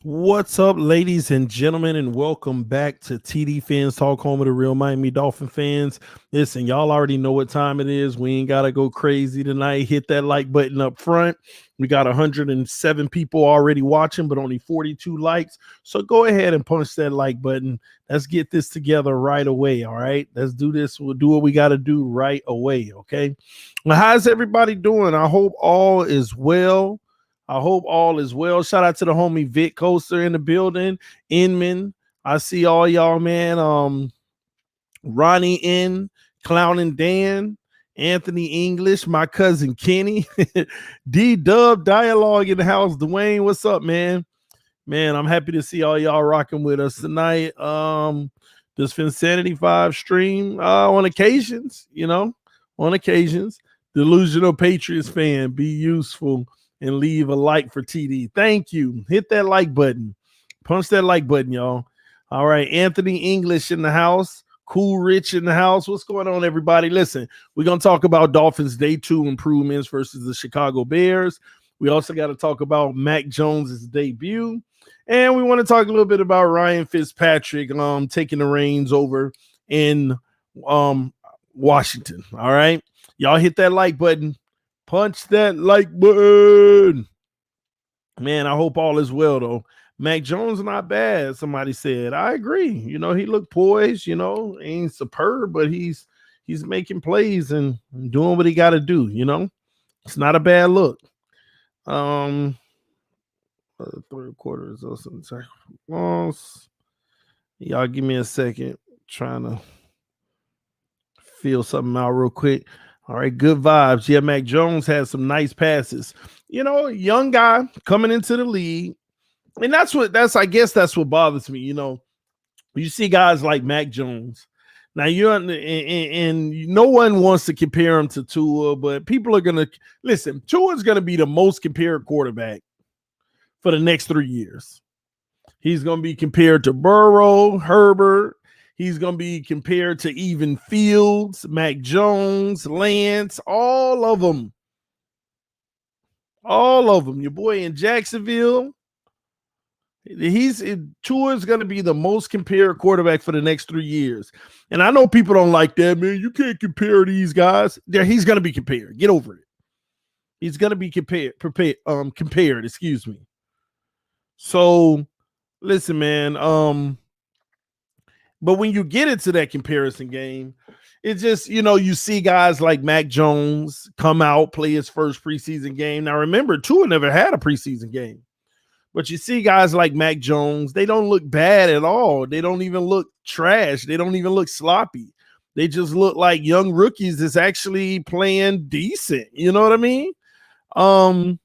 What's up, ladies and gentlemen, and welcome back to TD Fans Talk, home of the real Miami Dolphin fans. Listen, y'all already know what time it is. We ain't got to go crazy tonight. Hit that like button up front. We got 107 people already watching, but only 42 likes. So go ahead and punch that like button. Let's get this together right away, all right? Let's do this. We'll do what we got to do right away, okay? Well, how's everybody doing? I hope all is well. I hope all is well. Shout out to the homie Vic Coaster in the building. Inman. I see all y'all, man. Ronnie N, Clowning Dan, Anthony English, my cousin Kenny, D Dub Dialogue in the house. Dwayne, what's up, man? Man, I'm happy to see all y'all rocking with us tonight. This Finsanity 5 stream on occasions, on occasions. Delusional Patriots fan, be useful and leave a like for TD. Thank you. Hit that like button. Punch that like button, y'all. All right. Anthony English in the house. Cool Rich in the house. What's going on, everybody? Listen, we're going to talk about Dolphins Day 2 improvements versus the Chicago Bears. We also got to talk about Mac Jones' debut. And we want to talk a little bit about Ryan Fitzpatrick taking the reins over in Washington. All right. Y'all hit that like button. Punch that like button. Man, I hope all is well, though. Mac Jones not bad, somebody said. I agree. He looked poised, ain't superb, but he's making plays and doing what he got to do, It's not a bad look. Third quarter results in the second loss. Y'all give me a second. Trying to feel something out real quick. All right, good vibes. Yeah, Mac Jones had some nice passes. Young guy coming into the league. And I guess that's what bothers me. You see guys like Mac Jones. Now and no one wants to compare him to Tua, but people are gonna listen. Tua's gonna be the most compared quarterback for the next 3 years. He's gonna be compared to Burrow, Herbert. He's going to be compared to even Fields, Mac Jones, Lance, all of them. All of them. Your boy in Jacksonville. Tua is going to be the most compared quarterback for the next 3 years. And I know people don't like that, man. You can't compare these guys. He's going to be compared. Get over it. He's going to be compared, excuse me. So, listen, man, but when you get into that comparison game, it's just, you see guys like Mac Jones come out, play his first preseason game. Now, remember, Tua never had a preseason game. But you see guys like Mac Jones, they don't look bad at all. They don't even look trash. They don't even look sloppy. They just look like young rookies that's actually playing decent. You know what I mean? And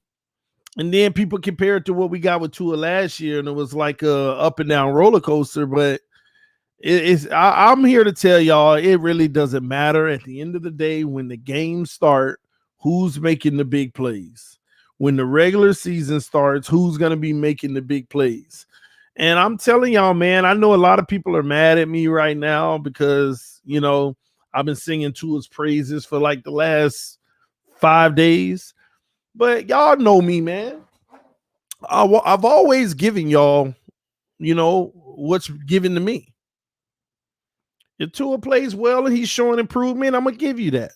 then people compare it to what we got with Tua last year, and it was like a up and down roller coaster, but I'm here to tell y'all it really doesn't matter at the end of the day when the games start, who's making the big plays. When the regular season starts, who's going to be making the big plays. And I'm telling y'all, man, I know a lot of people are mad at me right now because, I've been singing Tua's praises for like the last 5 days. But y'all know me, man. I've always given y'all, what's given to me. If Tua plays well and he's showing improvement, I'm going to give you that.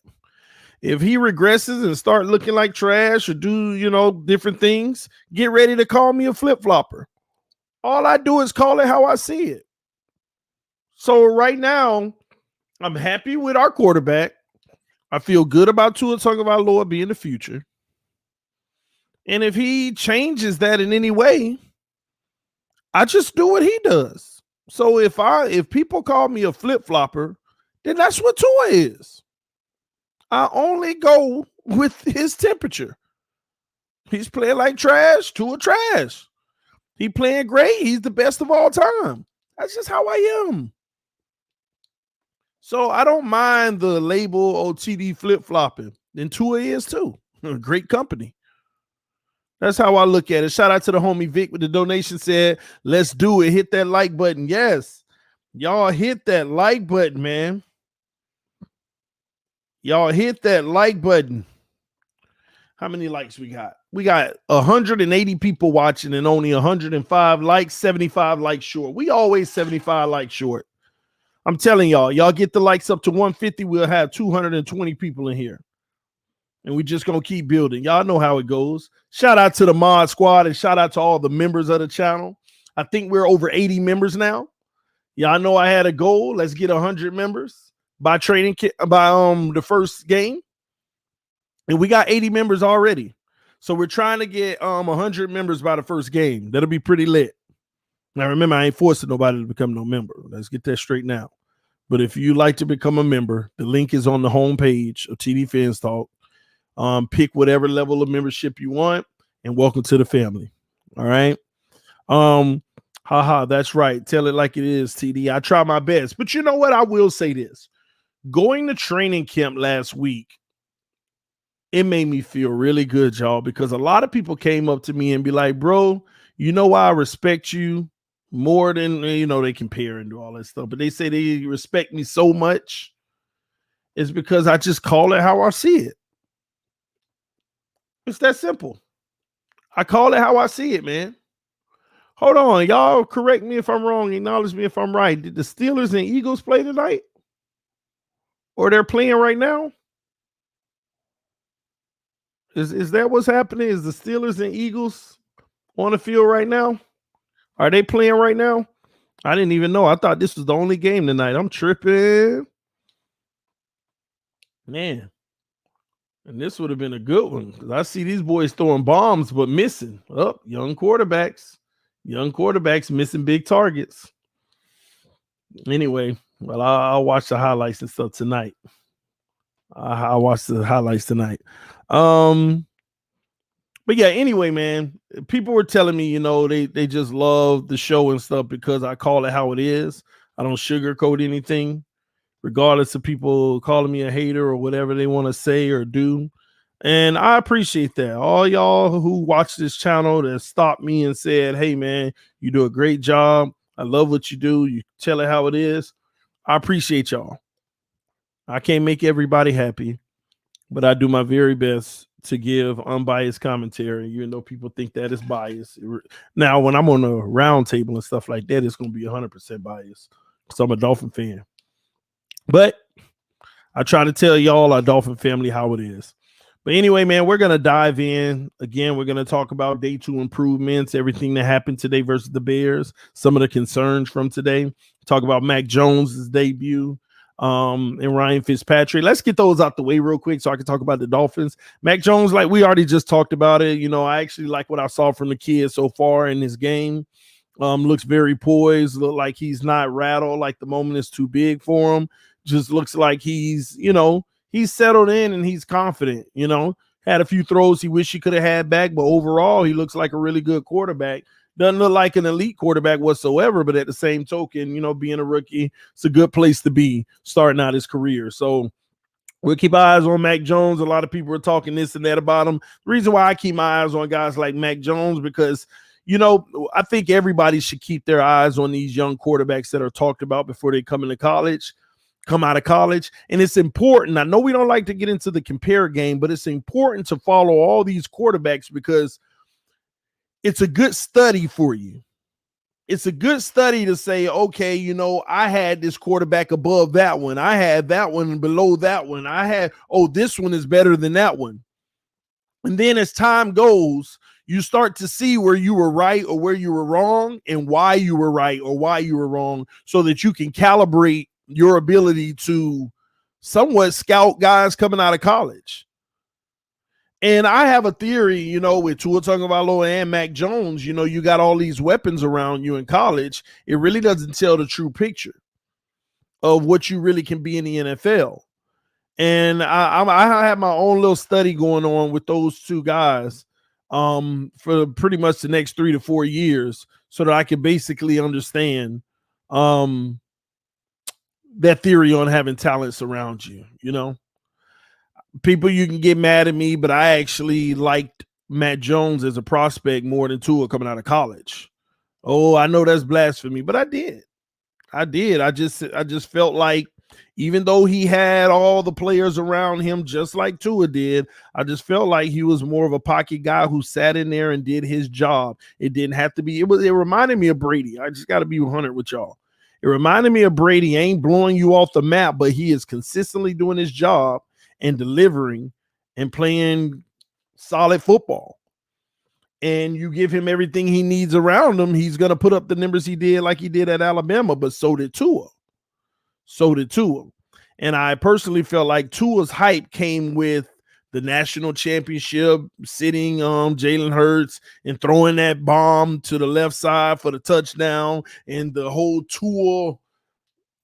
If he regresses and start looking like trash or do, different things, get ready to call me a flip-flopper. All I do is call it how I see it. So right now, I'm happy with our quarterback. I feel good about Tua Tagovailoa being the future. And if he changes that in any way, I just do what he does. So if people call me a flip-flopper, then that's what Tua is. I only go with his temperature. He's playing like trash, Tua trash. He playing great. He's the best of all time. That's just how I am. So I don't mind the label OTD flip-flopping. And Tua is too. Great company. That's how I look at it. Shout out to the homie Vic with the donation, said, let's do it. Hit that like button. Yes. Y'all hit that like button, man. Y'all hit that like button. How many likes we got? We got 180 people watching and only 105 likes, 75 likes short. We always 75 likes short. I'm telling y'all get the likes up to 150, we'll have 220 people in here. And we just going to keep building. Y'all know how it goes. Shout out to the mod squad and shout out to all the members of the channel. I think we're over 80 members now. Y'all know I had a goal. Let's get 100 members by the first game. And we got 80 members already. So we're trying to get 100 members by the first game. That'll be pretty lit. Now, remember, I ain't forcing nobody to become no member. Let's get that straight now. But if you like to become a member, the link is on the homepage of TDPHINSTALK. Pick whatever level of membership you want, and welcome to the family. All right. That's right. Tell it like it is, TD. I try my best. But you know what? I will say this. Going to training camp last week, it made me feel really good, y'all, because a lot of people came up to me and be like, bro, you know why I respect you more than, they compare and do all that stuff. But they say they respect me so much. It's because I just call it how I see it. It's that simple. I call it how I see it, man. Hold on. Y'all correct me if I'm wrong. Acknowledge me if I'm right. Did the Steelers and Eagles play tonight? Or they're playing right now? Is that what's happening? Is the Steelers and Eagles on the field right now? Are they playing right now? I didn't even know. I thought this was the only game tonight. I'm tripping. Man. And this would have been a good one because I see these boys throwing bombs but missing. Young quarterbacks missing big targets. Anyway, well, I'll watch the highlights and stuff tonight. I'll watch the highlights tonight. But yeah, anyway, man, people were telling me, they just love the show and stuff because I call it how it is. I don't sugarcoat anything, regardless of people calling me a hater or whatever they want to say or do. And I appreciate that. All y'all who watch this channel that stopped me and said, hey, man, you do a great job. I love what you do. You tell it how it is. I appreciate y'all. I can't make everybody happy, but I do my very best to give unbiased commentary, even though people think that is biased. Now, when I'm on a round table and stuff like that, it's going to be 100% biased because I'm a Dolphin fan. But I try to tell y'all, our Dolphin family, how it is. But anyway, man, we're going to dive in. Again, we're going to talk about day 2 improvements, everything that happened today versus the Bears, some of the concerns from today. Talk about Mac Jones' debut and Ryan Fitzpatrick. Let's get those out the way real quick so I can talk about the Dolphins. Mac Jones, like we already just talked about it. I actually like what I saw from the kid so far in this game. Looks very poised, look like he's not rattled, like the moment is too big for him. Just looks like he's settled in and he's confident, had a few throws he wished he could have had back, but overall he looks like a really good quarterback. Doesn't look like an elite quarterback whatsoever, but at the same token, being a rookie, it's a good place to be starting out his career. So we'll keep our eyes on Mac Jones. A lot of people are talking this and that about him. The reason why I keep my eyes on guys like Mac Jones, because I think everybody should keep their eyes on these young quarterbacks that are talked about before they come out of college. And it's important. I know we don't like to get into the compare game, but it's important to follow all these quarterbacks because it's a good study for you. It's a good study to say, okay, I had this quarterback above that one. I had that one below that one. This one is better than that one. And then as time goes, you start to see where you were right or where you were wrong and why you were right or why you were wrong so that you can calibrate your ability to somewhat scout guys coming out of college. And I have a theory, with Tua Tagovailoa and Mac Jones, you got all these weapons around you in college. It really doesn't tell the true picture of what you really can be in the NFL. And I have my own little study going on with those two guys for pretty much the next 3 to 4 years so that I can basically understand that theory on having talents around you, People, you can get mad at me, but I actually liked Matt Jones as a prospect more than Tua coming out of college. Oh, I know that's blasphemy, but I did. I just felt like Even though he had all the players around him, just like Tua did, I just felt like he was more of a pocket guy who sat in there and did his job. It didn't have to be. It reminded me of Brady. I just got to be 100 with y'all. It reminded me of Brady. He ain't blowing you off the map, but he is consistently doing his job and delivering and playing solid football. And you give him everything he needs around him, he's going to put up the numbers he did like he did at Alabama, but so did Tua. And I personally felt like Tua's hype came with the national championship, sitting Jalen Hurts and throwing that bomb to the left side for the touchdown, and the whole Tua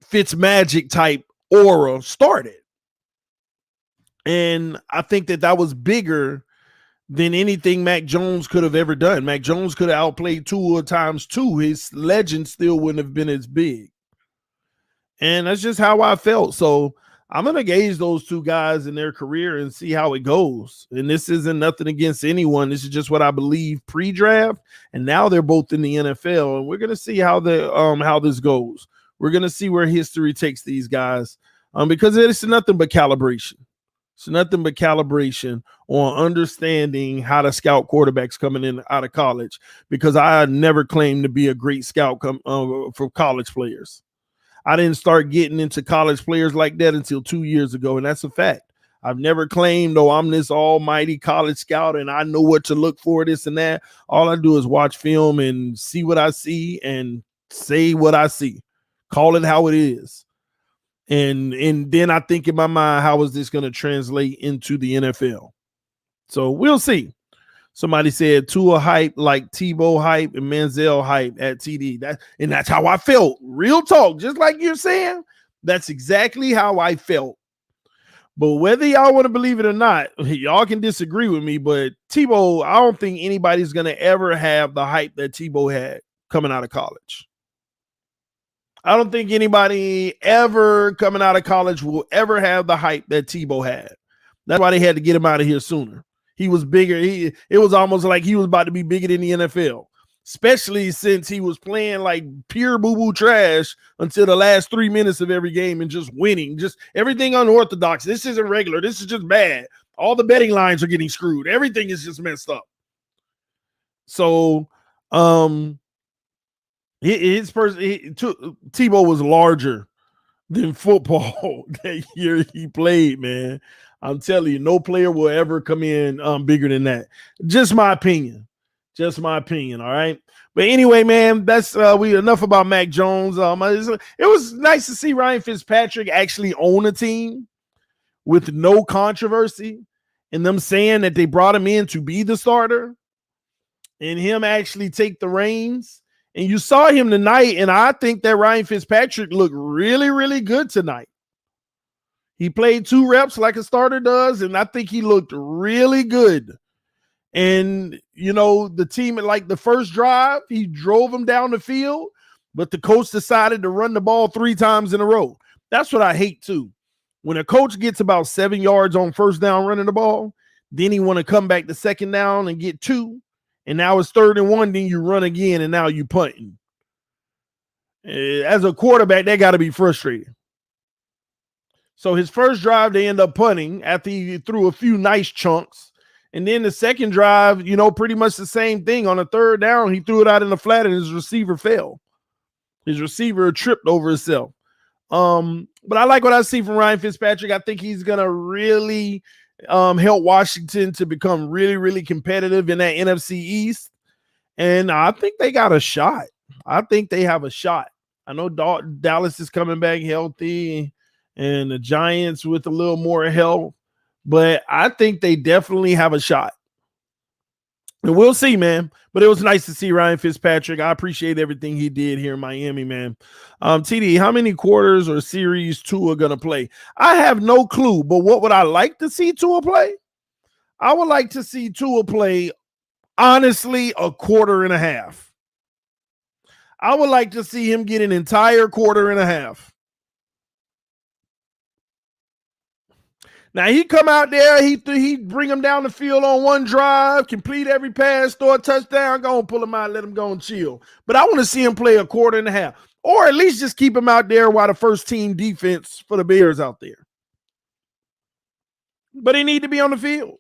Fitzmagic type aura started. And I think that was bigger than anything Mac Jones could have ever done. Mac Jones could have outplayed Tua times 2. His legend still wouldn't have been as big. And that's just how I felt. So I'm going to gauge those two guys in their career and see how it goes. And this isn't nothing against anyone. This is just what I believe pre-draft. And now they're both in the NFL. And we're going to see how this goes. We're going to see where history takes these guys, because it's nothing but calibration. It's nothing but calibration on understanding how to scout quarterbacks coming in out of college, because I never claimed to be a great scout for college players. I didn't start getting into college players like that until 2 years ago, and that's a fact. I've never claimed, I'm this almighty college scout and I know what to look for, this and that. All I do is watch film and see what I see and say what I see. Call it how it is. And then I think in my mind, how is this going to translate into the NFL? So we'll see. Somebody said Tua hype like Tebow hype and Manziel hype at TD. That's how I felt. Real talk, just like you're saying. That's exactly how I felt. But whether y'all want to believe it or not, y'all can disagree with me. But Tebow, I don't think anybody's going to ever have the hype that Tebow had coming out of college. I don't think anybody ever coming out of college will ever have the hype that Tebow had. That's why they had to get him out of here sooner. He was bigger. It was almost like he was about to be bigger than the NFL, especially since he was playing like pure boo-boo trash until the last 3 minutes of every game and just winning. Just everything unorthodox. This isn't regular. This is just bad. All the betting lines are getting screwed. Everything is just messed up. So, Tebow was larger than football that year he played, man. I'm telling you, no player will ever come in bigger than that. Just my opinion. All right. But anyway, man, that's we enough about Mac Jones. It was nice to see Ryan Fitzpatrick actually own a team with no controversy, and them saying that they brought him in to be the starter and him actually take the reins. And you saw him tonight, and I think that Ryan Fitzpatrick looked really, really good tonight. He played 2 reps like a starter does, and I think he looked really good. And, the team, like the first drive, he drove him down the field, but the coach decided to run the ball 3 times in a row. That's what I hate, too. When a coach gets about 7 yards on first down running the ball, then he want to come back to second down and get 2, and now it's 3rd and 1, then you run again, and now you punting. As a quarterback, that got to be frustrating. So his first drive, they end up punting after he threw a few nice chunks. And then the second drive, pretty much the same thing. On the 3rd down, he threw it out in the flat and his receiver fell. His receiver tripped over himself. But I like what I see from Ryan Fitzpatrick. I think he's going to really help Washington to become really, really competitive in that NFC East. And I think they got a shot. I think they have a shot. I know Dallas is coming back healthy, and the Giants with a little more help, but I think they definitely have a shot. And we'll see, man. But it was nice to see Ryan Fitzpatrick. I appreciate everything he did here in Miami, man. TD, how many quarters or series Tua going to play? I have no clue, but what would I like to see Tua play? I would like to see Tua play, honestly, a quarter and a half. I would like to see him get an entire quarter and a half. Now, he come out there, he bring him down the field on one drive, complete every pass, throw a touchdown, go and pull him out, let him go and chill. But I want to see him play a quarter and a half. Or at least just keep him out there while the first team defense for the Bears out there. But he need to be on the field.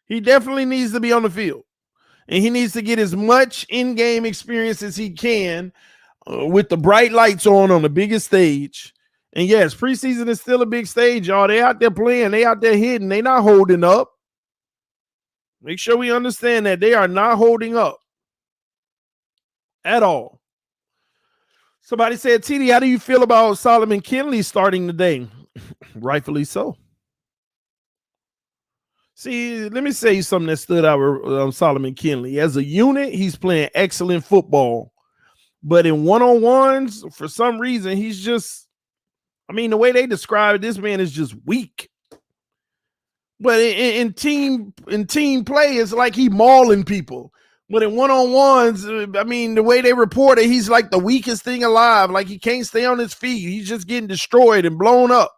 He definitely needs to be on the field. And he needs to get as much in-game experience as he can with the bright lights on the biggest stage. And yes, preseason is still a big stage, y'all. They out there playing. They out there hitting. They not holding up. Make sure we understand that they are not holding up at all. Somebody said, TD, how do you feel about Solomon Kinley starting today? Rightfully so. See, let me say something that stood out with Solomon Kinley. As a unit, he's playing excellent football. But in one-on-ones, for some reason, he's just, the way they describe it, this man is just weak. But in team play, it's like he mauling people. But in one-on-ones, the way they report it, he's like the weakest thing alive. Like he can't stay on his feet. He's just getting destroyed and blown up.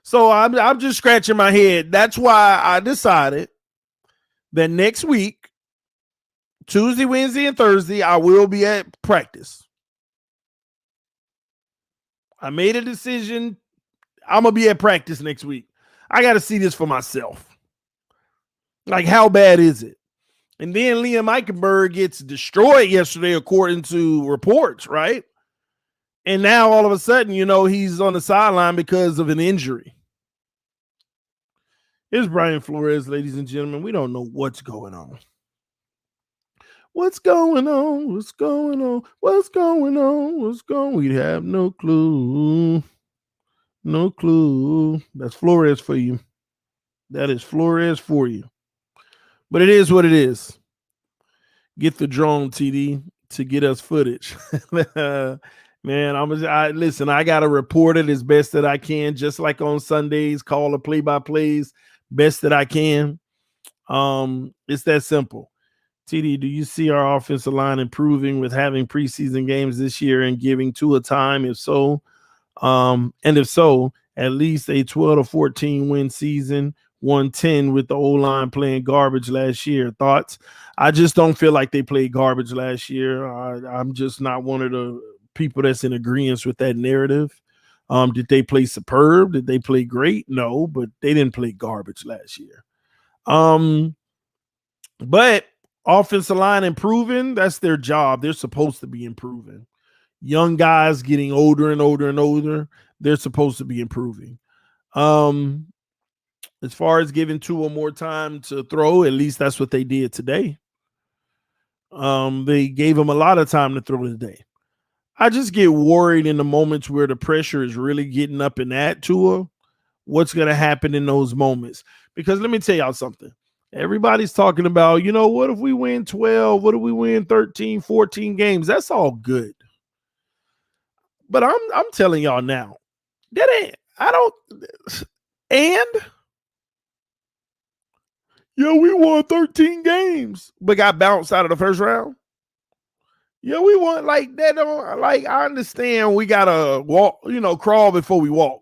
So I'm just scratching my head. That's why I decided that next week, Tuesday, Wednesday, and Thursday, I will be at practice. I made a decision. I'm going to be at practice next week. I got to see this for myself. Like, how bad is it? And then Liam Eichenberg gets destroyed yesterday, according to reports, right? And now all of a sudden, he's on the sideline because of an injury. Here's Brian Flores, ladies and gentlemen. We don't know what's going on. What's going on? What's going on? What's going on? What's going on? We have no clue. No clue. That's Flores for you. That is Flores for you. But it is what it is. Get the drone, TD, to get us footage. Man, listen, I got to report it as best that I can, just like on Sundays, call the play-by-plays best that I can. It's that simple. TD, do you see our offensive line improving with having preseason games this year and giving Tua time? If so, at least a 12 to 14 win season, 110 with the O-line playing garbage last year. Thoughts? I just don't feel like they played garbage last year. I'm just not one of the people that's in agreement with that narrative. Did they play superb? Did they play great? No, but they didn't play garbage last year. But offensive line improving, that's their job. They're supposed to be improving. Young guys getting older and older and older, they're supposed to be improving. As far as giving Tua more time to throw, at least that's what they did today. They gave him a lot of time to throw today. I just get worried in the moments where the pressure is really getting up in that Tua. What's going to happen in those moments? Because let me tell y'all something. Everybody's talking about, what if we win 12? What if we win 13, 14 games? That's all good. But I'm telling y'all now, we won 13 games, but got bounced out of the first round. Yeah, we want like that. I understand we gotta walk, crawl before we walk,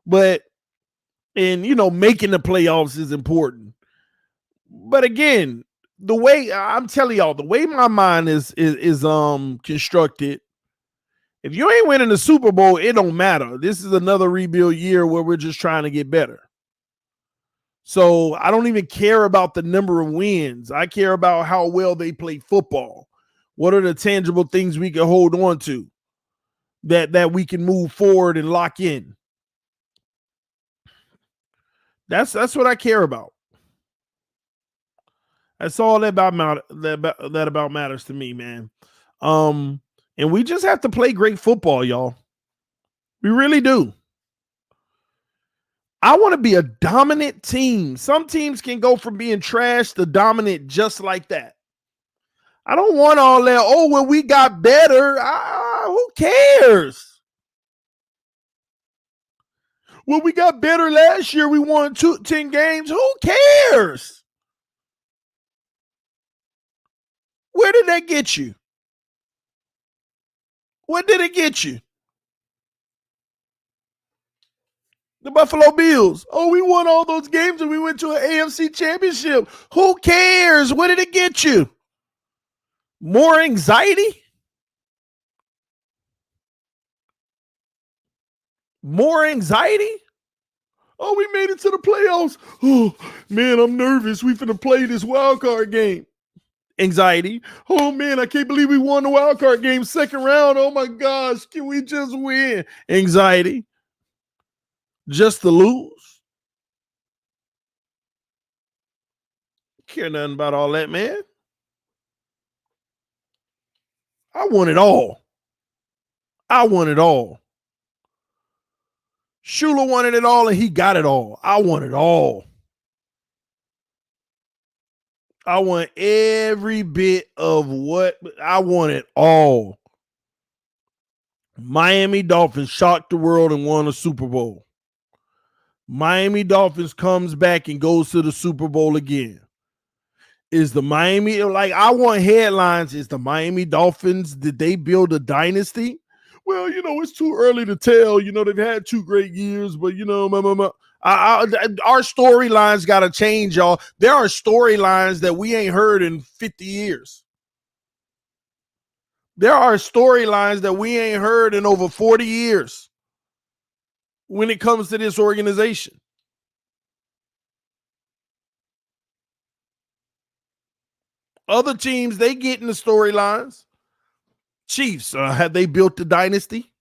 but making the playoffs is important. But again, the way I'm telling y'all, the way my mind is constructed, if you ain't winning the Super Bowl, it don't matter. This is another rebuild year where we're just trying to get better. So I don't even care about the number of wins. I care about how well they play football. What are the tangible things we can hold on to that we can move forward and lock in? That's what I care about. That's all that about matters to me, man. And we just have to play great football, y'all. We really do. I want to be a dominant team. Some teams can go from being trash to dominant just like that. I don't want all that, we got better. Who cares? Well, we got better last year. We won 10 games. Who cares? Where did that get you? What did it get you? The Buffalo Bills. We won all those games and we went to an AFC championship. Who cares? What did it get you? More anxiety? More anxiety? Oh, we made it to the playoffs. Oh, man, I'm nervous. We finna play this wild card game. Anxiety. Oh, man, I can't believe we won the wild card game second round. Oh, my gosh. Can we just win? Anxiety. Just to lose. Care nothing about all that, man. I want it all. I want it all. Shula wanted it all and he got it all. I want it all. I want every bit of what I want it all. Miami Dolphins shocked the world and won a Super Bowl. Miami Dolphins comes back and goes to the Super Bowl again. Is the Miami, like, I want headlines. Is the Miami Dolphins, did they build a dynasty? Well, it's too early to tell. They've had 2 great years, but our storylines got to change, y'all. There are storylines that we ain't heard in 50 years. There are storylines that we ain't heard in over 40 years when it comes to this organization. Other teams, they get in the storylines. Chiefs, have they built the dynasty?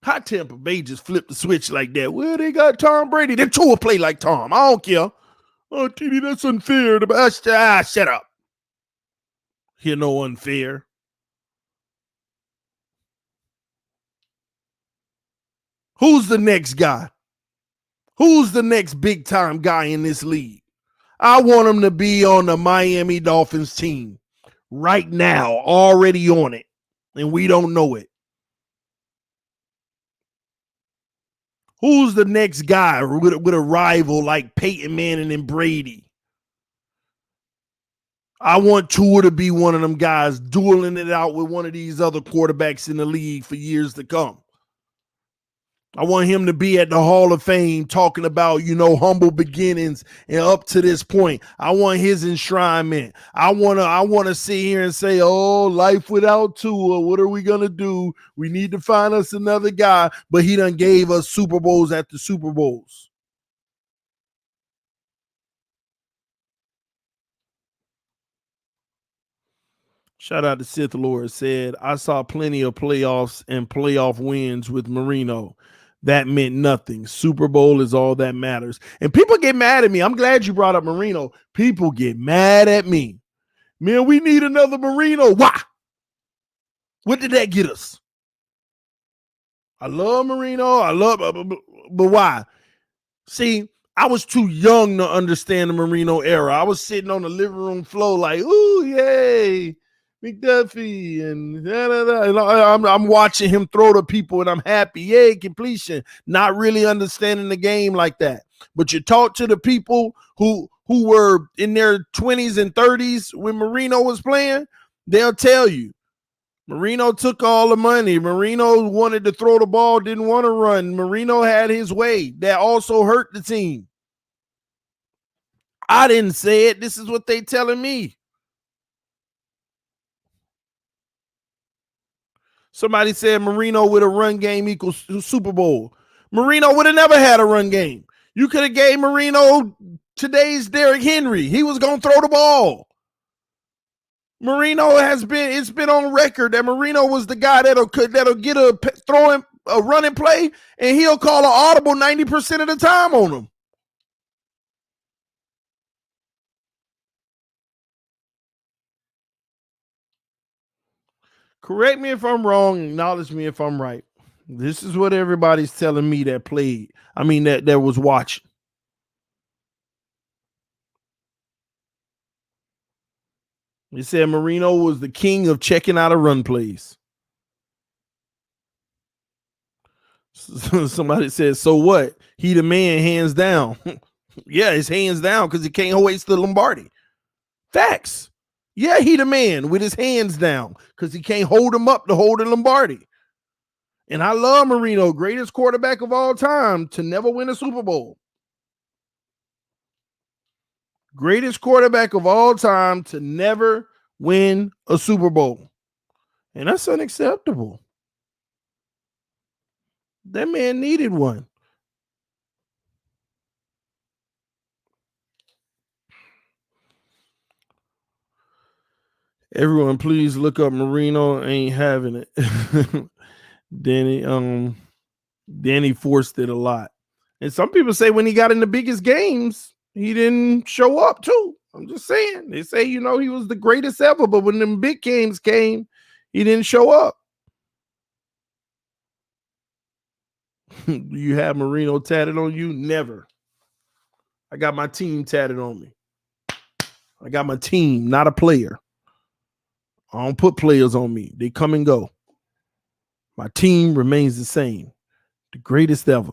How Tampa Bay just flipped the switch like that? Well, they got Tom Brady. Them two will play like Tom. I don't care. Oh, TD, that's unfair. Shut up. Hear no unfair. Who's the next guy? Who's the next big-time guy in this league? I want him to be on the Miami Dolphins team right now, already on it, and we don't know it. Who's the next guy with a rival like Peyton Manning and Brady? I want Tua to be one of them guys dueling it out with one of these other quarterbacks in the league for years to come. I want him to be at the Hall of Fame talking about, humble beginnings and up to this point. I want his enshrinement. I want to sit here and say, oh, life without Tua, what are we going to do? We need to find us another guy. But he done gave us Super Bowls after Super Bowls. Shout out to Sith Lord said, I saw plenty of playoffs and playoff wins with Marino. That meant nothing. Super Bowl is all that matters. And people get mad at me. I'm glad you brought up Marino. People get mad at me. Man, we need another Marino. Why? What did that get us? I love Marino. But why? See, I was too young to understand the Marino era. I was sitting on the living room floor like, ooh, yay. McDuffie and I'm watching him throw to people and I'm happy. Yay, completion. Not really understanding the game like that. But you talk to the people who were in their 20s and 30s when Marino was playing, they'll tell you. Marino took all the money. Marino wanted to throw the ball, didn't want to run. Marino had his way. That also hurt the team. I didn't say it. This is what they telling me. Somebody said Marino with a run game equals Super Bowl. Marino would have never had a run game. You could have gave Marino today's Derrick Henry. He was going to throw the ball. Marino it's been on record that Marino was the guy that'll get a running play, and he'll call an audible 90% of the time on him. Correct me if I'm wrong. Acknowledge me if I'm right. This is what everybody's telling me that played. I mean, that was watching. He said Marino was the king of checking out of run plays. Somebody said, so what? He the man, hands down. Yeah, it's hands down because he can't hoist the Lombardi. Facts. Yeah, he the man with his hands down because he can't hold him up to hold the Lombardi. And I love Marino, greatest quarterback of all time to never win a Super Bowl. Greatest quarterback of all time to never win a Super Bowl. And that's unacceptable. That man needed one. Everyone, please look up Marino. Ain't having it. Danny forced it a lot. And some people say when he got in the biggest games, he didn't show up too. I'm just saying. They say, he was the greatest ever, but when them big games came, he didn't show up. You have Marino tatted on you? Never. I got my team tatted on me. I got my team, not a player. I don't put players on me. They come and go. My team remains the same. The greatest ever,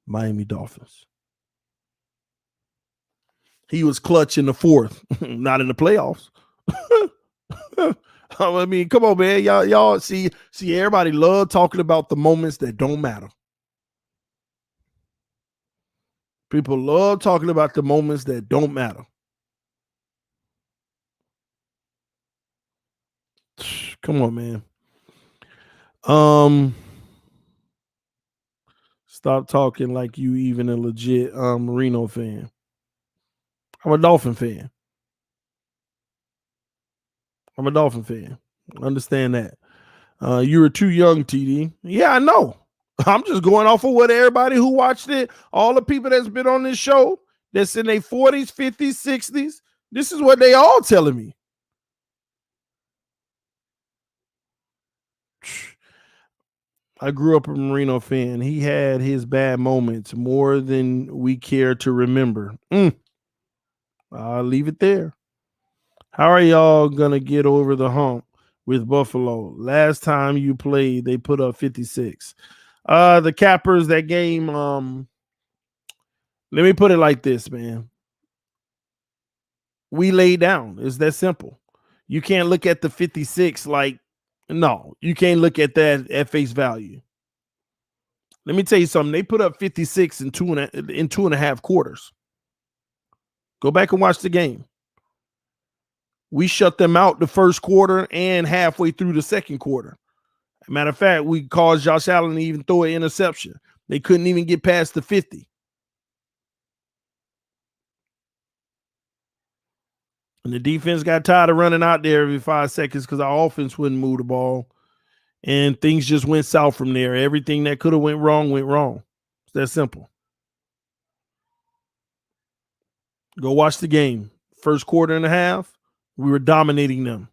Miami Dolphins. He was clutch in the fourth, not in the playoffs. I mean, come on, man. Y'all see, everybody love talking about the moments that don't matter. People love talking about the moments that don't matter. Come on, man. Stop talking like you even a legit Marino fan. I'm a Dolphin fan. Understand that. You were too young, TD. Yeah, I know. I'm just going off of what everybody who watched it, all the people that's been on this show, that's in their 40s, 50s, 60s, this is what they all telling me. I grew up a Marino fan. He had his bad moments more than we care to remember. I'll leave it there. How are y'all going to get over the hump with Buffalo? Last time you played, they put up 56. The Cappers, that game, let me put it like this, man. We laid down. It's that simple. You can't look at the 56 like, no, you can't look at that at face value. Let me tell you something. They put up 56 in two and a half quarters. Go back and watch the game. We shut them out the first quarter and halfway through the second quarter. Matter of fact, we caused Josh Allen to even throw an interception. They couldn't even get past the 50. And the defense got tired of running out there every 5 seconds because our offense wouldn't move the ball. And things just went south from there. Everything that could have went wrong. It's that simple. Go watch the game. First quarter and a half, we were dominating them.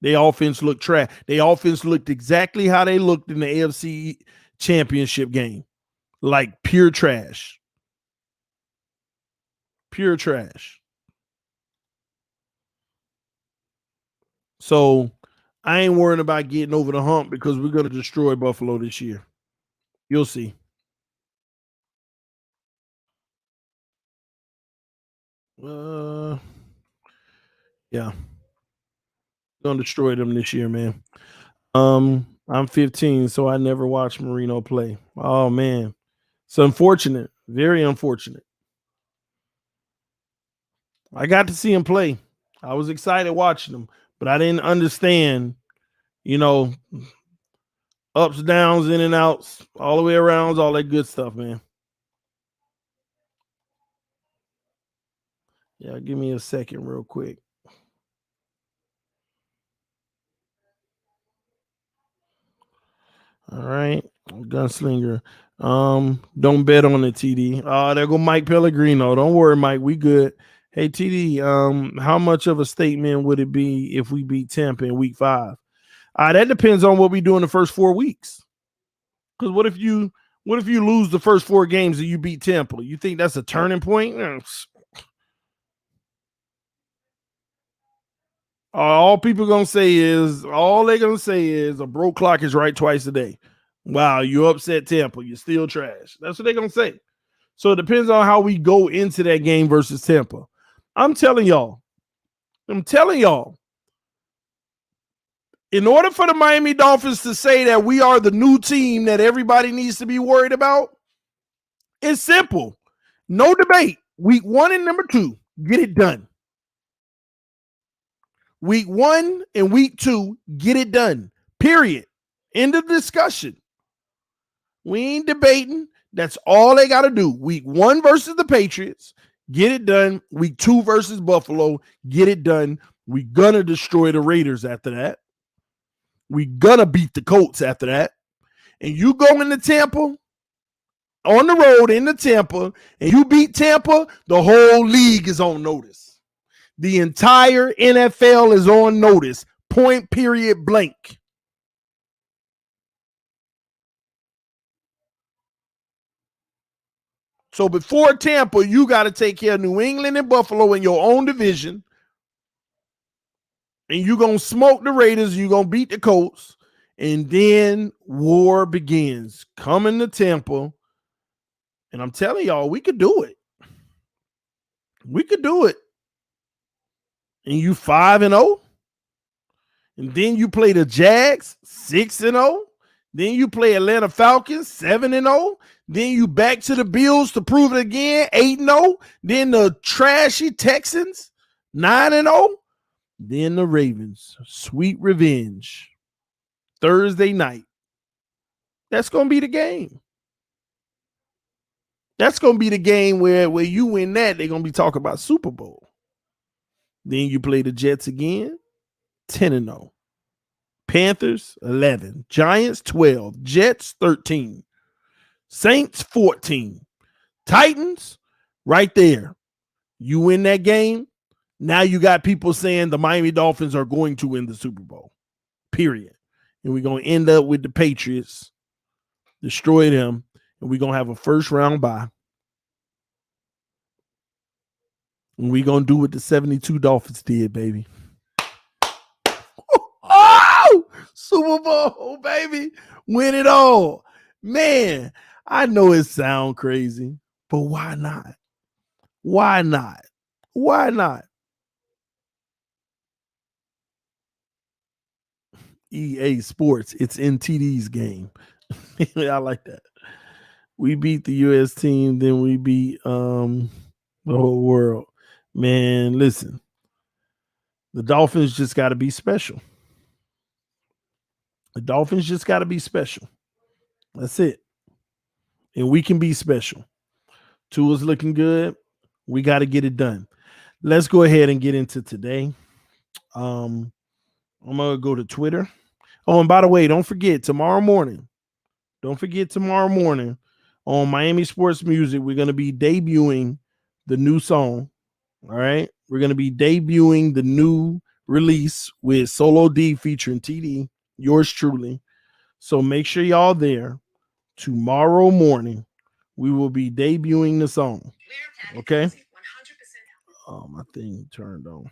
Their offense looked trash. Their offense looked exactly how they looked in the AFC Championship game. Like pure trash. Pure trash. So I ain't worrying about getting over the hump because we're going to destroy Buffalo this year. You'll see. Yeah. Gonna destroy them this year, man. I'm 15, so I never watched Marino play. Oh man. It's unfortunate. Very unfortunate. I got to see him play. I was excited watching him, but I didn't understand, ups, downs, in and outs, all the way around, all that good stuff, man. Yeah, give me a second real quick. All right, Gunslinger. Don't bet on the TD. There go Mike Pellegrino. Don't worry, Mike. We good. Hey, TD. How much of a statement would it be if we beat Tampa in week 5? That depends on what we do in the first 4 weeks. Because what if you lose the first 4 games and you beat Tampa? You think that's a turning point? All they're gonna say is a broke clock is right twice a day. Wow, you upset Tampa. You're still trash. That's what they're gonna say. So it depends on how we go into that game versus Tampa. I'm telling y'all. In order for the Miami Dolphins to say that we are the new team that everybody needs to be worried about, it's simple. No debate. Week 1 and number 2. Get it done. Week 1 and week 2, get it done. Period. End of discussion. We ain't debating. That's all they got to do. Week 1 versus the Patriots, get it done. Week 2 versus Buffalo, get it done. We gonna destroy the Raiders after that. We gonna beat the Colts after that. And you go into Tampa, on the road into Tampa, and you beat Tampa, the whole league is on notice. The entire NFL is on notice. Point, period, blank. So before Tampa, you got to take care of New England and Buffalo in your own division. And you're going to smoke the Raiders. You're going to beat the Colts. And then war begins. Coming to Tampa. And I'm telling y'all, we could do it. We could do it. And you 5-0. And then you play the Jags 6-0. Then you play Atlanta Falcons 7-0. Then you back to the Bills to prove it again 8-0. Then the trashy Texans 9-0. Then the Ravens, sweet revenge, Thursday night. That's going to be the game. That's going to be the game where you win that, they're going to be talking about Super Bowl. Then you play the Jets again, 10-0. Panthers, 11. Giants, 12. Jets, 13. Saints, 14. Titans, right there. You win that game, now you got people saying the Miami Dolphins are going to win the Super Bowl, period. And we're going to end up with the Patriots, destroy them, and we're going to have a first-round bye. And we're going to do what the 72 Dolphins did, baby. Oh! Super Bowl, baby. Win it all. Man, I know it sounds crazy, but why not? Why not? Why not? EA Sports, it's in TD's game. I like that. We beat the US team, then we beat the whole world. Man, listen. The Dolphins just got to be special. The Dolphins just got to be special. That's it. And we can be special. Tua's looking good. We got to get it done. Let's go ahead and get into today. I'm going to go to Twitter. Oh, and by the way, don't forget tomorrow morning on Miami Sports Music, we're going to be debuting the new song. All right. We're going to be debuting the new release with Solo D featuring TD, yours truly. So make sure y'all there. Tomorrow morning, we will be debuting the song. Okay. Oh, my thing turned on.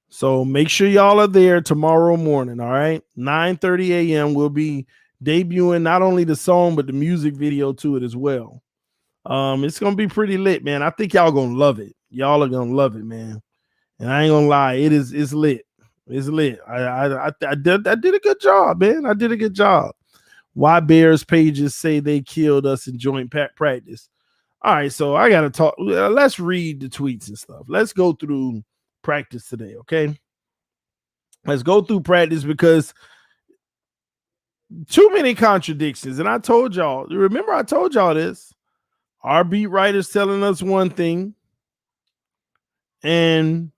So make sure y'all are there tomorrow morning. All right. 9:30 a.m. We'll be debuting not only the song, but the music video to it as well. It's going to be pretty lit, man. I think y'all going to love it. Y'all are going to love it, man. And I ain't going to lie. It's lit. It's lit. I did a good job, man. I did a good job. Why Bears pages say they killed us in joint practice. All right. So I got to talk. Let's read the tweets and stuff. Let's go through practice today. Okay. Let's go through practice because too many contradictions. And I told y'all, remember I told y'all this. Our beat writers telling us one thing, and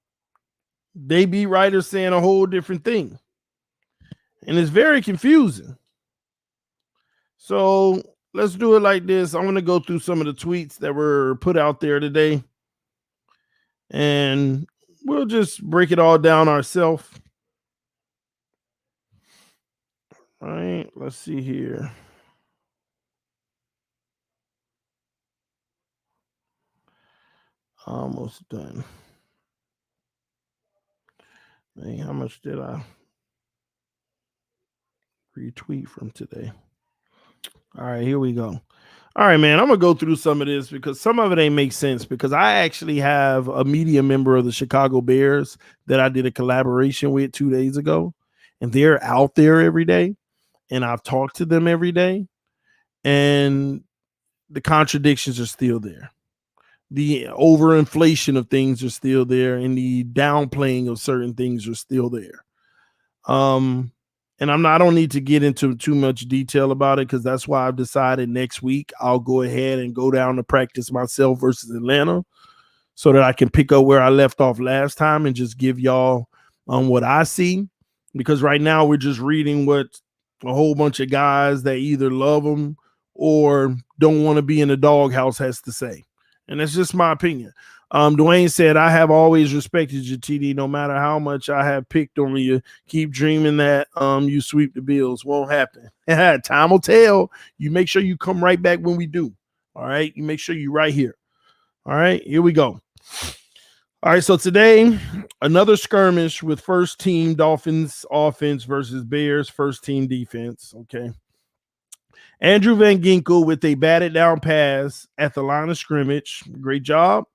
they beat writers saying a whole different thing. And it's very confusing. So let's do it like this. I'm going to go through some of the tweets that were put out there today, and we'll just break it all down ourselves. All right, let's see here. Almost done. Hey, how much did I retweet from today? All right, here we go. All right, man, I'm going to go through some of this because some of it ain't make sense because I actually have a media member of the Chicago Bears that I did a collaboration with 2 days ago, and they're out there every day, and I've talked to them every day, and the contradictions are still there. the overinflation of things are still there, and the downplaying of certain things are still there. And I don't need to get into too much detail about it, because that's why I've decided next week I'll go ahead and go down to practice myself versus Atlanta, so that I can pick up where I left off last time and just give y'all what I see. Because right now we're just reading what a whole bunch of guys that either love them or don't want to be in the doghouse has to say. And that's just my opinion. Dwayne said, I have always respected you, TD, no matter how much I have picked on you. Keep dreaming that you sweep the Bills. Won't happen. Time will tell. You make sure you come right back when we do. All right. You make sure you're right here. All right. Here we go. All right. So today, another skirmish with first team Dolphins offense versus Bears first team defense. Okay. Andrew Van Ginkel with a batted down pass at the line of scrimmage. Great job.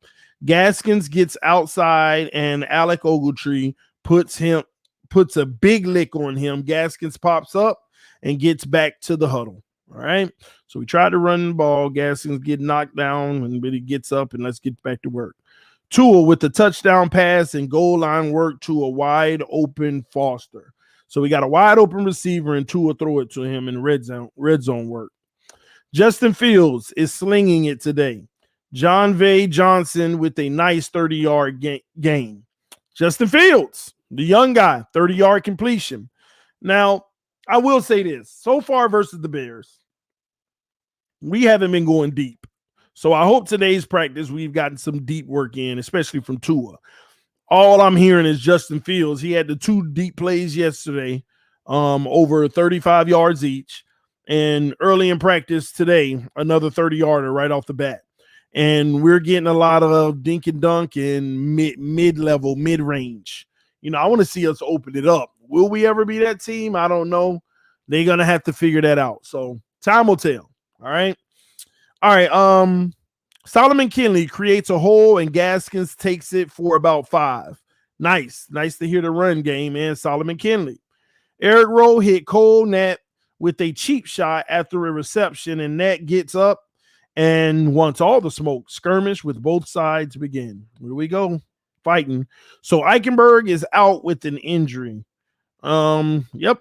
Gaskins gets outside and Alec Ogletree puts a big lick on him. Gaskins pops up and gets back to the huddle. All right. So we tried to run the ball. Gaskins get knocked down, but he gets up, and let's get back to work. Tua with the touchdown pass and goal line work to a wide open Foster. So we got a wide open receiver, and Tua throw it to him in red zone work. Justin Fields is slinging it today. John Vay Johnson with a nice 30-yard gain. Justin Fields, the young guy, 30-yard completion. Now, I will say this. So far versus the Bears, we haven't been going deep. So I hope today's practice we've gotten some deep work in, especially from Tua. All I'm hearing is Justin Fields. He had the 2 deep plays yesterday, over 35 yards each. And early in practice today, another 30-yarder right off the bat. And we're getting a lot of dink and dunk and mid-level, mid-range. I want to see us open it up. Will we ever be that team? I don't know. They're going to have to figure that out. So time will tell. All right. Solomon Kinley creates a hole, and Gaskins takes it for about 5. Nice to hear the run game, and Solomon Kinley. Eric Rowe hit Cole Nett with a cheap shot after a reception, and Nett gets up and wants all the smoke. Skirmish with both sides begin. Here we go. Fighting. So Eichenberg is out with an injury. Yep.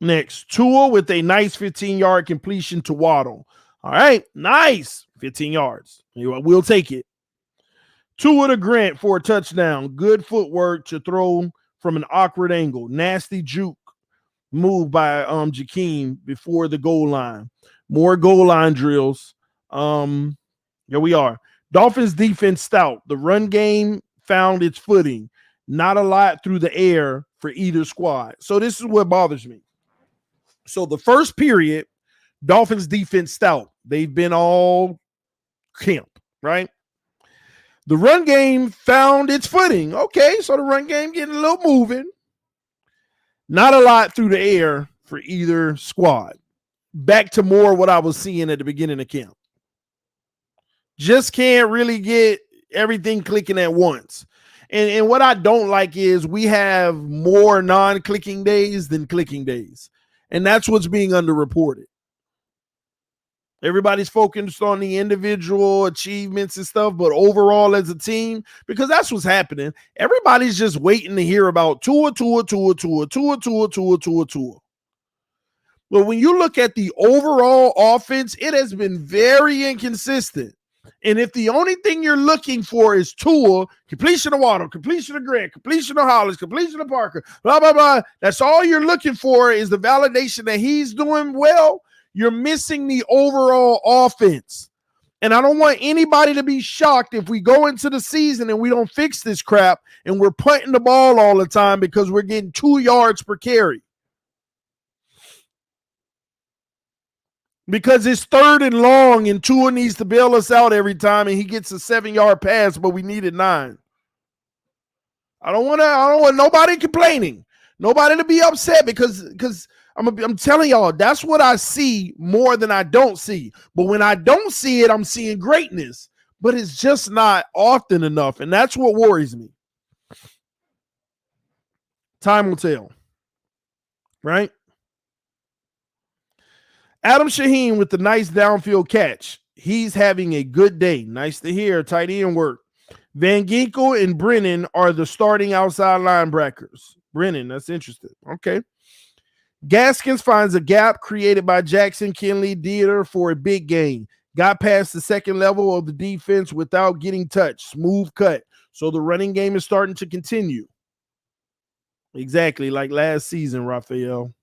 Next, Tua with a nice 15-yard completion to Waddle. All right, nice. 15 yards. We'll take it. Tua to Grant for a touchdown. Good footwork to throw from an awkward angle. Nasty juke move by Jakeem before the goal line. More goal line drills. Here we are. Dolphins defense stout. The run game found its footing. Not a lot through the air for either squad. So this is what bothers me. So the first period, Dolphins defense stout. They've been all camp, right? The run game found its footing. Okay, so the run game getting a little moving. Not a lot through the air for either squad. Back to more what I was seeing at the beginning of camp. Just can't really get everything clicking at once. And what I don't like is we have more non-clicking days than clicking days. And that's what's being underreported. Everybody's focused on the individual achievements and stuff, but overall as a team, because that's what's happening, everybody's just waiting to hear about Tua. But when you look at the overall offense, it has been very inconsistent. And if the only thing you're looking for is Tua, completion of Waddle, completion of Grant, completion of Hollis, completion of Parker, blah, blah, blah, that's all you're looking for is the validation that he's doing well, you're missing the overall offense. And I don't want anybody to be shocked if we go into the season and we don't fix this crap and we're punting the ball all the time because we're getting 2 yards per carry. Because it's 3rd and long and Tua needs to bail us out every time and he gets a 7-yard pass, but we needed 9. I don't want nobody complaining. Nobody to be upset because I'm telling y'all, that's what I see more than I don't see. But when I don't see it, I'm seeing greatness. But it's just not often enough, and that's what worries me. Time will tell. Right? Adam Shaheen with the nice downfield catch. He's having a good day. Nice to hear. Tight end work. Van Ginkel and Brennan are the starting outside linebackers. Brennan, that's interesting. Okay. Gaskins finds a gap created by Jackson Kinley Dieter for a big game. Got past the second level of the defense without getting touched. Smooth cut. So the running game is starting to continue. Exactly like last season, Raphael.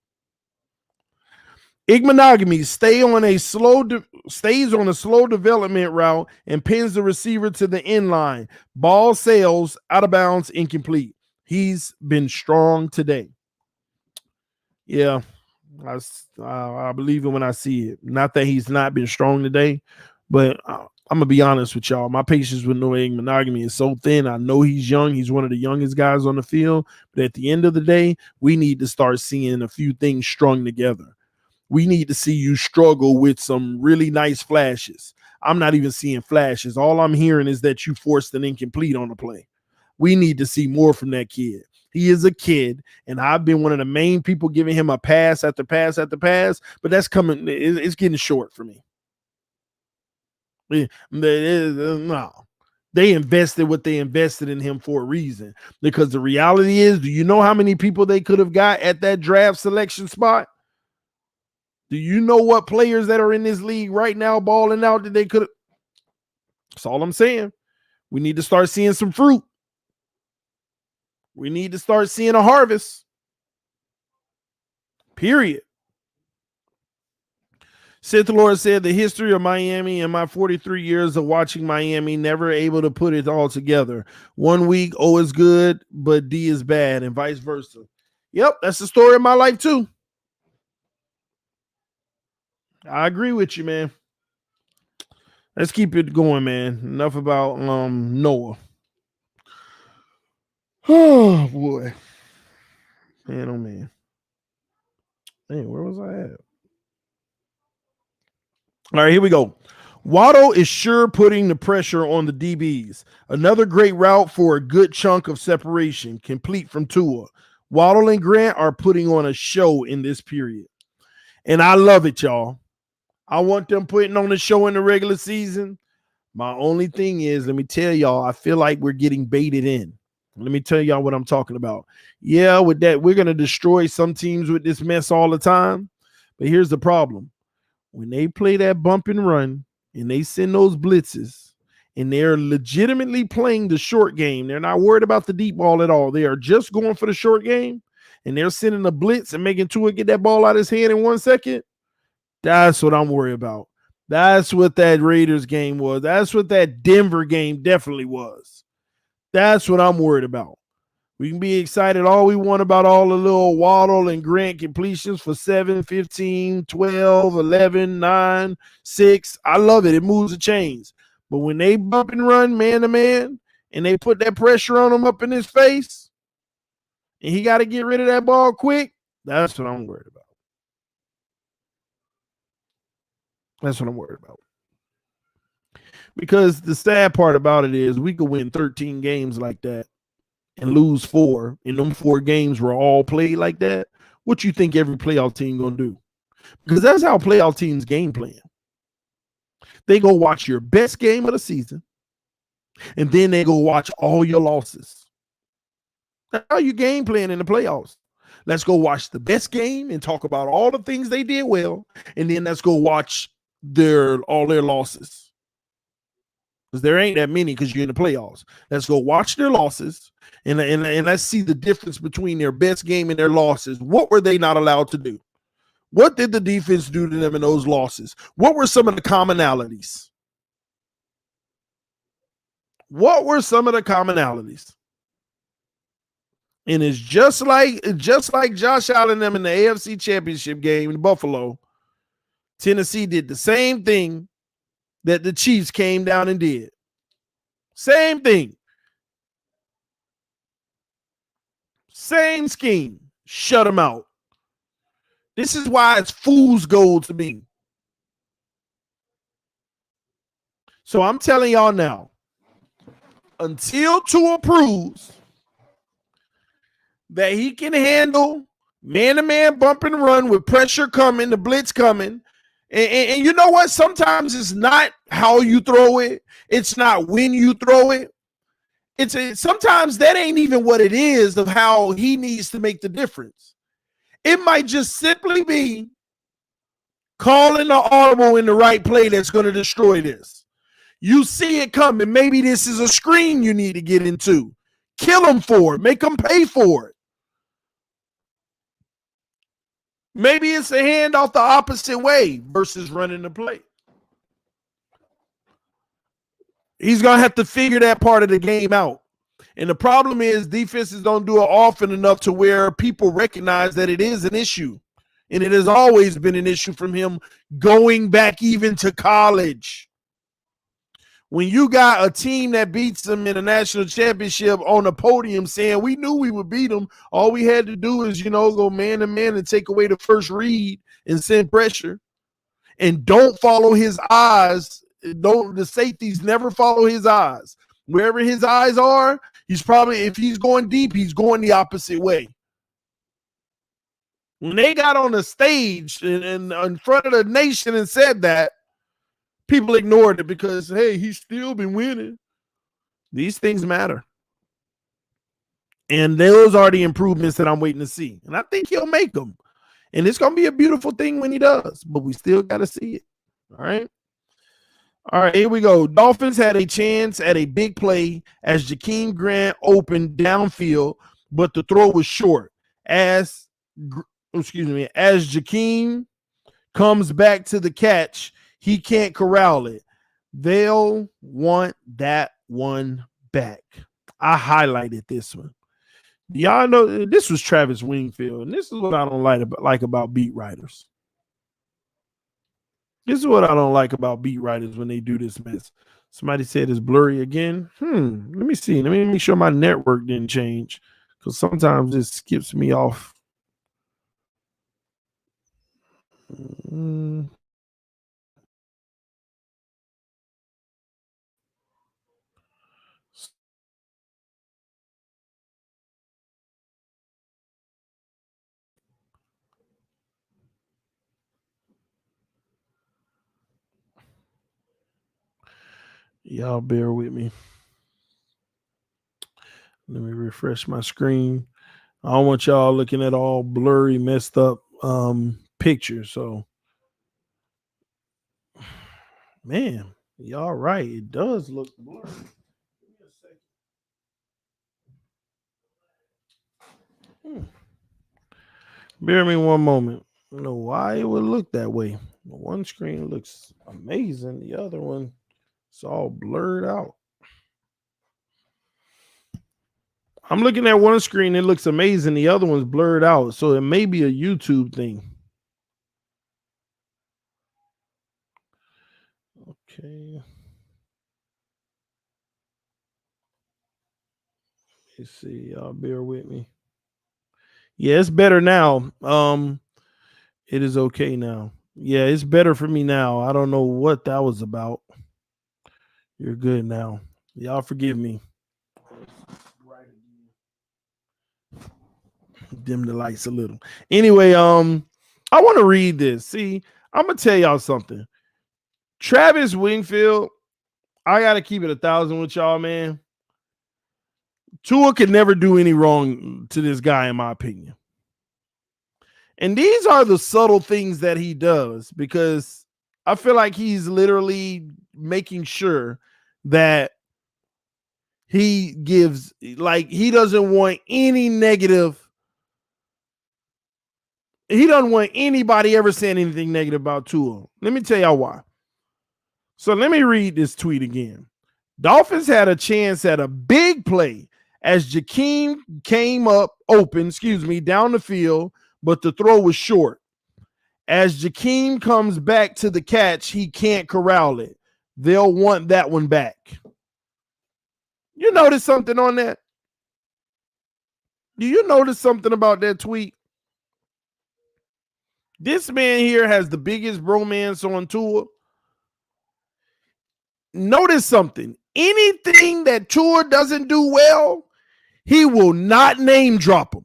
Igmonogamy stays on a slow development route and pins the receiver to the end line. Ball sails out of bounds, incomplete. He's been strong today. Yeah, I believe it when I see it. Not that he's not been strong today, but I'm gonna be honest with y'all. My patience with Noah Igmonogamy is so thin. I know he's young. He's one of the youngest guys on the field. But at the end of the day, we need to start seeing a few things strung together. We need to see you struggle with some really nice flashes. I'm not even seeing flashes. All I'm hearing is that you forced an incomplete on the play. We need to see more from that kid. He is a kid, and I've been one of the main people giving him a pass after pass after pass, but that's coming. It's getting short for me. No. They invested what they invested in him for a reason, because the reality is, do you know how many people they could have got at that draft selection spot? Do you know what players that are in this league right now balling out that they could have? That's all I'm saying. We need to start seeing some fruit. We need to start seeing a harvest. Period. Sith Lord said the history of Miami in my 43 years of watching Miami, never able to put it all together. 1 week, O is good, but D is bad, and vice versa. Yep, that's the story of my life too. I agree with you, man. Let's keep it going, man. Enough about Noah. Oh boy. Man, oh man. Man, where was I at? All right, here we go. Waddle is sure putting the pressure on the DBs. Another great route for a good chunk of separation, complete from Tua. Waddle and Grant are putting on a show in this period. And I love it, y'all. I want them putting on a show in the regular season. My only thing is, let me tell y'all, I feel like we're getting baited in. Let me tell y'all what I'm talking about. Yeah, with that, we're going to destroy some teams with this mess all the time. But here's the problem. When they play that bump and run and they send those blitzes and they're legitimately playing the short game, they're not worried about the deep ball at all. They are just going for the short game, and they're sending a blitz and making Tua get that ball out of his hand in 1 second. That's what I'm worried about. That's what that Raiders game was. That's what that Denver game definitely was. That's what I'm worried about. We can be excited all we want about all the little Waddle and Grant completions for 7, 15, 12, 11, 9, 6. I love it. It moves the chains. But when they bump and run man to man and they put that pressure on him up in his face and he got to get rid of that ball quick, that's what I'm worried about. That's what I'm worried about. Because the sad part about it is we could win 13 games like that and lose 4, and them 4 games were all played like that. What you think every playoff team gonna do? Because that's how playoff teams game plan. They go watch your best game of the season, and then they go watch all your losses. That's how you game plan in the playoffs. Let's go watch the best game and talk about all the things they did well, and then let's go watch all their losses. Because there ain't that many because you're in the playoffs. Let's go watch their losses and let's see the difference between their best game and their losses. What were they not allowed to do? What did the defense do to them in those losses? What were some of the commonalities? What were some of the commonalities? And it's just like Josh Allen and them in the AFC Championship game in Buffalo. Tennessee did the same thing that the Chiefs came down and did. Same thing. Same scheme. Shut them out. This is why it's fool's gold to me. So I'm telling y'all now, until Tua proves that he can handle man-to-man bump and run with pressure coming, the blitz coming, And you know what? Sometimes it's not how you throw it. It's not when you throw it. Sometimes that ain't even what it is of how he needs to make the difference. It might just simply be calling the audible in the right play that's going to destroy this. You see it coming. Maybe this is a screen you need to get into. Kill them for it. Make them pay for it. Maybe it's a handoff the opposite way versus running the play. He's going to have to figure that part of the game out. And the problem is defenses don't do it often enough to where people recognize that it is an issue. And it has always been an issue from him going back even to college. When you got a team that beats them in a national championship on the podium saying we knew we would beat them, all we had to do is, go man to man and take away the first read and send pressure. And don't follow his eyes. The safeties never follow his eyes. Wherever his eyes are, he's probably, if he's going deep, he's going the opposite way. When they got on the stage and in front of the nation and said that, people ignored it because, hey, he's still been winning. These things matter. And those are the improvements that I'm waiting to see. And I think he'll make them. And it's going to be a beautiful thing when he does. But we still got to see it. All right. All right, here we go. Dolphins had a chance at a big play as Jakeem Grant opened downfield, but the throw was short. As Jakeem comes back to the catch, he can't corral it. They'll want that one back. I highlighted this one. Y'all know this was Travis Wingfield, and this is what I don't like about beat writers. This is what I don't like about beat writers when they do this mess. Somebody said it's blurry again. Let me see. Let me make sure my network didn't change because sometimes it skips me off. Y'all bear with me. Let me refresh my screen. I don't want y'all looking at all blurry, messed up pictures. So, man, y'all right. It does look blurry. Give me a second. Bear me one moment. I don't know why it would look that way. One screen looks amazing. The other one, it's all blurred out. I'm looking at one screen. It looks amazing. The other one's blurred out. So it may be a YouTube thing. Okay. Let's see. Y'all bear with me. Yeah, it's better now. It is okay now. Yeah, it's better for me now. I don't know what that was about. You're good now. Y'all forgive me. Dim the lights a little. Anyway, I want to read this. See, I'm gonna tell y'all something. Travis Wingfield, I gotta keep it 1,000 with y'all, man. Tua could never do any wrong to this guy, in my opinion. And these are the subtle things that he does because I feel like he's literally making sure that he gives, like, he doesn't want any negative. He doesn't want anybody ever saying anything negative about Tua. Let me tell y'all why. So let me read this tweet again. Dolphins had a chance at a big play as Jakeem came up open, down the field, but the throw was short. As Jakeem comes back to the catch, he can't corral it. They'll want that one back. You notice something on that? Do you notice something about that tweet? This man here has the biggest bromance on Tua. Notice something. Anything that Tua doesn't do well, he will not name drop him.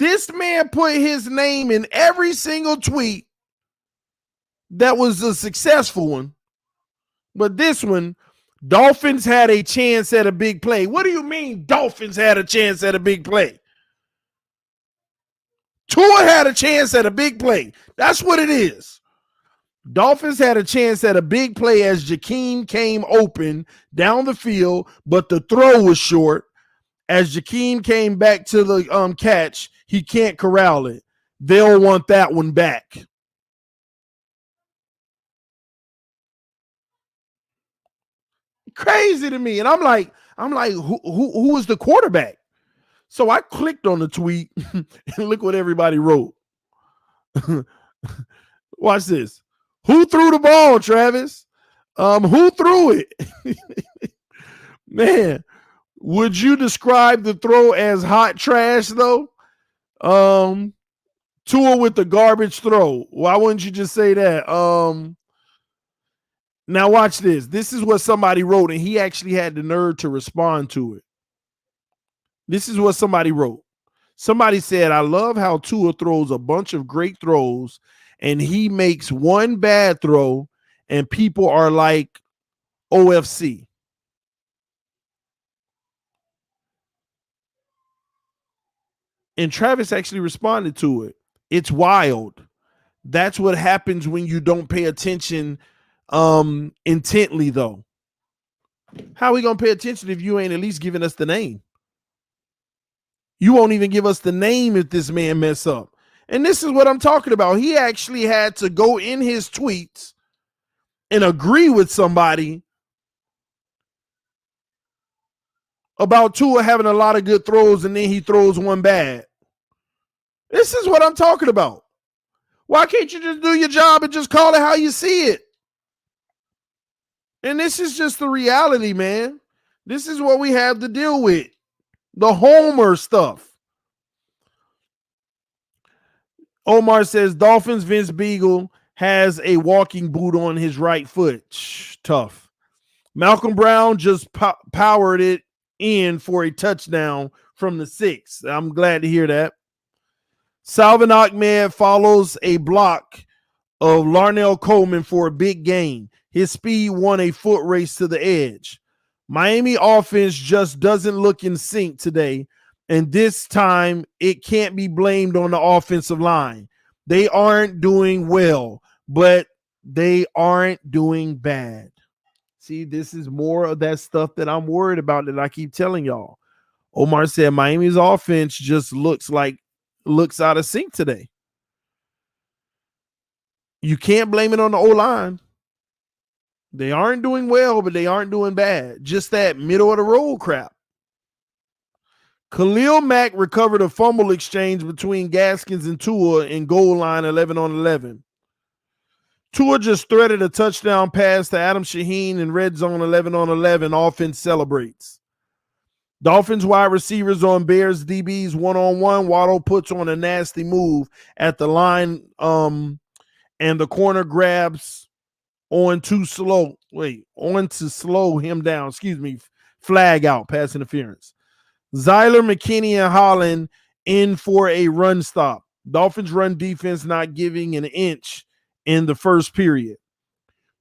This man put his name in every single tweet that was a successful one. But this one, Dolphins had a chance at a big play. What do you mean Dolphins had a chance at a big play? Tua had a chance at a big play. That's what it is. Dolphins had a chance at a big play as Jakeem came open down the field, but the throw was short. As Jakeem came back to the catch, he can't corral it. They'll want that one back. Crazy to me. And I'm like, who is the quarterback? So I clicked on the tweet and look what everybody wrote. Watch this. Who threw the ball, Travis? Who threw it? Man, would you describe the throw as hot trash, though? Tua with the garbage throw. Why wouldn't you just say that? Now watch this. This is what somebody wrote, and he actually had the nerve to respond to it. This is what somebody wrote. Somebody said, I love how Tua throws a bunch of great throws, and he makes one bad throw, and people are like, OFC. And Travis actually responded to it. It's wild. That's what happens when you don't pay attention intently, though. How are we going to pay attention if you ain't at least giving us the name? You won't even give us the name if this man mess up. And this is what I'm talking about. He actually had to go in his tweets and agree with somebody about Tua having a lot of good throws and then he throws one bad. This is what I'm talking about. Why can't you just do your job and just call it how you see it? And this is just the reality, man. This is what we have to deal with. The homer stuff. Omar says, Dolphins Vince Beagle has a walking boot on his right foot. Tough. Malcolm Brown just powered it in for a touchdown from the 6. I'm glad to hear that. Salvin Ahmed follows a block of Larnell Coleman for a big gain. His speed won a foot race to the edge. Miami offense just doesn't look in sync today, and this time it can't be blamed on the offensive line. They aren't doing well, but they aren't doing bad. See, this is more of that stuff that I'm worried about that I keep telling y'all. Omar said Miami's offense just looks out of sync today. You can't blame it on the O-line. They aren't doing well, but they aren't doing bad. Just that middle of the road crap. Khalil Mack recovered a fumble exchange between Gaskins and Tua in goal line 11-on-11. Tua just threaded a touchdown pass to Adam Shaheen in red zone 11-on-11. Offense celebrates. Dolphins wide receivers on Bears DBs one-on-one. Waddle puts on a nasty move at the line, and the corner grabs on to slow him down. Flag out, pass interference. Zyler, McKinney, and Holland in for a run stop. Dolphins run defense not giving an inch in the first period.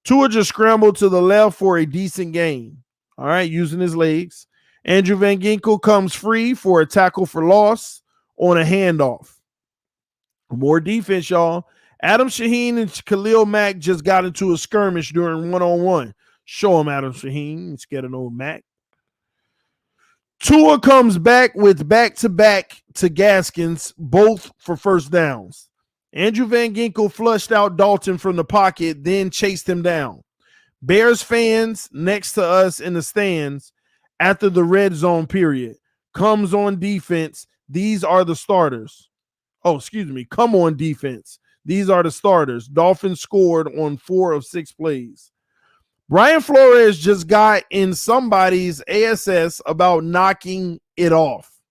Tua just scrambled to the left for a decent gain. All right, using his legs. Andrew Van Ginkel comes free for a tackle for loss on a handoff. More defense, y'all. Adam Shaheen and Khalil Mack just got into a skirmish during one-on-one. Show him, Adam Shaheen. He's scared of no Mack. Tua comes back with back-to-back to Gaskins, both for first downs. Andrew Van Ginkel flushed out Dalton from the pocket, then chased him down. Bears fans next to us in the stands after the red zone period comes on defense. These are the starters. Come on defense. These are the starters. Dolphins scored on 4 of 6 plays. Brian Flores just got in somebody's ASS about knocking it off.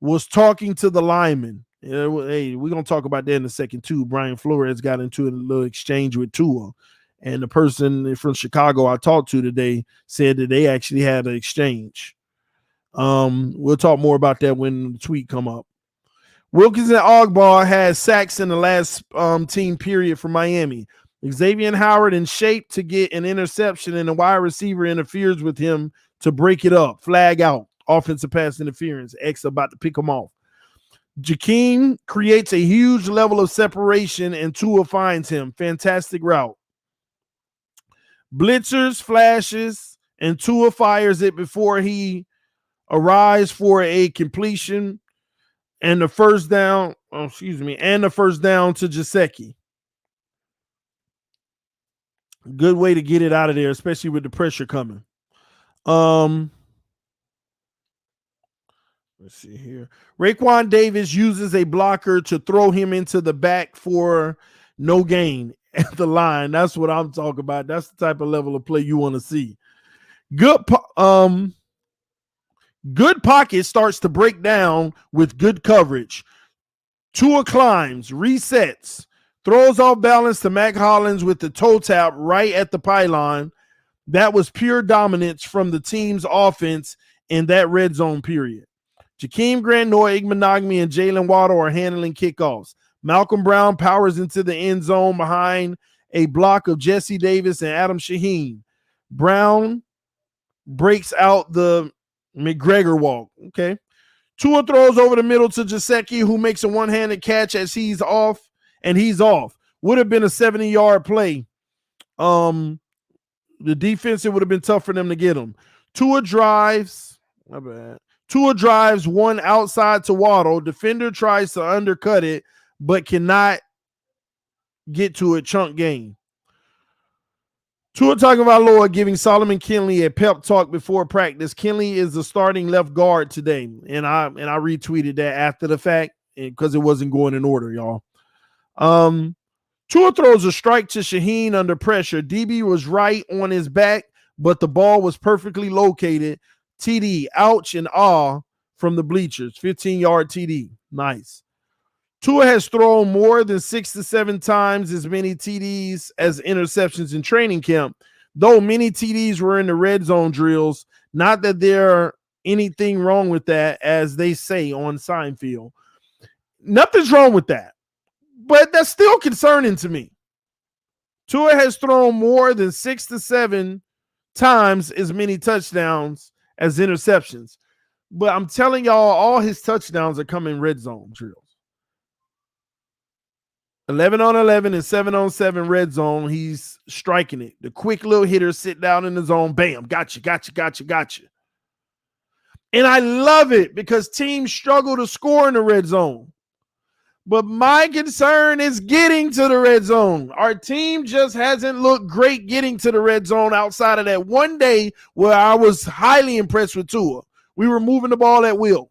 Was talking to the lineman. Hey, we're going to talk about that in a second too. Brian Flores got into a little exchange with Tua. And the person from Chicago I talked to today said that they actually had an exchange. We'll talk more about that when the tweet come up. Wilkins and Ogbar had sacks in the last team period for Miami. Xavier Howard in shape to get an interception, and the wide receiver interferes with him to break it up. Flag out. Offensive pass interference. X about to pick him off. Jakeem creates a huge level of separation, and Tua finds him. Fantastic route. Blitzers, flashes, and Tua fires it before he arrives for a completion and the first down. And the first down to Gesicki. Good way to get it out of there, especially with the pressure coming. Let's see here. Raekwon Davis uses a blocker to throw him into the back for no gain at the line. That's what I'm talking about. That's the type of level of play you want to see. Good pocket starts to break down with good coverage. Tua climbs, resets, throws off balance to Mac Hollins with the toe tap right at the pylon. That was pure dominance from the team's offense in that red zone period. Jakeem Grant, Noah Igbenogany, and Jalen Waddle are handling kickoffs. Malcolm Brown powers into the end zone behind a block of Jesse Davis and Adam Shaheen. Brown breaks out the McGregor walk. Okay. Tua throws over the middle to Gesicki, who makes a one-handed catch as he's off, and he's off. Would have been a 70-yard play. The defense, it would have been tough for them to get him. Tua drives. My bad. Tua drives one outside to Waddle. Defender tries to undercut it, but cannot get to a chunk gain. Tua Tagovailoa giving Solomon Kinley a pep talk before practice. Kinley is the starting left guard today, and I retweeted that after the fact because it wasn't going in order, y'all. Tua throws a strike to Shaheen under pressure. DB was right on his back, but the ball was perfectly located. TD, ouch and awe from the bleachers. 15-yard TD. Nice. Tua has thrown more than 6 to 7 times as many TDs as interceptions in training camp, though many TDs were in the red zone drills. Not that there anything wrong with that, as they say on Seinfeld. Nothing's wrong with that, but that's still concerning to me. Tua has thrown more than 6 to 7 times as many touchdowns as interceptions. But I'm telling y'all, all his touchdowns are coming red zone drills. 11 on 11 and 7 on 7 red zone. He's striking it. The quick little hitters sit down in the zone. Bam. Gotcha. And I love it because teams struggle to score in the red zone. But my concern is getting to the red zone. Our team just hasn't looked great getting to the red zone outside of that one day where I was highly impressed with Tua. We were moving the ball at will.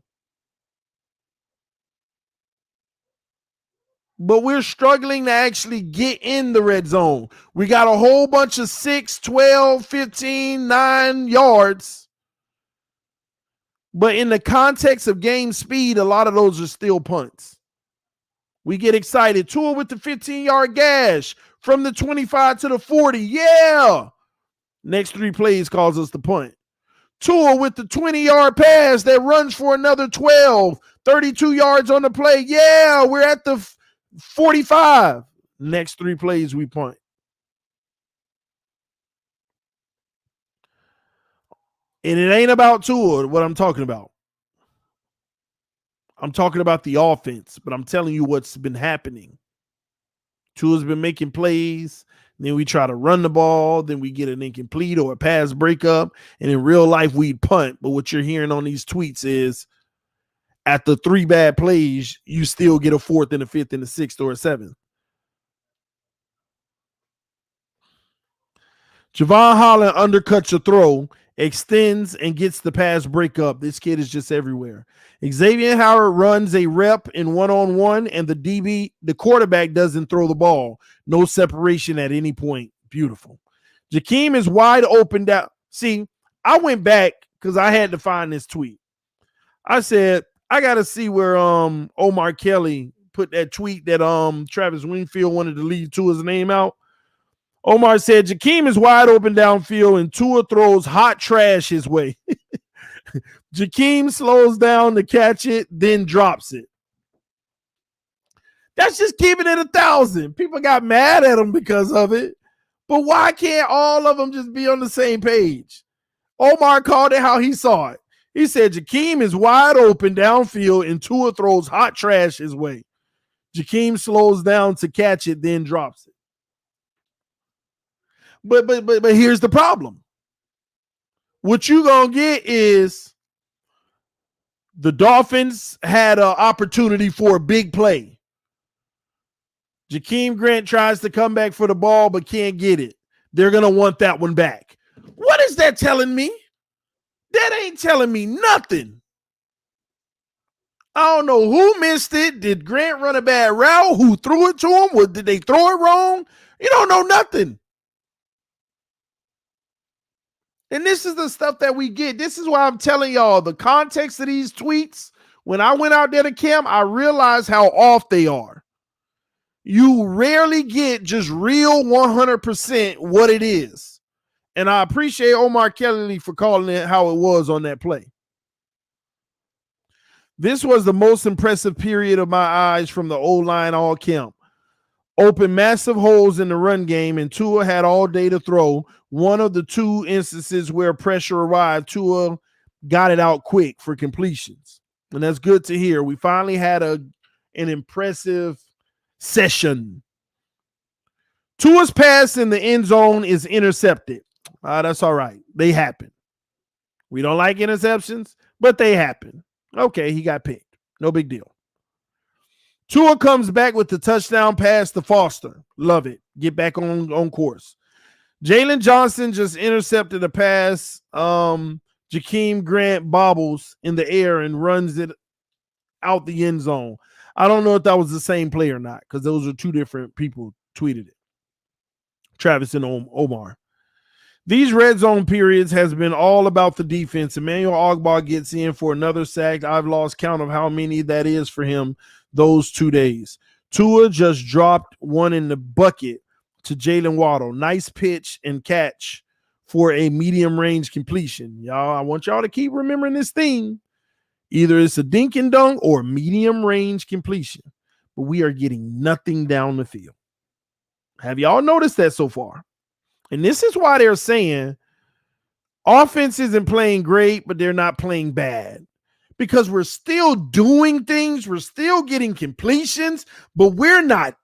But we're struggling to actually get in the red zone. We got a whole bunch of 6, 12, 15, 9 yards. But in the context of game speed, a lot of those are still punts. We get excited. Tua with the 15-yard gash from the 25 to the 40. Yeah. Next 3 plays calls us the punt. Tua with the 20-yard pass that runs for another 12. 32 yards on the play. Yeah, we're at the 45. Next 3 plays we punt. And it ain't about Tua, what I'm talking about. I'm talking about the offense, but I'm telling you what's been happening. Tua's been making plays. Then we try to run the ball. Then we get an incomplete or a pass breakup. And in real life, we'd punt. But what you're hearing on these tweets is after 3 bad plays, you still get a 4th and a 5th and a 6th or a 7th. Javon Holland undercuts a throw, extends, and gets the pass breakup. This kid is just everywhere. Xavier Howard runs a rep in one-on-one, and the quarterback doesn't throw the ball. No separation at any point. Beautiful. Jakeem is wide open down. See, I went back because I had to find this tweet. I said, I got to see where Omar Kelly put that tweet that Travis Wingfield wanted to leave Tua's name out. Omar said, Jakeem is wide open downfield and Tua throws hot trash his way. Jakeem slows down to catch it, then drops it. That's just keeping it 1,000. People got mad at him because of it. But why can't all of them just be on the same page? Omar called it how he saw it. He said Jakeem is wide open downfield and Tua throws hot trash his way. Jakeem slows down to catch it, then drops it. But here's the problem. What you gonna get is the Dolphins had an opportunity for a big play. Jakeem Grant tries to come back for the ball but can't get it. They're gonna want that one back. What is that telling me? That ain't telling me nothing. I don't know who missed it. Did Grant run a bad route? Who threw it to him? Did they throw it wrong? You don't know nothing. And this is the stuff that we get. This is why I'm telling y'all the context of these tweets. When I went out there to camp, I realized how off they are. You rarely get just real 100% what it is. And I appreciate Omar Kelly for calling it how it was on that play. This was the most impressive period of my eyes from the O-line all camp. Opened massive holes in the run game, and Tua had all day to throw. One of the two instances where pressure arrived, Tua got it out quick for completions. And that's good to hear. We finally had an impressive session. Tua's pass in the end zone is intercepted. That's all right. They happen. We don't like interceptions, but they happen. Okay, he got picked. No big deal. Tua comes back with the touchdown pass to Foster. Love it. Get back on course. Jalen Johnson just intercepted a pass. Jakeem Grant bobbles in the air and runs it out the end zone. I don't know if that was the same play or not because those are two different people tweeted it. Travis and Omar. These red zone periods has been all about the defense. Emmanuel Ogbah gets in for another sack. I've lost count of how many that is for him those 2 days. Tua just dropped one in the bucket to Jalen Waddle. Nice pitch and catch for a medium range completion. Y'all, I want y'all to keep remembering this thing. Either it's a dink and dunk or medium range completion. But we are getting nothing down the field. Have y'all noticed that so far? And this is why they're saying offense isn't playing great, but they're not playing bad. Because we're still doing things, we're still getting completions, but we're not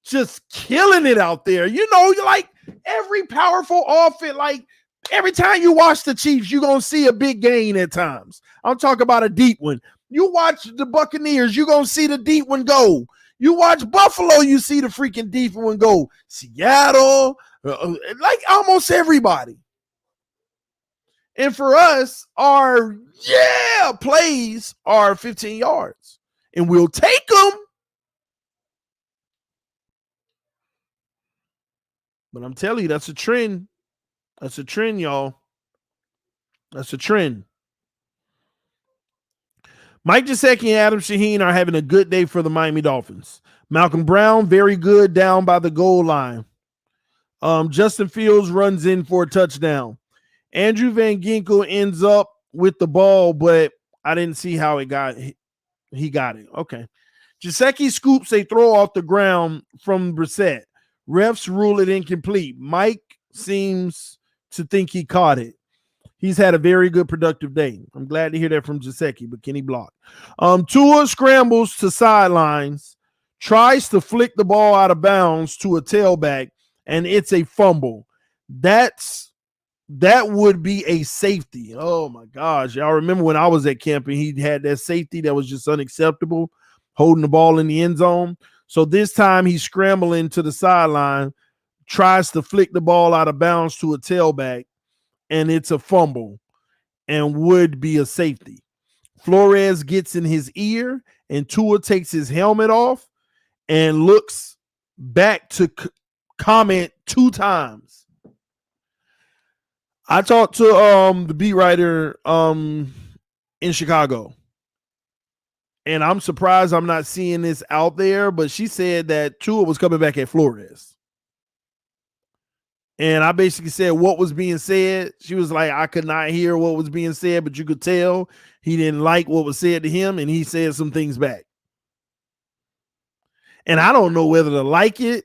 just killing it out there. You know, like every powerful offense, like every time you watch the Chiefs, you're going to see a big gain at times. I'm talking about a deep one. You watch the Buccaneers, you're going to see the deep one go. You watch Buffalo, you see the freaking deep one go. Seattle, like almost everybody. And for us, our plays are 15 yards. And we'll take them. But I'm telling you, that's a trend. That's a trend, y'all. That's a trend. Mike Gesicki and Adam Shaheen are having a good day for the Miami Dolphins. Malcolm Brown, very good down by the goal line. Justin Fields runs in for a touchdown. Andrew Van Ginkel ends up with the ball, but I didn't see how he got it. Okay. Gesicki scoops a throw off the ground from Brissett. Refs rule it incomplete. Mike seems to think he caught it. He's had a very good productive day. I'm glad to hear that from Gesicki, but can he block? Tua scrambles to sidelines, tries to flick the ball out of bounds to a tailback, and it's a fumble. That would be a safety. Oh, my gosh. Y'all remember when I was at camp and he had that safety that was just unacceptable, holding the ball in the end zone. So this time he's scrambling to the sideline, tries to flick the ball out of bounds to a tailback, and it's a fumble and would be a safety. Flores gets in his ear, and Tua takes his helmet off and looks back to comment 2 times. I talked to the beat writer in Chicago, and I'm surprised I'm not seeing this out there, but she said that Tua was coming back at Flores. And I basically said what was being said. She was like, I could not hear what was being said, but you could tell he didn't like what was said to him, and he said some things back. And I don't know whether to like it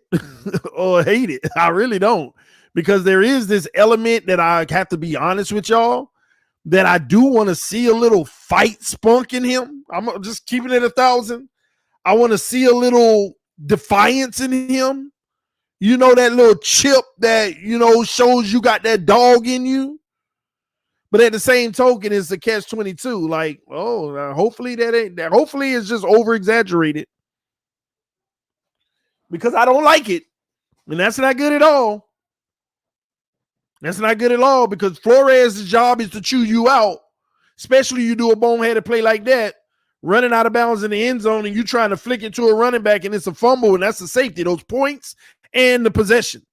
or hate it. I really don't. Because there is this element that I have to be honest with y'all, that I do want to see a little fight spunk in him. I'm just keeping it 1,000. I want to see a little defiance in him. You know, that little chip that, shows you got that dog in you. But at the same token, it's a catch-22. Like, hopefully that ain't that. Hopefully it's just over-exaggerated. Because I don't like it. And that's not good at all. That's not good at all, because Flores' job is to chew you out, especially you do a boneheaded play like that, running out of bounds in the end zone, and you trying to flick it to a running back, and it's a fumble, and that's the safety, those points and the possession.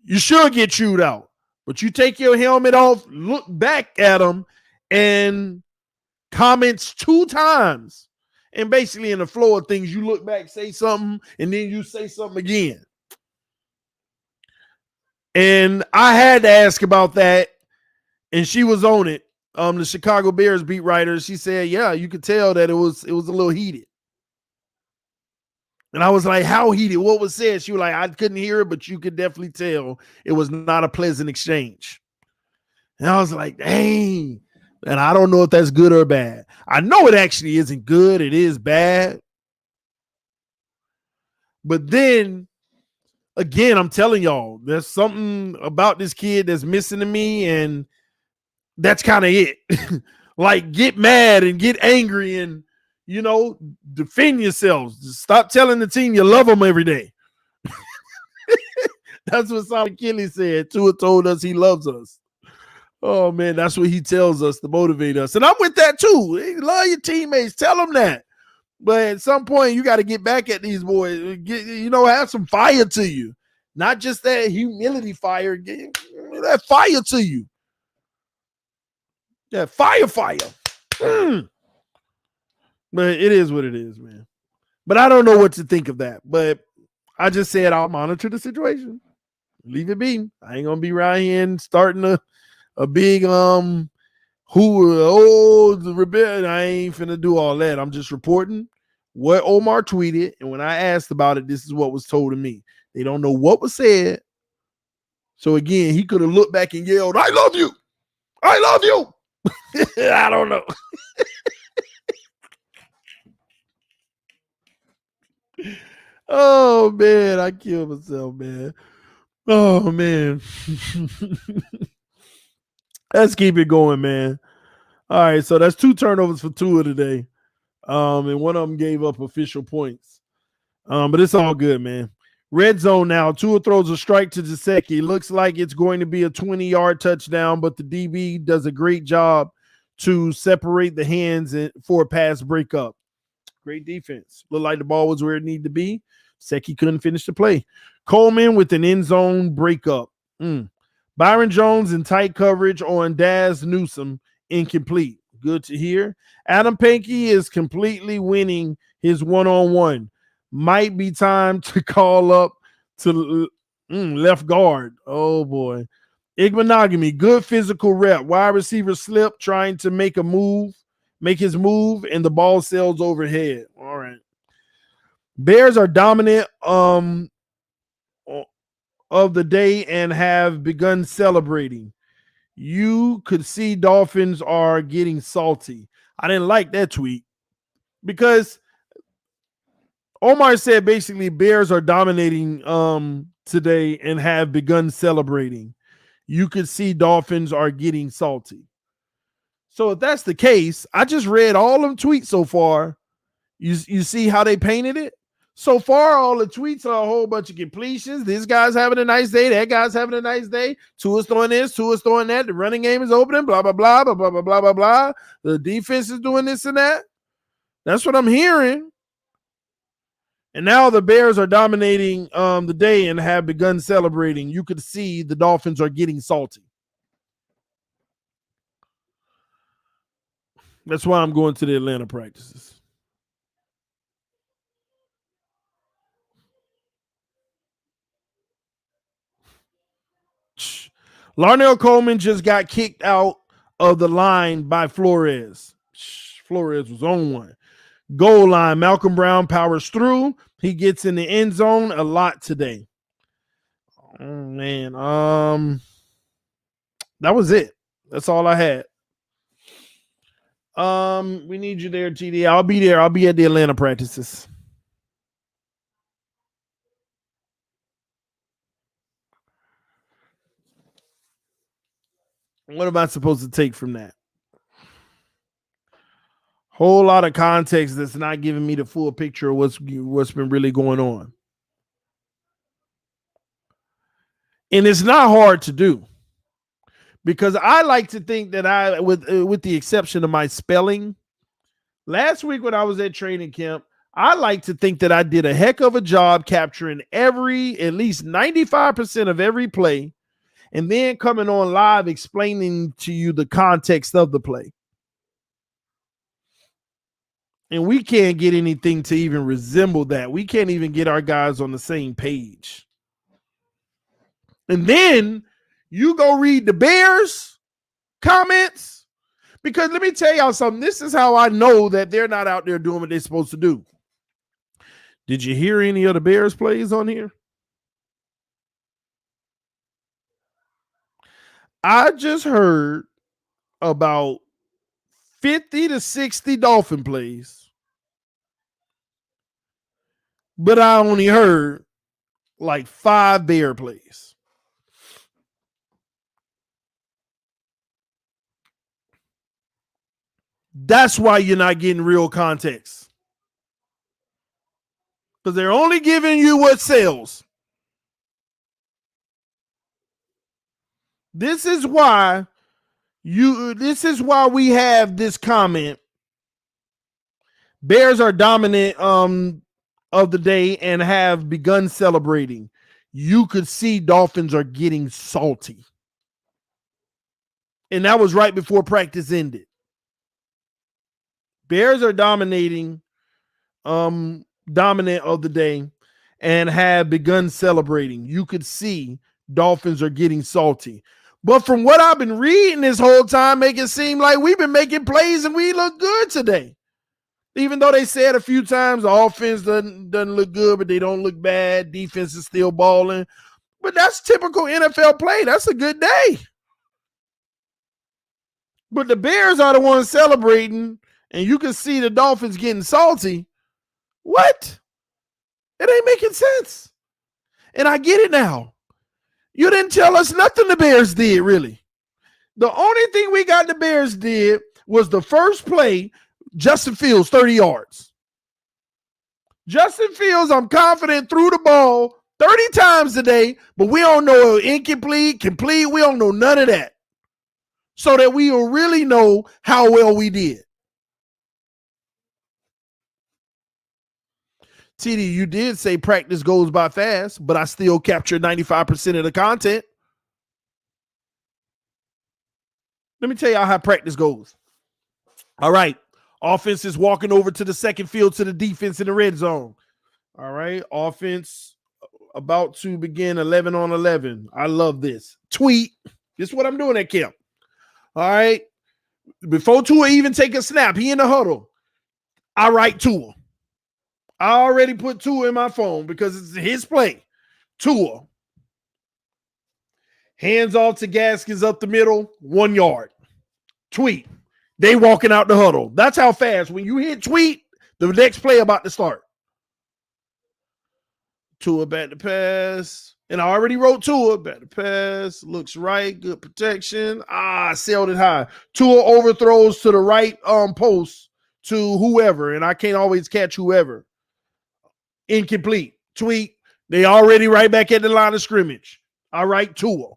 You should get chewed out, but you take your helmet off, look back at him, and comments 2 times. And basically in the flow of things, you look back, say something, and then you say something again. And I had to ask about that, and she was on it. The Chicago Bears beat writer, she said, yeah, you could tell that it was a little heated. And I was like, how heated? What was said? She was like, I couldn't hear it, but you could definitely tell it was not a pleasant exchange. And I was like, dang. And I don't know if that's good or bad. I know it actually isn't good. It is bad. But then, again, I'm telling y'all, there's something about this kid that's missing to me, and that's kind of it. Like, get mad and get angry and, defend yourselves. Just stop telling the team you love them every day. That's what Solomon Kelly said. Tua told us he loves us. Oh, man, that's what he tells us to motivate us. And I'm with that, too. Hey, love your teammates. Tell them that. But at some point, you got to get back at these boys. Have some fire to you. Not just that humility fire. Get that fire to you. That fire. But it is what it is, man. But I don't know what to think of that. But I just said I'll monitor the situation. Leave it be. I ain't going to be right here and starting a big the rebellion. I ain't finna do all that. I'm just reporting what Omar tweeted, and when I asked about it, this is what was told to me. They don't know what was said. So again, he could have looked back and yelled, I love you. I love you. I don't know. Oh, man, I killed myself, man. Oh, man. Let's keep it going, man. All right, so that's 2 turnovers for Tua today. And one of them gave up official points. But it's all good, man. Red zone now. Tua throws a strike to Gesicki. Looks like it's going to be a 20-yard touchdown, but the DB does a great job to separate the hands for a pass breakup. Great defense. Looked like the ball was where it needed to be. Gesicki couldn't finish the play. Coleman with an end zone breakup. Byron Jones in tight coverage on Daz Newsome, incomplete. Good to hear. Adam Pankey is completely winning his one-on-one. Might be time to call up to left guard. Oh, boy. Igbenogany, good physical rep. Wide receiver slip, trying to make his move, and the ball sails overhead. All right. Bears are dominant of the day and have begun celebrating. You could see Dolphins are getting salty. I didn't like that tweet because Omar said basically Bears are dominating today and have begun celebrating. You could see Dolphins are getting salty. So if that's the case, I just read all them tweets so far. You see how they painted it? So far, all the tweets are a whole bunch of completions. This guy's having a nice day. That guy's having a nice day. Tua's throwing this. Tua's throwing that. The running game is opening. Blah, blah, blah, blah, blah, blah, blah, blah, blah. The defense is doing this and that. That's what I'm hearing. And now the Bears are dominating the day and have begun celebrating. You could see the Dolphins are getting salty. That's why I'm going to the Atlanta practices. Larnell Coleman just got kicked out of the line by Flores. Flores was on one. Goal line, Malcolm Brown powers through. He gets in the end zone a lot today. Oh, man. That was it. That's all I had. We need you there, TD. I'll be there. I'll be at the Atlanta practices. What am I supposed to take from that? Whole lot of context that's not giving me the full picture of what's been really going on. And it's not hard to do, because I like to think that I, with the exception of my spelling, last week when I was at training camp, I like to think that I did a heck of a job capturing at least 95% of every play, and then coming on live explaining to you the context of the play. And we can't get anything to even resemble that. We can't even get our guys on the same page. And then you go read the Bears comments, because let me tell y'all something. This is how I know that they're not out there doing what they're supposed to do. Did you hear any of the Bears plays on here? I just heard about 50 to 60 Dolphin plays, but I only heard like 5 Bear plays. That's why you're not getting real context, because they're only giving you what sells. This is why we have this comment. Bears are dominant of the day and have begun celebrating. You could see Dolphins are getting salty. And that was right before practice ended. Bears are dominant of the day and have begun celebrating. You could see Dolphins are getting salty. But from what I've been reading this whole time, make it seem like we've been making plays and we look good today. Even though they said a few times the offense doesn't look good, but they don't look bad. Defense is still balling. But that's typical NFL play. That's a good day. But the Bears are the ones celebrating, and you can see the Dolphins getting salty. What? It ain't making sense. And I get it now. You didn't tell us nothing the Bears did, really. The only thing we got the Bears did was the first play, Justin Fields, 30 yards. Justin Fields, I'm confident, threw the ball 30 times today, but we don't know incomplete, complete. We don't know none of that, so that we will really know how well we did. TD, you did say practice goes by fast, but I still captured 95% of the content. Let me tell y'all how practice goes. All right. Offense is walking over to the second field to the defense in the red zone. All right. Offense about to begin 11 on 11. I love this. Tweet. This is what I'm doing at camp. All right. Before Tua even take a snap, he in the huddle. I write Tua. I already put Tua in my phone because it's his play. Tua. Hands off to Gaskins up the middle, 1 yard. Tweet. They walking out the huddle. That's how fast. When you hit tweet, the next play about to start. Tua back to pass. And I already wrote Tua back to pass. Looks right. Good protection. Sailed it high. Tua overthrows to the right post to whoever. And I can't always catch whoever. Incomplete. Tweet. They already right back at the line of scrimmage. I write Tua.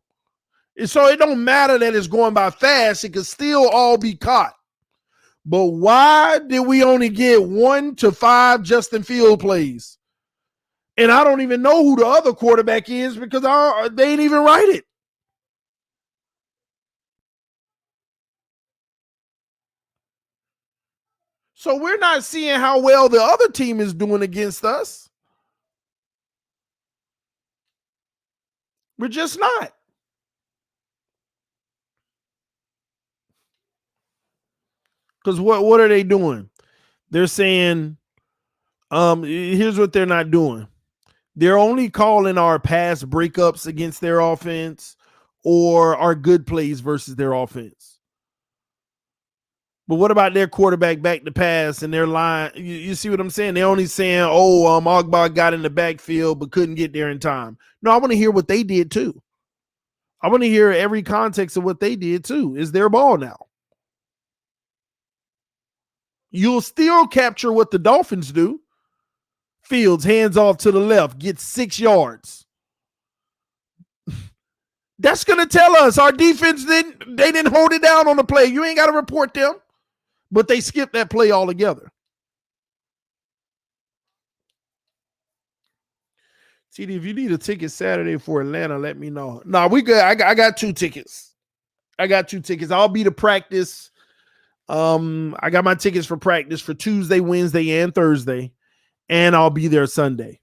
And so it don't matter that it's going by fast. It could still all be caught. But why did we only get 1 to 5 Justin Field plays? And I don't even know who the other quarterback is because they ain't even write it. So we're not seeing how well the other team is doing against us. We're just not. Because what are they doing? They're saying, here's what they're not doing. They're only calling our pass breakups against their offense or our good plays versus their offense. But what about their quarterback back to pass and their line? You see what I'm saying? They're only saying, Ogba got in the backfield but couldn't get there in time. No, I want to hear what they did too. I want to hear every context of what they did too. Is their ball now? You'll still capture what the Dolphins do. Fields hands off to the left, gets 6 yards. That's going to tell us our defense didn't hold it down on the play. You ain't got to report them, but they skipped that play altogether. TD, if you need a ticket Saturday for Atlanta, let me know. No, we good. I got 2 tickets. I'll be to practice. I got my tickets for practice for Tuesday, Wednesday, and Thursday, and I'll be there Sunday.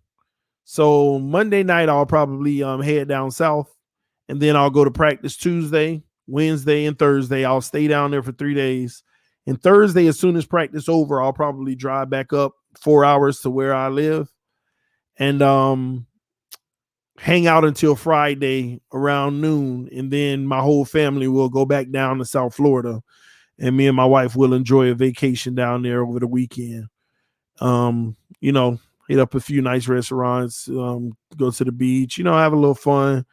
So Monday night, I'll probably head down south, and then I'll go to practice Tuesday, Wednesday, and Thursday. I'll stay down there for 3 days. And Thursday, as soon as practice over, I'll probably drive back up 4 hours to where I live and hang out until Friday around noon. And then my whole family will go back down to South Florida, and me and my wife will enjoy a vacation down there over the weekend. Hit up a few nice restaurants, go to the beach, have a little fun,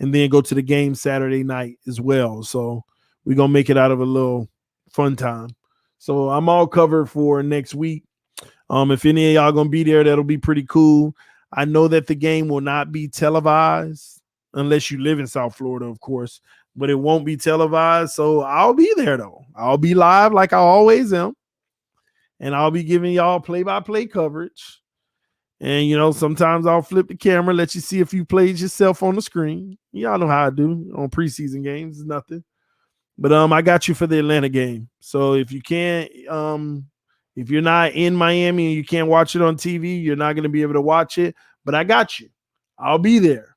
and then go to the game Saturday night as well. So we're going to make it out of a little fun time. So I'm all covered for next week. If any of y'all going to be there, that'll be pretty cool. I know that the game will not be televised unless you live in South Florida, of course, but it won't be televised. So I'll be there, though. I'll be live like I always am, and I'll be giving y'all play-by-play coverage. And, sometimes I'll flip the camera, let you see a few plays yourself on the screen. Y'all know how I do on preseason games. It's nothing. But I got you for the Atlanta game. So if you can't, if you're not in Miami and you can't watch it on TV, you're not going to be able to watch it. But I got you. I'll be there.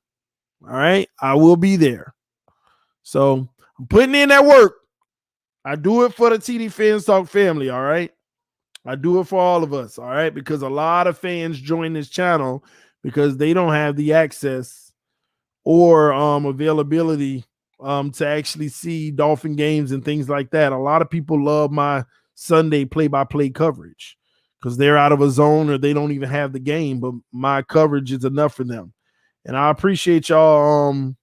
All right? I will be there. So I'm putting in that work. I do it for the TDPHINSTALK family, all right? I do it for all of us, all right? Because a lot of fans join this channel because they don't have the access or availability to actually see Dolphin games and things like that. A lot of people love my Sunday play-by-play coverage because they're out of a zone or they don't even have the game, but my coverage is enough for them. And I appreciate y'all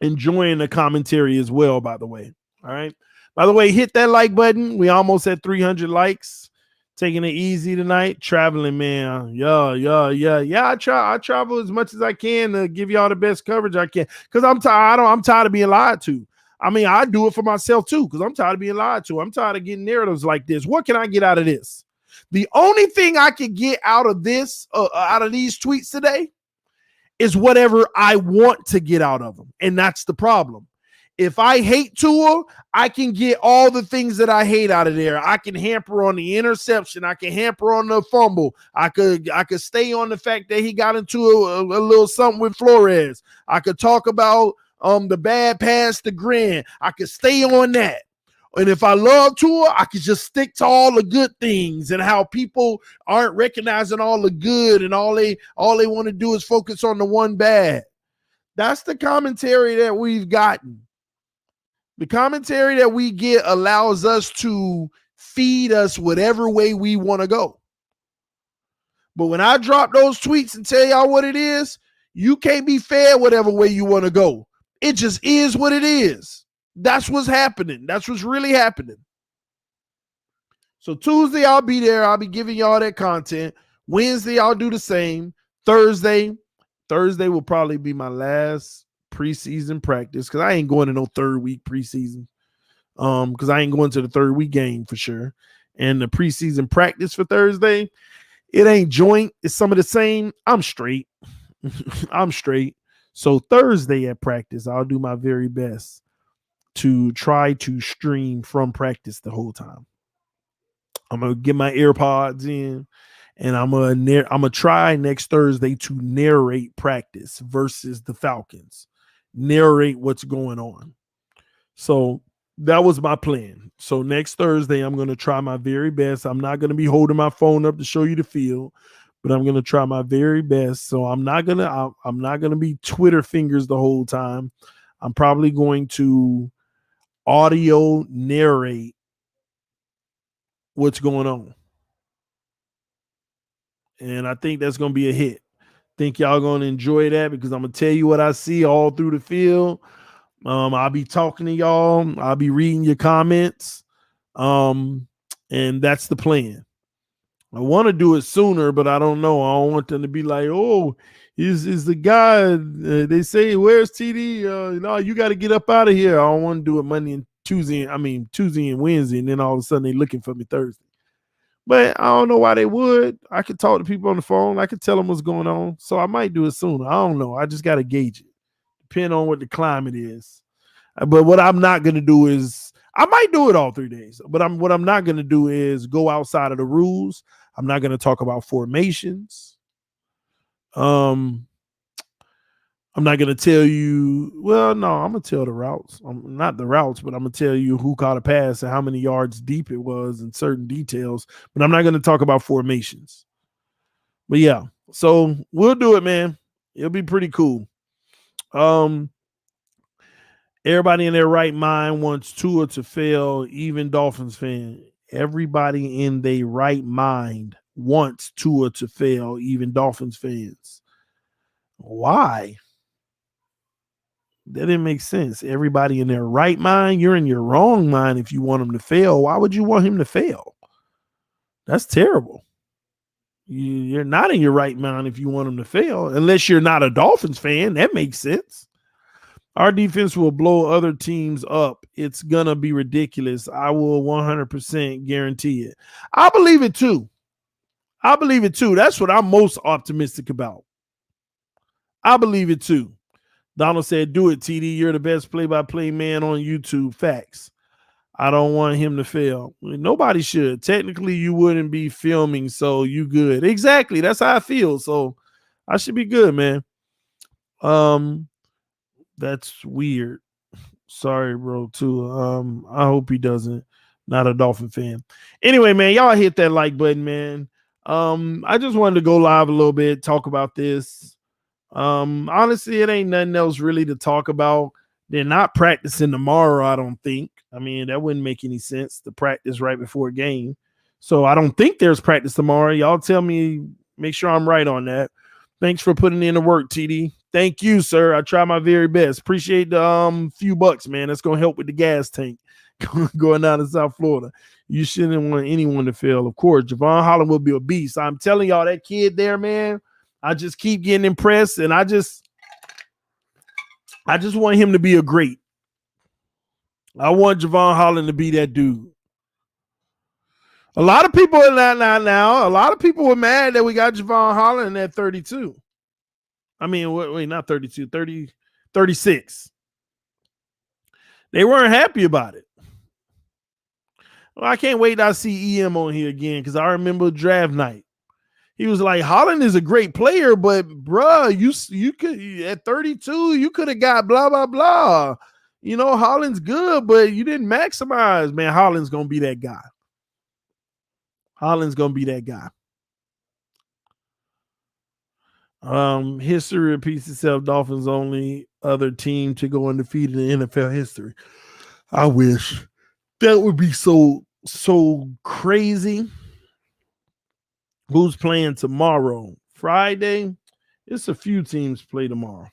enjoying the commentary as well, by the way. All right. By the way, hit that like button. We almost at 300 likes. Taking it easy tonight. Traveling, man. Yeah. I travel as much as I can to give y'all the best coverage I can because I'm tired. I'm tired of being lied to. I mean, I do it for myself too because I'm tired of being lied to. I'm tired of getting narratives like this. What can I get out of this? The only thing I can get out of this, out of these tweets today, is whatever I want to get out of them, and that's the problem. If I hate Tua, I can get all the things that I hate out of there. I can hamper on the interception. I can hamper on the fumble. I could stay on the fact that he got into a little something with Flores. I could talk about the bad pass to Grant. I could stay on that. And if I love Tua, I could just stick to all the good things and how people aren't recognizing all the good and all they want to do is focus on the one bad. That's the commentary that we've gotten. The commentary that we get allows us to feed us whatever way we want to go. But when I drop those tweets and tell y'all what it is, you can't be fed whatever way you want to go. It just is what it is. That's what's happening. That's what's really happening. So Tuesday, I'll be there. I'll be giving y'all that content. Wednesday, I'll do the same. Thursday will probably be my last preseason practice because I ain't going to no third week preseason because I ain't going to the third week game for sure. And the preseason practice for Thursday, it ain't joint. It's some of the same. I'm straight. I'm straight. So Thursday at practice, I'll do my very best to try to stream from practice the whole time. I'm going to get my AirPods in and I'm gonna try next Thursday to narrate practice versus the Falcons. Narrate what's going on. So That was my plan. So next Thursday, I'm going to try my very best. I'm not going to be holding my phone up to show you the field, but I'm going to try my very best. So I'm not going to be Twitter fingers the whole time. I'm probably going to audio narrate what's going on. And I think that's going to be a hit. Think y'all going to enjoy that because I'm going to tell you what I see all through the field. I'll be talking to y'all. I'll be reading your comments. And that's the plan. I want to do it sooner, but I don't know. I don't want them to be like, oh, is the guy, they say, where's TD? No, you got to get up out of here. I don't want to do it Tuesday and Wednesday, and then all of a sudden they're looking for me Thursday. But I don't know why they would. I could talk to people on the phone. I could tell them what's going on. So I might do it sooner. I don't know. I just got to gauge it. Depending on what the climate is. But what I'm not going to do is, I might do it all 3 days, but what I'm not going to do is go outside of the rules. I'm not going to talk about formations. I'm not going to tell you, well, no, I'm going to tell the routes. Not the routes, but I'm going to tell you who caught a pass and how many yards deep it was and certain details, but I'm not going to talk about formations. But yeah, so we'll do it, man. It'll be pretty cool. Everybody in their right mind wants Tua to fail, even Dolphins fan. Everybody in their right mind wants Tua to fail, even Dolphins fans. Why? That didn't make sense. Everybody in their right mind, you're in your wrong mind if you want him to fail. Why would you want him to fail? That's terrible. You're not in your right mind if you want him to fail, unless you're not a Dolphins fan. That makes sense. Our defense will blow other teams up. It's going to be ridiculous. I will 100% guarantee it. I believe it too. That's what I'm most optimistic about. I believe it too. Donald said, do it, TD. You're the best play-by-play man on YouTube. Facts. I don't want him to fail. Nobody should. Technically, you wouldn't be filming, so you good. Exactly. That's how I feel. So I should be good, man. That's weird. Sorry, bro, too. I hope he doesn't. Not a Dolphin fan. Anyway, man, y'all hit that like button, man. I just wanted to go live a little bit, talk about this. Honestly, it ain't nothing else really to talk about. They're not practicing tomorrow, I don't think. I mean, that wouldn't make any sense to practice right before a game. So I don't think there's practice tomorrow. Y'all tell me, make sure I'm right on that. Thanks for putting in the work, TD. Thank you, sir. I try my very best. Appreciate the few bucks, man. That's gonna help with the gas tank going down to South Florida. You shouldn't want anyone to fail. Of course, Javon Holland will be a beast. I'm telling y'all, that kid there, man. I just keep getting impressed, and I just want him to be a great. I want Javon Holland to be that dude. A lot of people now. A lot of people were mad that we got Javon Holland at 32. I mean, wait, not 32, 30, 36. They weren't happy about it. Well, I can't wait till I see EM on here again because I remember draft night. He was like, Holland is a great player, but bruh, you could at 32, you could have got blah, blah, blah. You know, Holland's good, but you didn't maximize. Man, Holland's going to be that guy. Holland's going to be that guy. History repeats itself. Dolphins only other team to go undefeated in NFL history. I wish. That would be so crazy. Who's playing tomorrow? Friday? It's a few teams play tomorrow.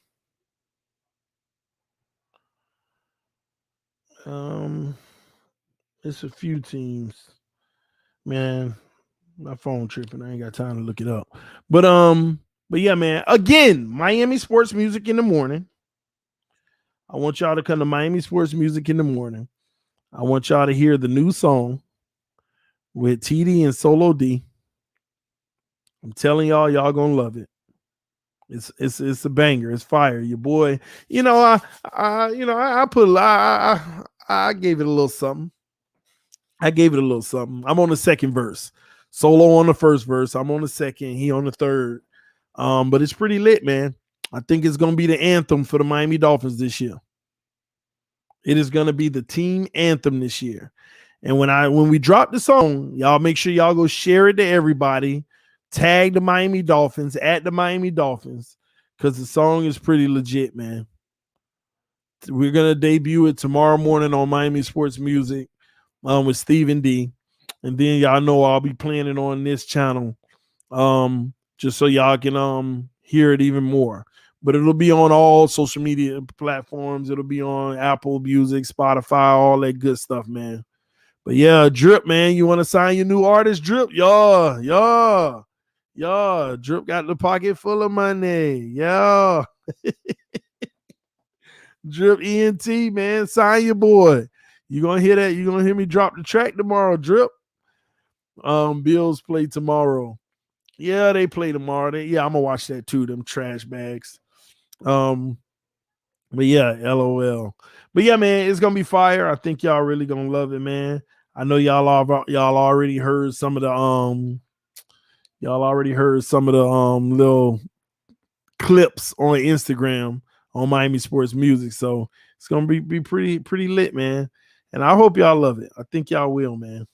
It's a few teams. Man, my phone tripping. I ain't got time to look it up. But yeah, man. Again, Miami Sports Music in the morning. I want y'all to come to Miami Sports Music in the morning. I want y'all to hear the new song with TD and Solo D. I'm telling y'all gonna love it. It's a banger. It's fire. Your boy, you know, I gave it a little something. I'm on the second verse. Solo on the first verse. I'm on the second. He on the third. But it's pretty lit, man. I think it's gonna be the anthem for the Miami Dolphins this year. It is going to be the team anthem this year. And when we drop the song, y'all make sure y'all go share it to everybody. Tag the Miami Dolphins at the Miami Dolphins, because the song is pretty legit, man. We're going to debut it tomorrow morning on Miami Sports Music with Stephen D. And then y'all know I'll be playing it on this channel just so y'all can hear it even more. But it'll be on all social media platforms. It'll be on Apple Music, Spotify, all that good stuff, man. But yeah, Drip, man, you want to sign your new artist, Drip? Yeah. Drip got the pocket full of money. Yeah. Drip ENT, man, sign your boy. You gonna hear that? You gonna hear me drop the track tomorrow, Drip? Bills play tomorrow. Yeah, they play tomorrow. I'm gonna watch that too. Them trash bags. But yeah, LOL. But yeah, man, it's gonna be fire. I think y'all really gonna love it, man. I know y'all already heard some of the little clips on Instagram on Miami Sports Music. So it's gonna be pretty lit, man. And I hope y'all love it. I think y'all will, man.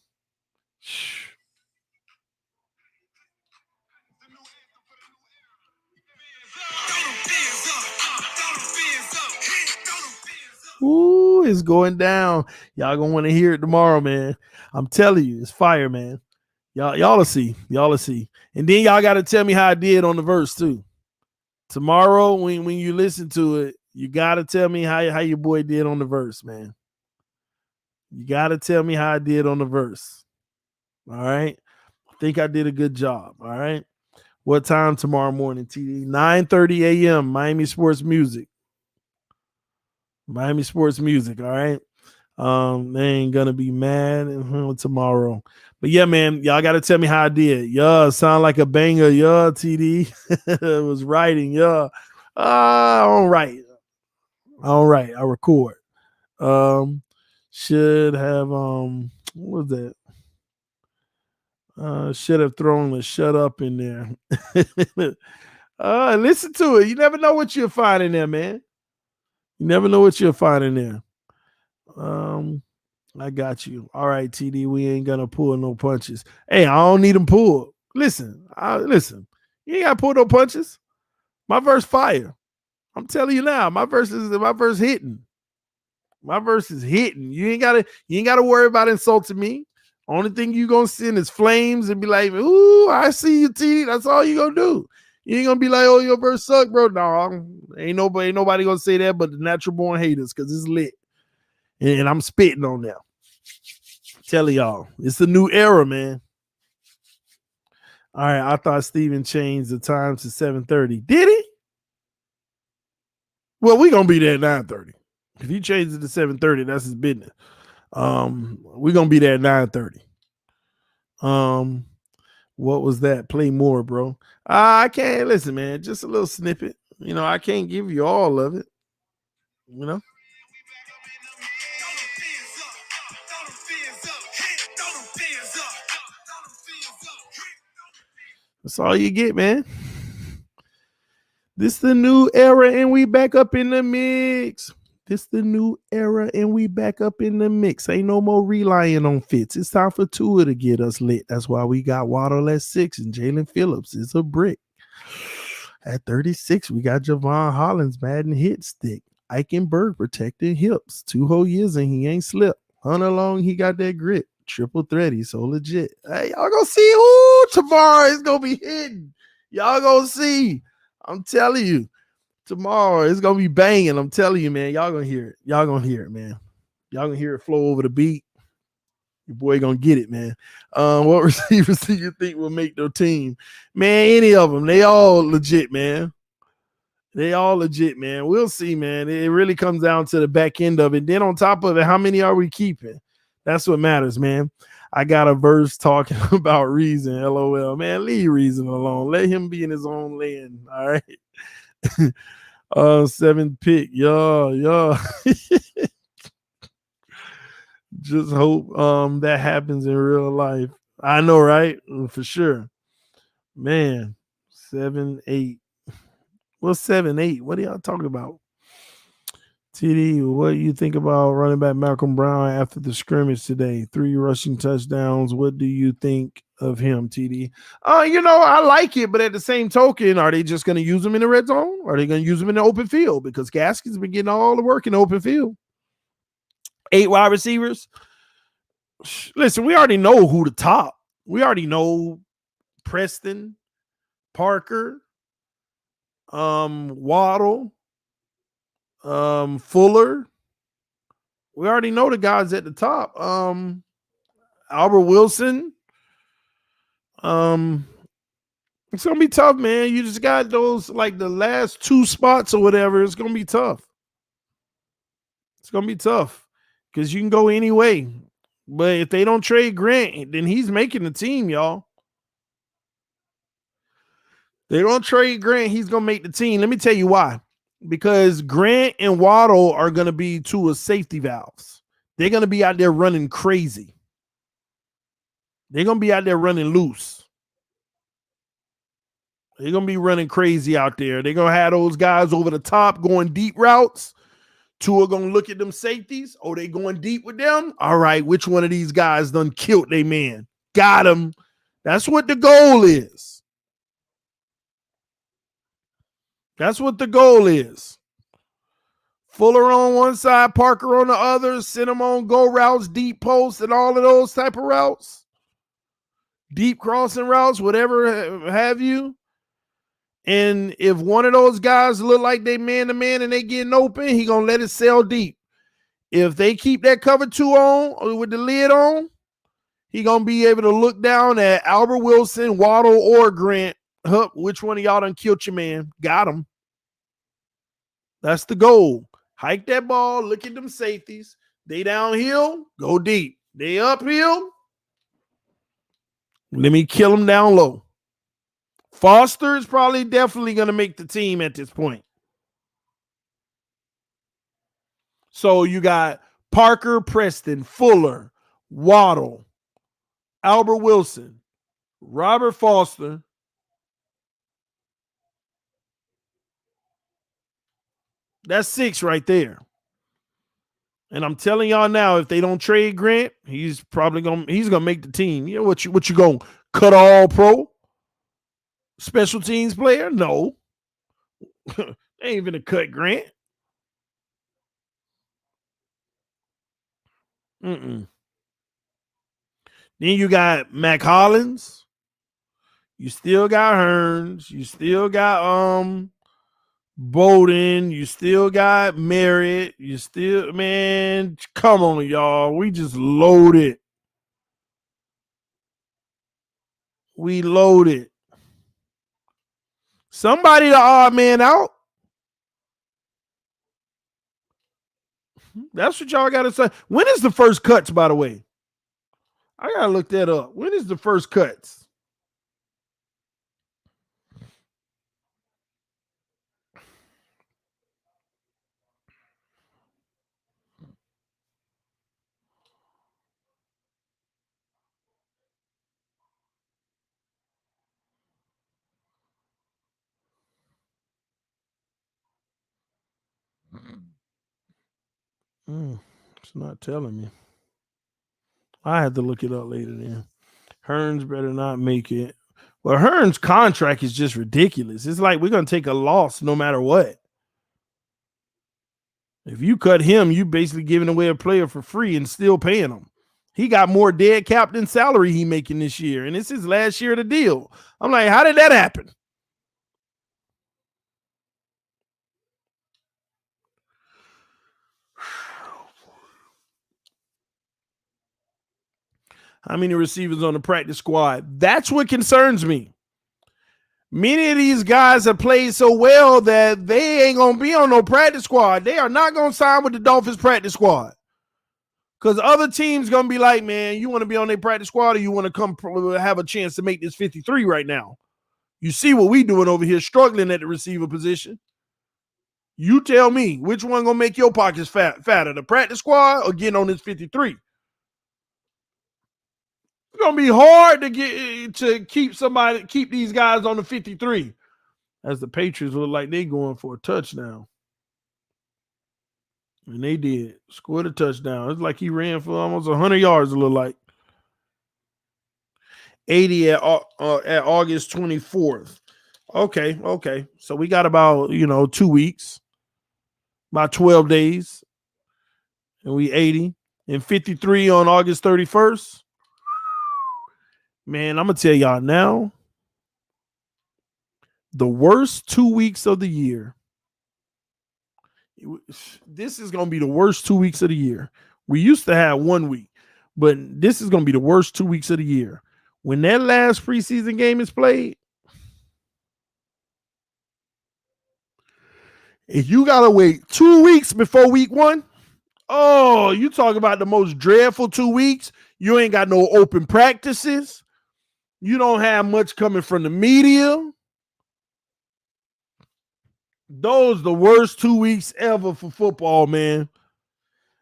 Ooh, it's going down. Y'all gonna want to hear it tomorrow, man. I'm telling you, it's fire, man. Y'all will see. Y'all will see. And then y'all got to tell me how I did on the verse too. Tomorrow, when you listen to it, you got to tell me how your boy did on the verse, man. You got to tell me how I did on the verse. All right. I think I did a good job. All right. What time tomorrow morning, TD? 9:30 a.m. Miami Sports Music. Miami Sports Music. All right. They ain't gonna be mad tomorrow. But yeah, man, y'all gotta tell me how I did. Yeah, sound like a banger. Yeah, TD. It was writing. Yeah. All right. I record. Should have what was that? Should have thrown the shut up in there. Listen to it. You never know what you'll find in there, man. You never know what you'll find in there. I got you. All right, TD. We ain't gonna pull no punches. Hey, I don't need them pulled. Listen. You ain't gotta pull no punches. My verse fire. I'm telling you now. My verse hitting. My verse is hitting. You ain't gotta worry about insulting me. Only thing you gonna send is flames and be like, "Ooh, I see you, TD." That's all you gonna do. You ain't gonna be like, "Oh, your verse suck, bro." No, ain't nobody gonna say that, but the natural born haters, because it's lit. And I'm spitting on them. Telling y'all, it's a new era, man. All right, I thought Steven changed the time to 7:30. Did he? Well, we gonna be there at 9:30. If he changes it to 7:30, that's his business. We're gonna be there at 9:30. What was that? Play more, bro. I can't listen, man. Just a little snippet. I can't give you all of it. That's all you get, man. This the new era, and we back up in the mix. This the new era, and we back up in the mix. Ain't no more relying on Fitz. It's time for Tua to get us lit. That's why we got Waddle at 6, and Jalen Phillips is a brick. At 36, we got Javon Hollins, Madden hit stick. Eichenberg protecting hips. 2 whole years, and he ain't slipped. Hunter Long, he got that grit. Triple threat, he's so legit. Hey, y'all gonna see who tomorrow is gonna be hidden. Y'all gonna see. I'm telling you, tomorrow it's gonna be banging. I'm telling you, man. Y'all gonna hear it. Y'all gonna hear it, man. Y'all gonna hear it flow over the beat. Your boy gonna get it, man. What receivers do you think will make their team? Man, any of them. They all legit, man. They all legit, man. We'll see, man. It really comes down to the back end of it. Then on top of it, how many are we keeping? That's what matters, man. I got a verse talking about Reason. LOL, man. Leave Reason alone. Let him be in his own lane. All right. 7th pick. Yeah. Just hope that happens in real life. I know, right? For sure. Man. 7-8. Well, 7-8. What are y'all talking about? TD, what do you think about running back Malcolm Brown after the scrimmage today? 3 rushing touchdowns. What do you think of him, TD? I like it, but at the same token, are they just going to use him in the red zone? Or are they going to use him in the open field? Because Gaskins been getting all the work in the open field. 8 wide receivers. Listen, we already know who the top. We already know Preston, Parker, Waddle, Fuller. We already know the guys at the top. Albert Wilson. It's gonna be tough, man. You just got those like the last 2 spots or whatever. It's gonna be tough. It's gonna be tough because you can go any way. But if they don't trade Grant, then he's making the team, y'all. They don't trade Grant, he's gonna make the team. Let me tell you why. Because Grant and Waddle are gonna be 2 of safety valves. They're gonna be out there running crazy. They're gonna be out there running loose. They're gonna be running crazy out there. They're gonna have those guys over the top going deep routes. 2 are gonna look at them safeties. Oh, they going deep with them? All right, which one of these guys done killed they man? Got him. That's what the goal is. That's what the goal is. Fuller on one side, Parker on the other, send them on go routes, deep posts, and all of those type of routes. Deep crossing routes, whatever have you. And if one of those guys look like they man-to-man and they getting open, he going to let it sail deep. If they keep that cover 2 on with the lid on, he going to be able to look down at Albert Wilson, Waddle, or Grant. Hup, which one of y'all done killed your man? Got him. That's the goal. Hike that ball, look at them safeties. They downhill, go deep. They uphill, let me kill them down low. Foster is probably definitely going to make the team at this point. So you got Parker, Preston, Fuller, Waddle, Albert Wilson, Robert Foster. That's 6 right there. And I'm telling y'all now, if they don't trade Grant, he's gonna make the team. You know what you gonna cut all pro? Special teams player? No. They ain't gonna cut Grant. Then you got Mac Hollins. You still got Hearns. You still got Bowden. You still got Merritt. You still, man, come on, y'all. We just loaded. We loaded. Somebody the odd man out. That's what y'all got to say. When is the first cuts, by the way? I got to look that up. When is the first cuts? It's not telling me. I had to look it up later then. Hearns better not make it. Well, Hearns' contract is just ridiculous. It's like we're going to take a loss no matter what. If you cut him, you basically giving away a player for free and still paying him. He got more dead cap than salary he making this year, and it's his last year of the deal. I'm like, how did that happen? How many receivers on the practice squad? That's what concerns me. Many of these guys have played so well that they ain't going to be on no practice squad. They are not going to sign with the Dolphins practice squad. Because other teams going to be like, man, you want to be on their practice squad or you want to come have a chance to make this 53 right now? You see what we doing over here, struggling at the receiver position. You tell me, which one going to make your pockets fatter, the practice squad or getting on this 53? It's going to be hard to keep these guys on the 53. As the Patriots look like they going for a touchdown. And they did. Scored a touchdown. It's like he ran for almost 100 yards, it looked like. 80 at August 24th. Okay. So we got about, 2 weeks, about 12 days, and we 80. And 53 on August 31st. Man, I'm going to tell y'all now, the worst 2 weeks of the year. This is going to be the worst 2 weeks of the year. We used to have 1 week, but this is going to be the worst 2 weeks of the year. When that last preseason game is played, if you got to wait 2 weeks before week 1, oh, you talk about the most dreadful 2 weeks. You ain't got no open practices. You don't have much coming from the media. Those the worst 2 weeks ever for football, man.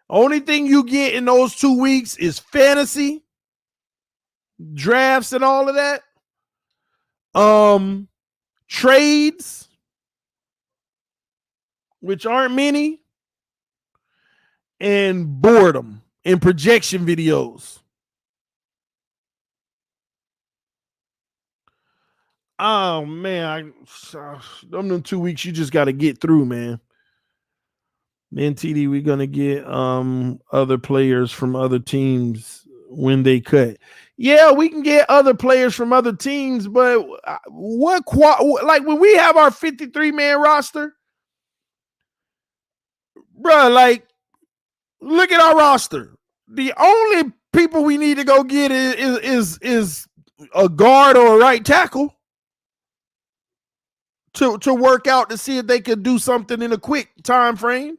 Only thing you get in those 2 weeks is fantasy, drafts, and all of that. Trades, which aren't many, and boredom and projection videos. Oh man, them 2 weeks you just got to get through, man. Then TD, we're gonna get other players from other teams when they cut. Yeah, we can get other players from other teams, but like when we have our 53-man roster, bro, like look at our roster. The only people we need to go get is a guard or a right tackle to work out to see if they could do something in a quick time frame.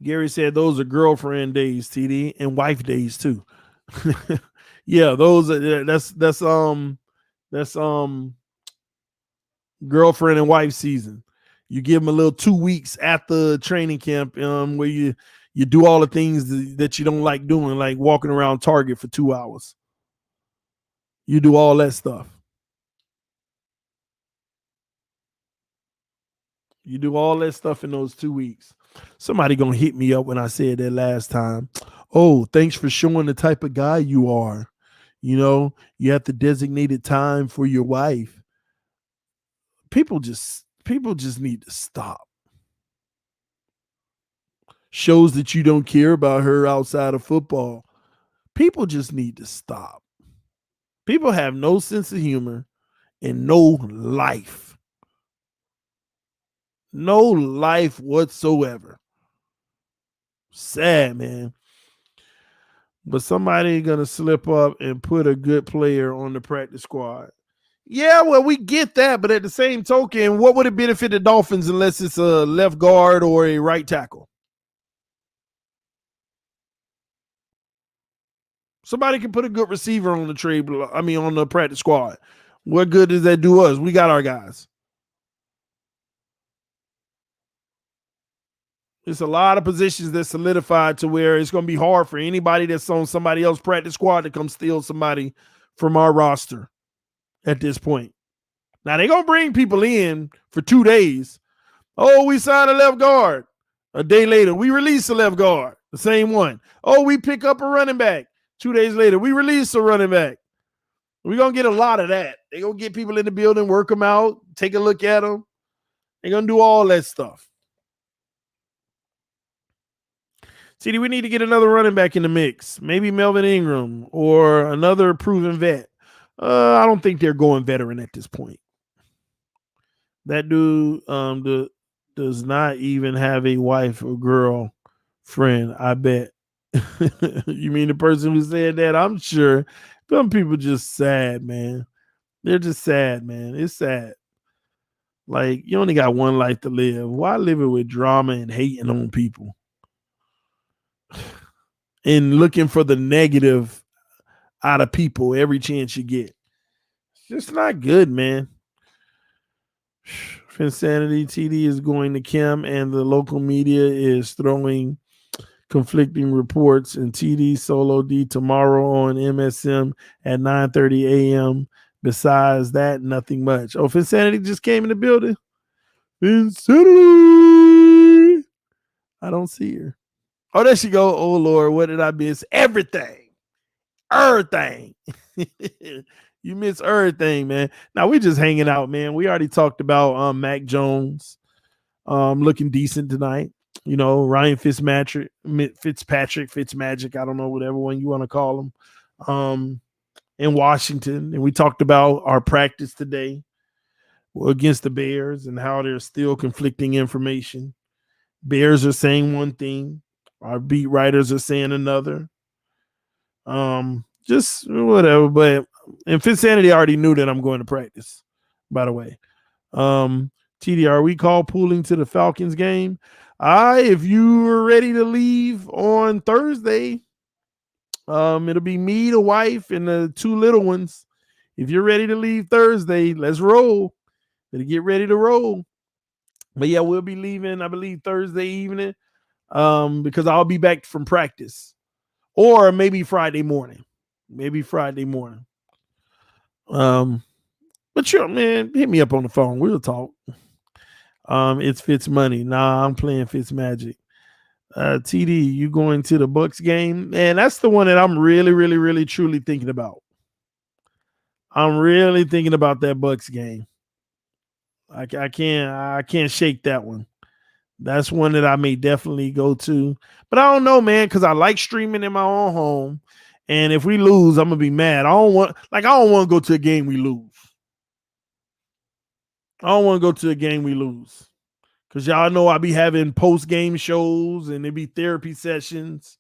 Gary said those are girlfriend days, TD, and wife days too. Yeah, those are that's girlfriend and wife season. You give them a little 2 weeks after training camp, where you do all the things that you don't like doing, like walking around Target for 2 hours. You do all that stuff. You do all that stuff in those 2 weeks. Somebody gonna hit me up when I said that last time. Oh, thanks for showing the type of guy you are. You have the designated time for your wife. People just need to stop. Shows that you don't care about her outside of football. People just need to stop. People have no sense of humor and no life. No life whatsoever. Sad, man. But somebody gonna slip up and put a good player on the practice squad. Yeah, well, we get that, but at the same token, what would it benefit the Dolphins unless it's a left guard or a right tackle? Somebody can put a good receiver on on the practice squad. What good does that do us? We got our guys. It's a lot of positions that solidified to where it's going to be hard for anybody that's on somebody else's practice squad to come steal somebody from our roster at this point. Now, they're going to bring people in for 2 days. Oh, we signed a left guard. A day later, we release a left guard, the same one. Oh, we pick up a running back. 2 days later, we release a running back. We're going to get a lot of that. They're going to get people in the building, work them out, take a look at them. They're going to do all that stuff. CD, we need to get another running back in the mix. Maybe Melvin Ingram or another proven vet. I don't think they're going veteran at this point. That dude does not even have a wife or girlfriend, I bet. You mean the person who said that? I'm sure. Some people just sad, man. They're just sad, man. It's sad. Like, you only got one life to live. Why live it with drama and hating on people? And looking for the negative out of people every chance you get. It's just not good, man. Finsanity TD is going to Kim, and the local media is throwing conflicting reports. And TD solo D tomorrow on MSM at 9:30 a.m. Besides that, nothing much. Oh, Finsanity just came in the building. Finsanity. I don't see her. Oh, there she go. Oh, Lord, what did I miss? Everything. Everything. You miss everything, man. Now we just hanging out, man. We already talked about Mac Jones looking decent tonight. You know, Ryan Fitzmagic, Fitzmagic, I don't know, whatever one you want to call him. In Washington. And we talked about our practice today against the Bears and how there's still conflicting information. Bears are saying one thing, our beat writers are saying another. Just whatever. But and Finsanity already knew that I'm going to practice, by the way. TD, are we call pooling to the Falcons game? If you are ready to leave on Thursday, it'll be me, the wife, and the two little ones. If you're ready to leave Thursday, let's roll. Better get ready to roll. But yeah, we'll be leaving, I believe, Thursday evening. Because I'll be back from practice. Or maybe Friday morning. But sure, man, hit me up on the phone. We'll talk. It's Fitz money. Nah, I'm playing Fitzmagic. TD, you going to the Bucks game? Man, that's the one that I'm really, really, really, truly thinking about. I'm really thinking about that Bucks game. I can't shake that one. That's one that I may definitely go to. But I don't know, man, because I like streaming in my own home. And if we lose, I'm gonna be mad. I don't want to go to a game we lose. I don't want to go to a game we lose. Because y'all know I be having post-game shows and it be therapy sessions.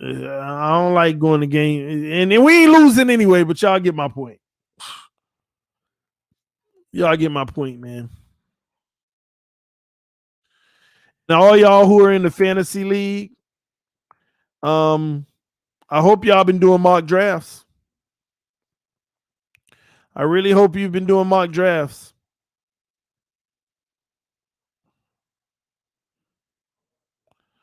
I don't like going to game. And we ain't losing anyway, but y'all get my point. Y'all get my point, man. Now, all y'all who are in the fantasy league, I hope y'all been doing mock drafts. I really hope you've been doing mock drafts.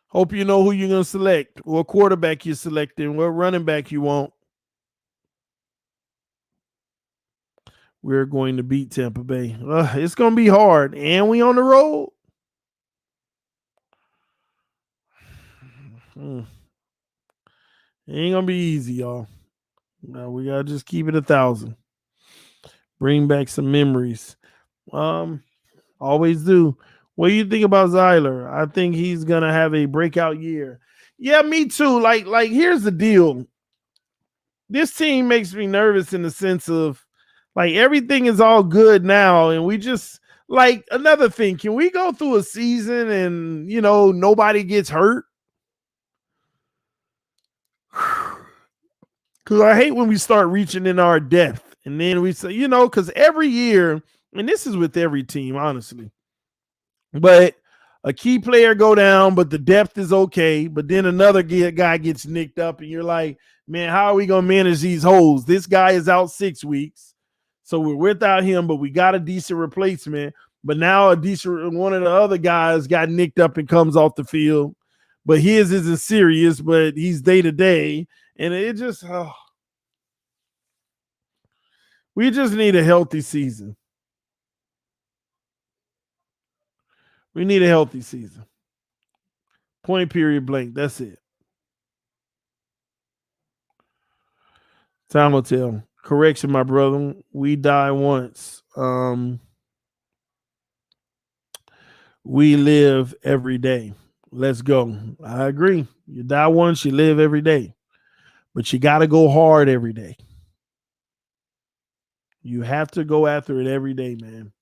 Hope you know who you're going to select, what quarterback you're selecting, what running back you want. We're going to beat Tampa Bay. It's going to be hard, and we on the road. It ain't going to be easy, y'all. Now we got to just keep it 1,000. Bring back some memories. Always do. What do you think about Zyler? I think he's gonna have a breakout year. Yeah, me too. Like here's the deal. This team makes me nervous in the sense of like everything is all good now, and we just like another thing. Can we go through a season and nobody gets hurt? Because I hate when we start reaching in our depth, and then we say, because every year, and this is with every team, honestly. But a key player go down, but the depth is okay. But then another guy gets nicked up, and you're like, man, how are we going to manage these holes? This guy is out 6 weeks. So we're without him, but we got a decent replacement. But now one of the other guys got nicked up and comes off the field. But his isn't serious, but he's day-to-day. And it just, we just need a healthy season. We need a healthy season. Point, period, blank. That's it. Time will tell. Correction, my brother. We die once. We live every day. Let's go. I agree. You die once, you live every day. But you got to go hard every day. You have to go after it every day, man.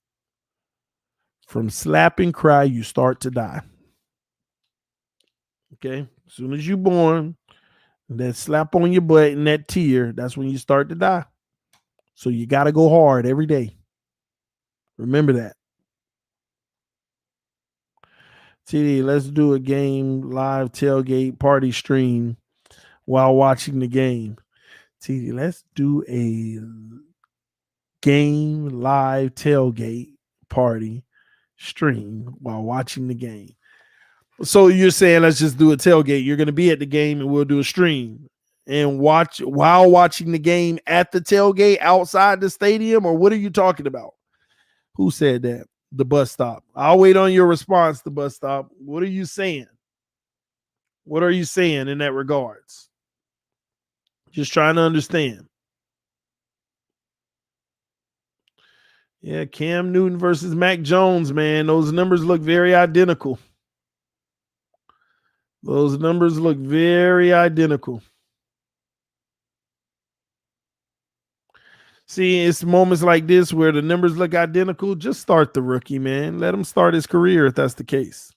From slap and cry, you start to die. Okay? As soon as you're born, that slap on your butt and that tear, that's when you start to die. So you got to go hard every day. Remember that. TD, let's do a game live tailgate party stream while watching the game. TD, let's do a game live tailgate party stream while watching the game. So you're saying let's just do a tailgate. You're going to be at the game and we'll do a stream. and watch while watching the game at the tailgate outside the stadium? Or what are you talking about? Who said that? The bus stop. I'll wait on your response, the bus stop. What are you saying? What are you saying in that regards? Just trying to understand. Yeah, Cam Newton versus Mac Jones, man. Those numbers look very identical. Those numbers look very identical. See, it's moments like this where the numbers look identical. Just start the rookie, man. Let him start his career if that's the case.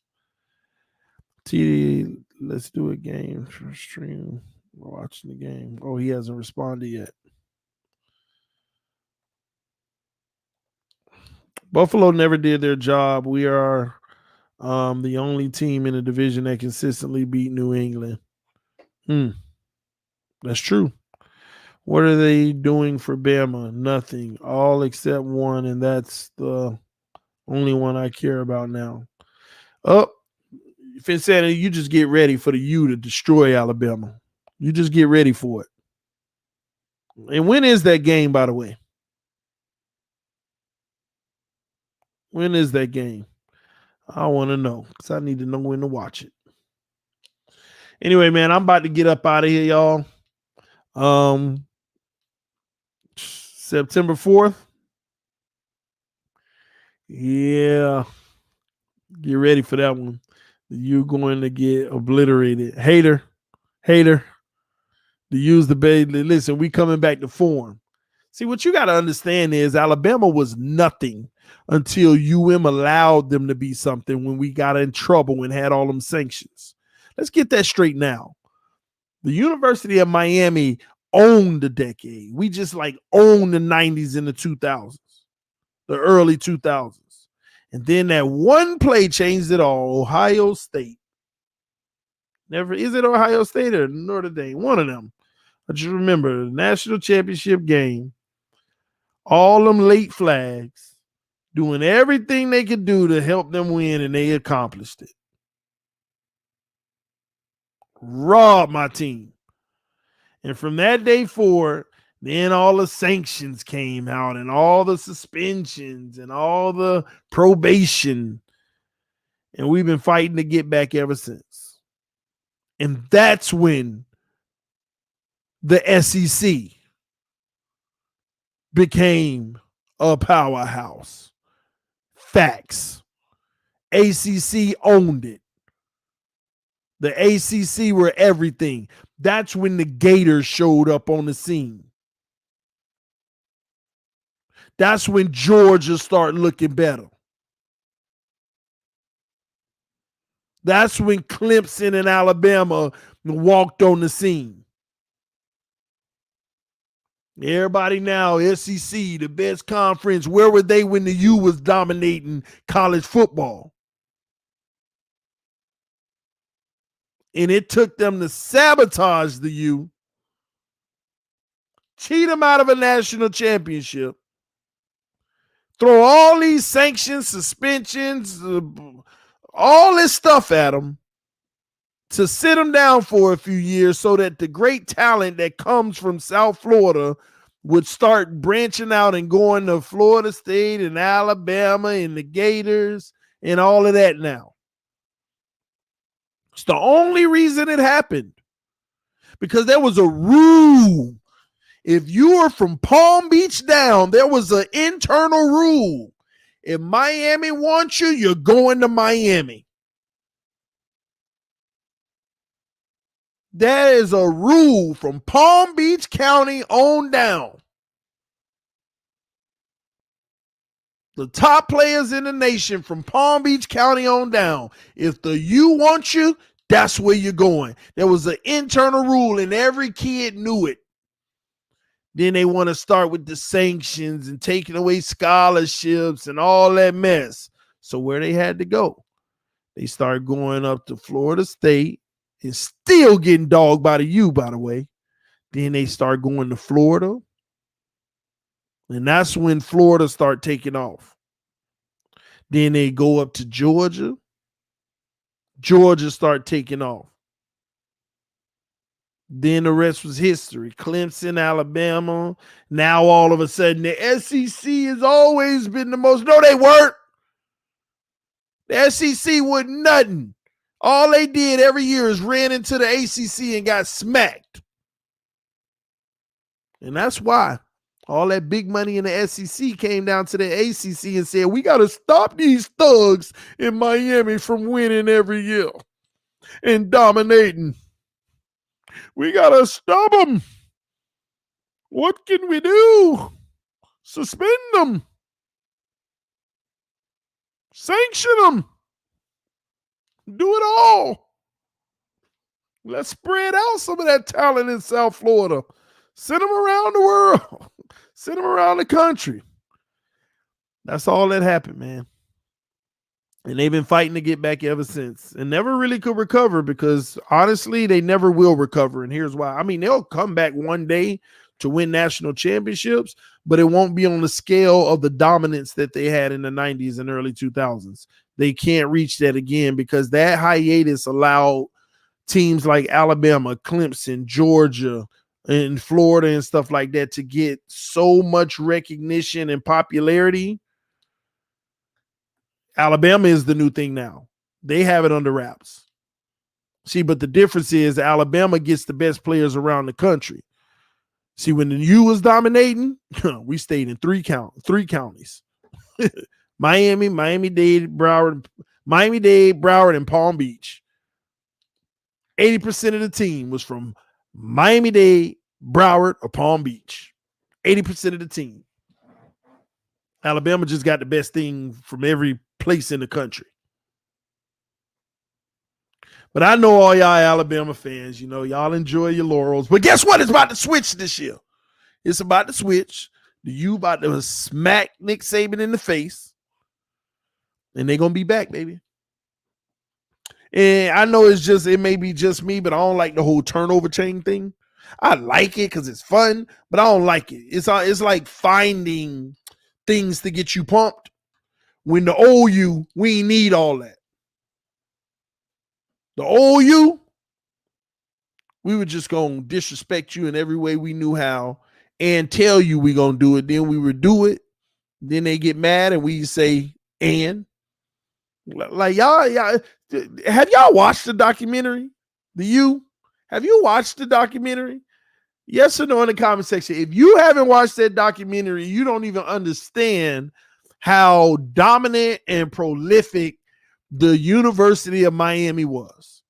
TD, let's do a game for stream. We're watching the game. Oh, he hasn't responded yet. Buffalo never did their job. We are the only team in the division that consistently beat New England. That's true. What are they doing for Bama? Nothing. All except one, and that's the only one I care about now. Oh, Fitzpatrick, you just get ready for the U to destroy Alabama. You just get ready for it. And when is that game, by the way? When is that game? I want to know because I need to know when to watch it. Anyway, man, I'm about to get up out of here, y'all. September 4th. Yeah. Get ready for that one. You're going to get obliterated. Hater. To use the bait. Listen, we coming back to form. See, what you got to understand is Alabama was nothing until UM allowed them to be something when we got in trouble and had all them sanctions. Let's get that straight now. The University of Miami owned the decade. We just like owned the 90s and the 2000s, the early 2000s. And then that one play changed it all. Ohio State. Never is it Ohio State or Notre Dame? One of them. I just remember the national championship game. All them late flags, doing everything they could do to help them win, and they accomplished it. Robbed my team. And from that day forward, then all the sanctions came out and all the suspensions and all the probation. And we've been fighting to get back ever since. And that's when the SEC became a powerhouse. Facts. ACC owned it. The ACC were everything. That's when the Gators showed up on the scene. That's when Georgia started looking better. That's when Clemson and Alabama walked on the scene. Everybody now, SEC, the best conference. Where were they when the U was dominating college football? And it took them to sabotage the U, cheat them out of a national championship, throw all these sanctions, suspensions, all this stuff at them to sit them down for a few years so that the great talent that comes from South Florida would start branching out and going to Florida State and Alabama and the Gators and all of that now. It's the only reason it happened. Because there was a rule. If you were from Palm Beach down, there was an internal rule. If Miami wants you, you're going to Miami. That is a rule from Palm Beach County on down. The top players in the nation from Palm Beach County on down. If the U wants you, that's where you're going. There was an internal rule and every kid knew it. Then they want to start with the sanctions and taking away scholarships and all that mess. So where they had to go, they started going up to Florida State and still getting dogged by the U, by the way. Then they start going to Florida. And that's when Florida start taking off. Then they go up to Georgia. Georgia start taking off. Then the rest was history. Clemson, Alabama. Now all of a sudden the SEC has always been the most. No, they weren't. The SEC wasn't nothing. All they did every year is ran into the ACC and got smacked. And that's why all that big money in the SEC came down to the ACC and said, we got to stop these thugs in Miami from winning every year and dominating. We got to stop them. What can we do? Suspend them. Sanction them. Do it all. Let's spread out some of that talent in South Florida. Send them around the world. Send them around the country. That's all that happened, man. And they've been fighting to get back ever since and never really could recover because, honestly, they never will recover. And here's why. I mean, they'll come back one day to win national championships, but it won't be on the scale of the dominance that they had in the 90s and early 2000s. They can't reach that again because that hiatus allowed teams like Alabama, Clemson, Georgia, and Florida and stuff like that to get so much recognition and popularity. Alabama is the new thing now. They have it under wraps. See, but the difference is Alabama gets the best players around the country. See, when the U was dominating, we stayed in three counties. Miami-Dade, Broward, and Palm Beach. 80% of the team was from Miami-Dade, Broward, or Palm Beach. 80% of the team. Alabama just got the best thing from every place in the country. But I know all y'all Alabama fans, you know, y'all enjoy your laurels. But guess what? It's about to switch this year. It's about to switch. The U about to smack Nick Saban in the face. And they're going to be back, baby. And I know it may be just me, but I don't like the whole turnover chain thing. I like it because it's fun, but I don't like it. It's like finding things to get you pumped. When the old you, we need all that. The old you, we were just going to disrespect you in every way we knew how and tell you we going to do it. Then we would do it. Then they get mad and we say, and. Like, y'all, have y'all watched the documentary? Have you watched the documentary? Yes or no in the comment section. If you haven't watched that documentary, you don't even understand how dominant and prolific the University of Miami was.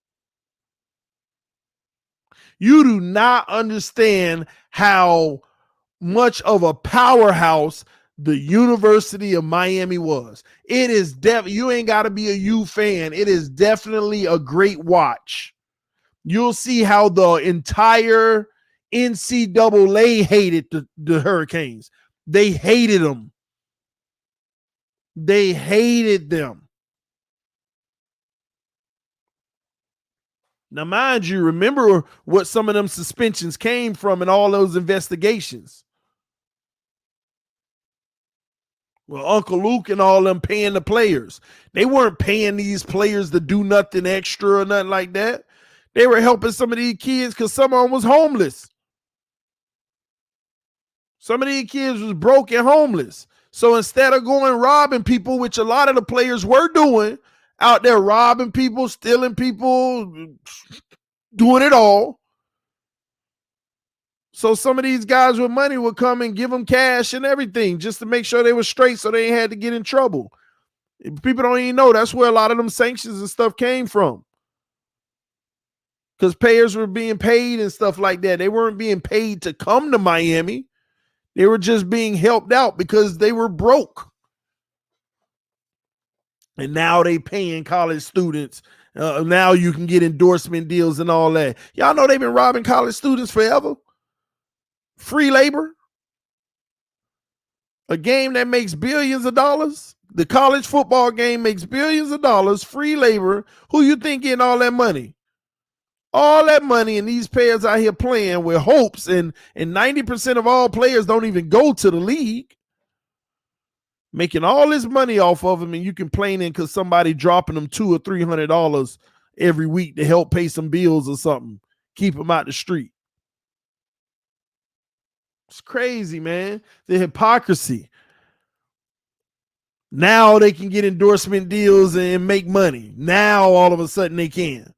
You do not understand how much of a powerhouse the University of Miami was. It is you ain't got to be a U fan. It is definitely a great watch. You'll see how the entire NCAA hated the Hurricanes. They hated them. They hated them. Now, mind you, remember what some of them suspensions came from in all those investigations. Well, Uncle Luke and all them paying the players. They weren't paying these players to do nothing extra or nothing like that. They were helping some of these kids because some of them was homeless. Some of these kids was broke and homeless. So instead of going robbing people, which a lot of the players were doing, out there robbing people, stealing people, doing it all. So some of these guys with money would come and give them cash and everything just to make sure they were straight so they ain't had to get in trouble. People don't even know that's where a lot of them sanctions and stuff came from. Because players were being paid and stuff like that. They weren't being paid to come to Miami. They were just being helped out because they were broke. And now they paying college students. Now you can get endorsement deals and all that. Y'all know they've been robbing college students forever. Free labor. A game that makes billions of dollars. The college football game makes billions of dollars. Free labor. Who you think getting all that money? All that money, and these players out here playing with hopes, and 90% of all players don't even go to the league. Making all this money off of them, and you complaining because somebody dropping them $200 or $300 every week to help pay some bills or something. keep them out the street. It's crazy, man. The hypocrisy. Now they can get endorsement deals and make money. Now all of a sudden they can.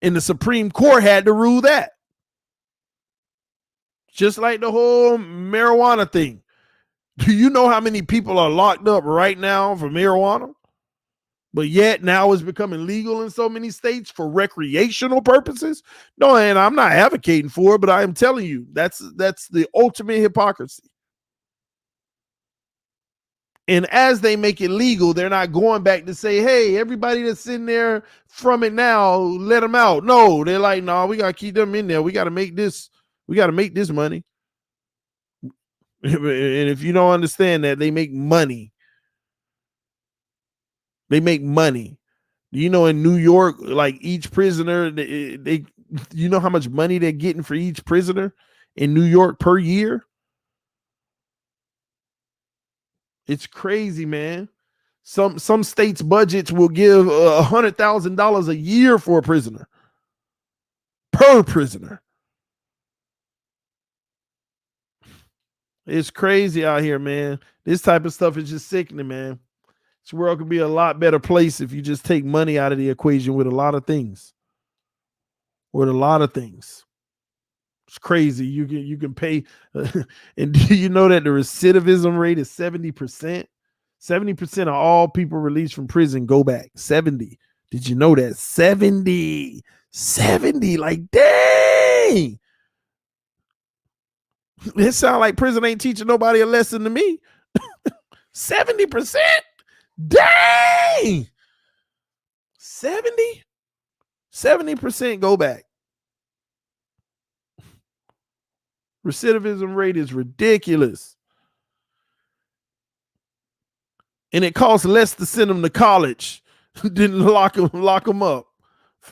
And the Supreme Court had to rule that. Just like the whole marijuana thing. Do you know how many people are locked up right now for marijuana? But yet now it's becoming legal in so many states for recreational purposes. No, and I'm not advocating for it, but I am telling you, that's the ultimate hypocrisy. And as they make it legal, they're not going back to say, hey, everybody that's in there from it now, let them out. No, they're like, no, we got to keep them in there. We got to make this money. And if you don't understand that, they make money. They make money. You know, in New York, like each prisoner, they you know how much money they're getting for each prisoner in New York per year? It's crazy, man. Some states' budgets will give $100,000 a year for a prisoner. Per prisoner. It's crazy out here, man. This type of stuff is just sickening, man. This world could be a lot better place if you just take money out of the equation with a lot of things. With a lot of things. It's crazy. You can pay. And do you know that the recidivism rate is 70%? 70% of all people released from prison go back. 70. Did you know that? 70. 70. Like, dang. It sounds like prison ain't teaching nobody a lesson to me. 70%? Dang. 70? 70% go back. Recidivism rate is ridiculous. And it costs less to send them to college than lock them up.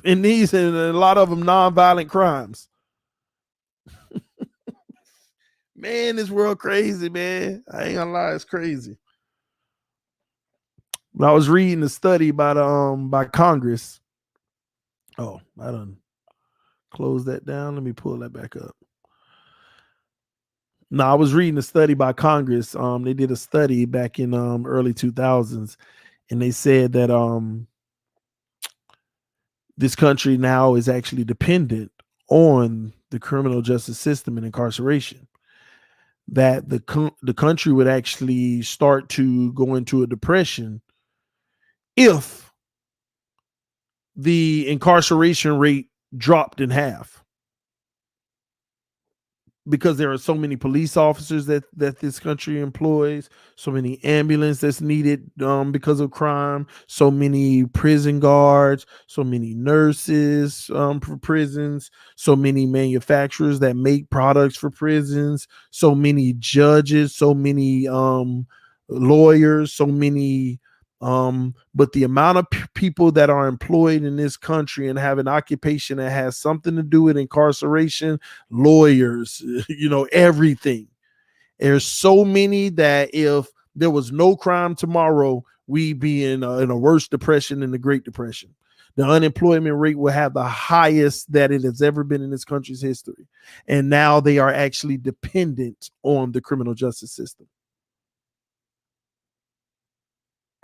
And these and a lot of them nonviolent crimes. Man, this world crazy, man. I ain't gonna lie, it's crazy. I was reading a study by Congress. Oh, I done closed that down. Let me pull that back up. No, I was reading a study by Congress. They did a study back in early 2000s, and they said that this country now is actually dependent on the criminal justice system and incarceration. That the country would actually start to go into a depression if the incarceration rate dropped in half. Because there are so many police officers that this country employs, so many ambulance that's needed because of crime, so many prison guards, so many nurses for prisons, so many manufacturers that make products for prisons, so many judges, so many lawyers, so many but the amount of people that are employed in this country and have an occupation that has something to do with incarceration, lawyers, everything. There's so many that if there was no crime tomorrow, we'd be in a worse depression than the Great Depression. The unemployment rate will have the highest that it has ever been in this country's history. And now they are actually dependent on the criminal justice system.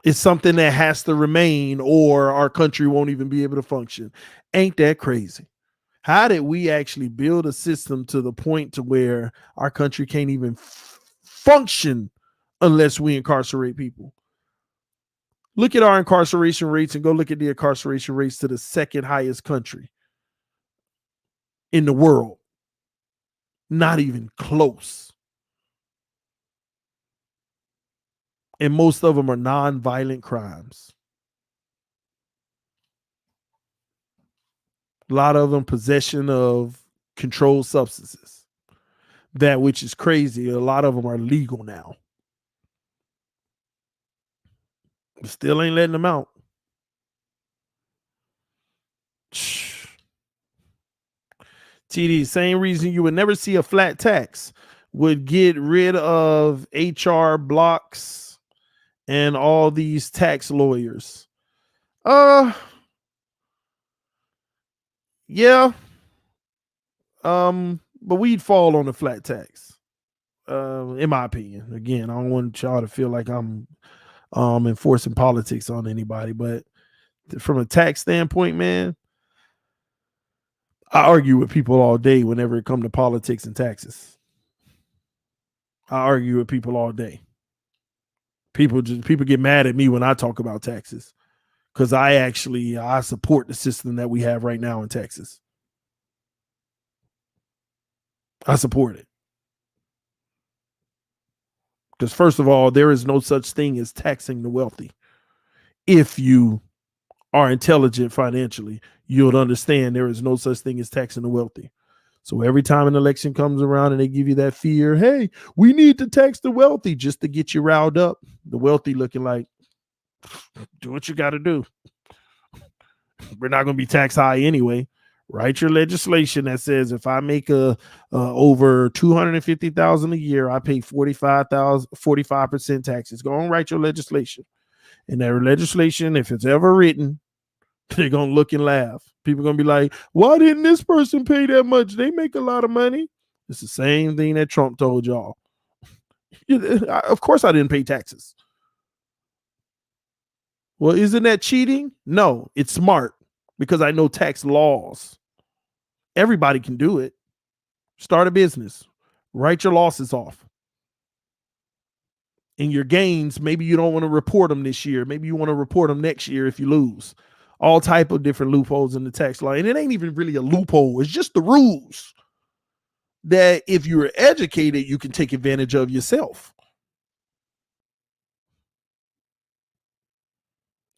It's something that has to remain or our country won't even be able to function. Ain't that crazy? How did we actually build a system to the point to where our country can't even function unless we incarcerate people? Look at our incarceration rates and go look at the incarceration rates to the second highest country in the world. Not even close. And most of them are non-violent crimes. A lot of them possession of controlled substances. That which is crazy. A lot of them are legal now. Still ain't letting them out. TD, same reason you would never see a flat tax would get rid of HR blocks and all these tax lawyers. Yeah. But we'd fall on the flat tax. In my opinion. Again, I don't want y'all to feel like I'm enforcing politics on anybody, but from a tax standpoint, man, I argue with people all day whenever it comes to politics and taxes. I argue with people all day. People get mad at me when I talk about taxes because I support the system that we have right now in Texas. I support it. Because first of all, there is no such thing as taxing the wealthy. If you are intelligent financially, you'll understand there is no such thing as taxing the wealthy. So every time an election comes around and they give you that fear, hey, we need to tax the wealthy just to get you riled up. The wealthy looking like, do what you got to do. We're not going to be taxed high anyway. Write your legislation that says if I make over $250,000 a year, I pay 45% taxes. Go and write your legislation. And that legislation, if it's ever written, they're going to look and laugh. People are going to be like, why didn't this person pay that much? They make a lot of money. It's the same thing that Trump told y'all. Of course I didn't pay taxes. Well, isn't that cheating? No, it's smart because I know tax laws. Everybody can do it. Start a business. Write your losses off. And your gains, maybe you don't want to report them this year. Maybe you want to report them next year if you lose. All type of different loopholes in the tax law. And it ain't even really a loophole. It's just the rules that if you're educated, you can take advantage of yourself.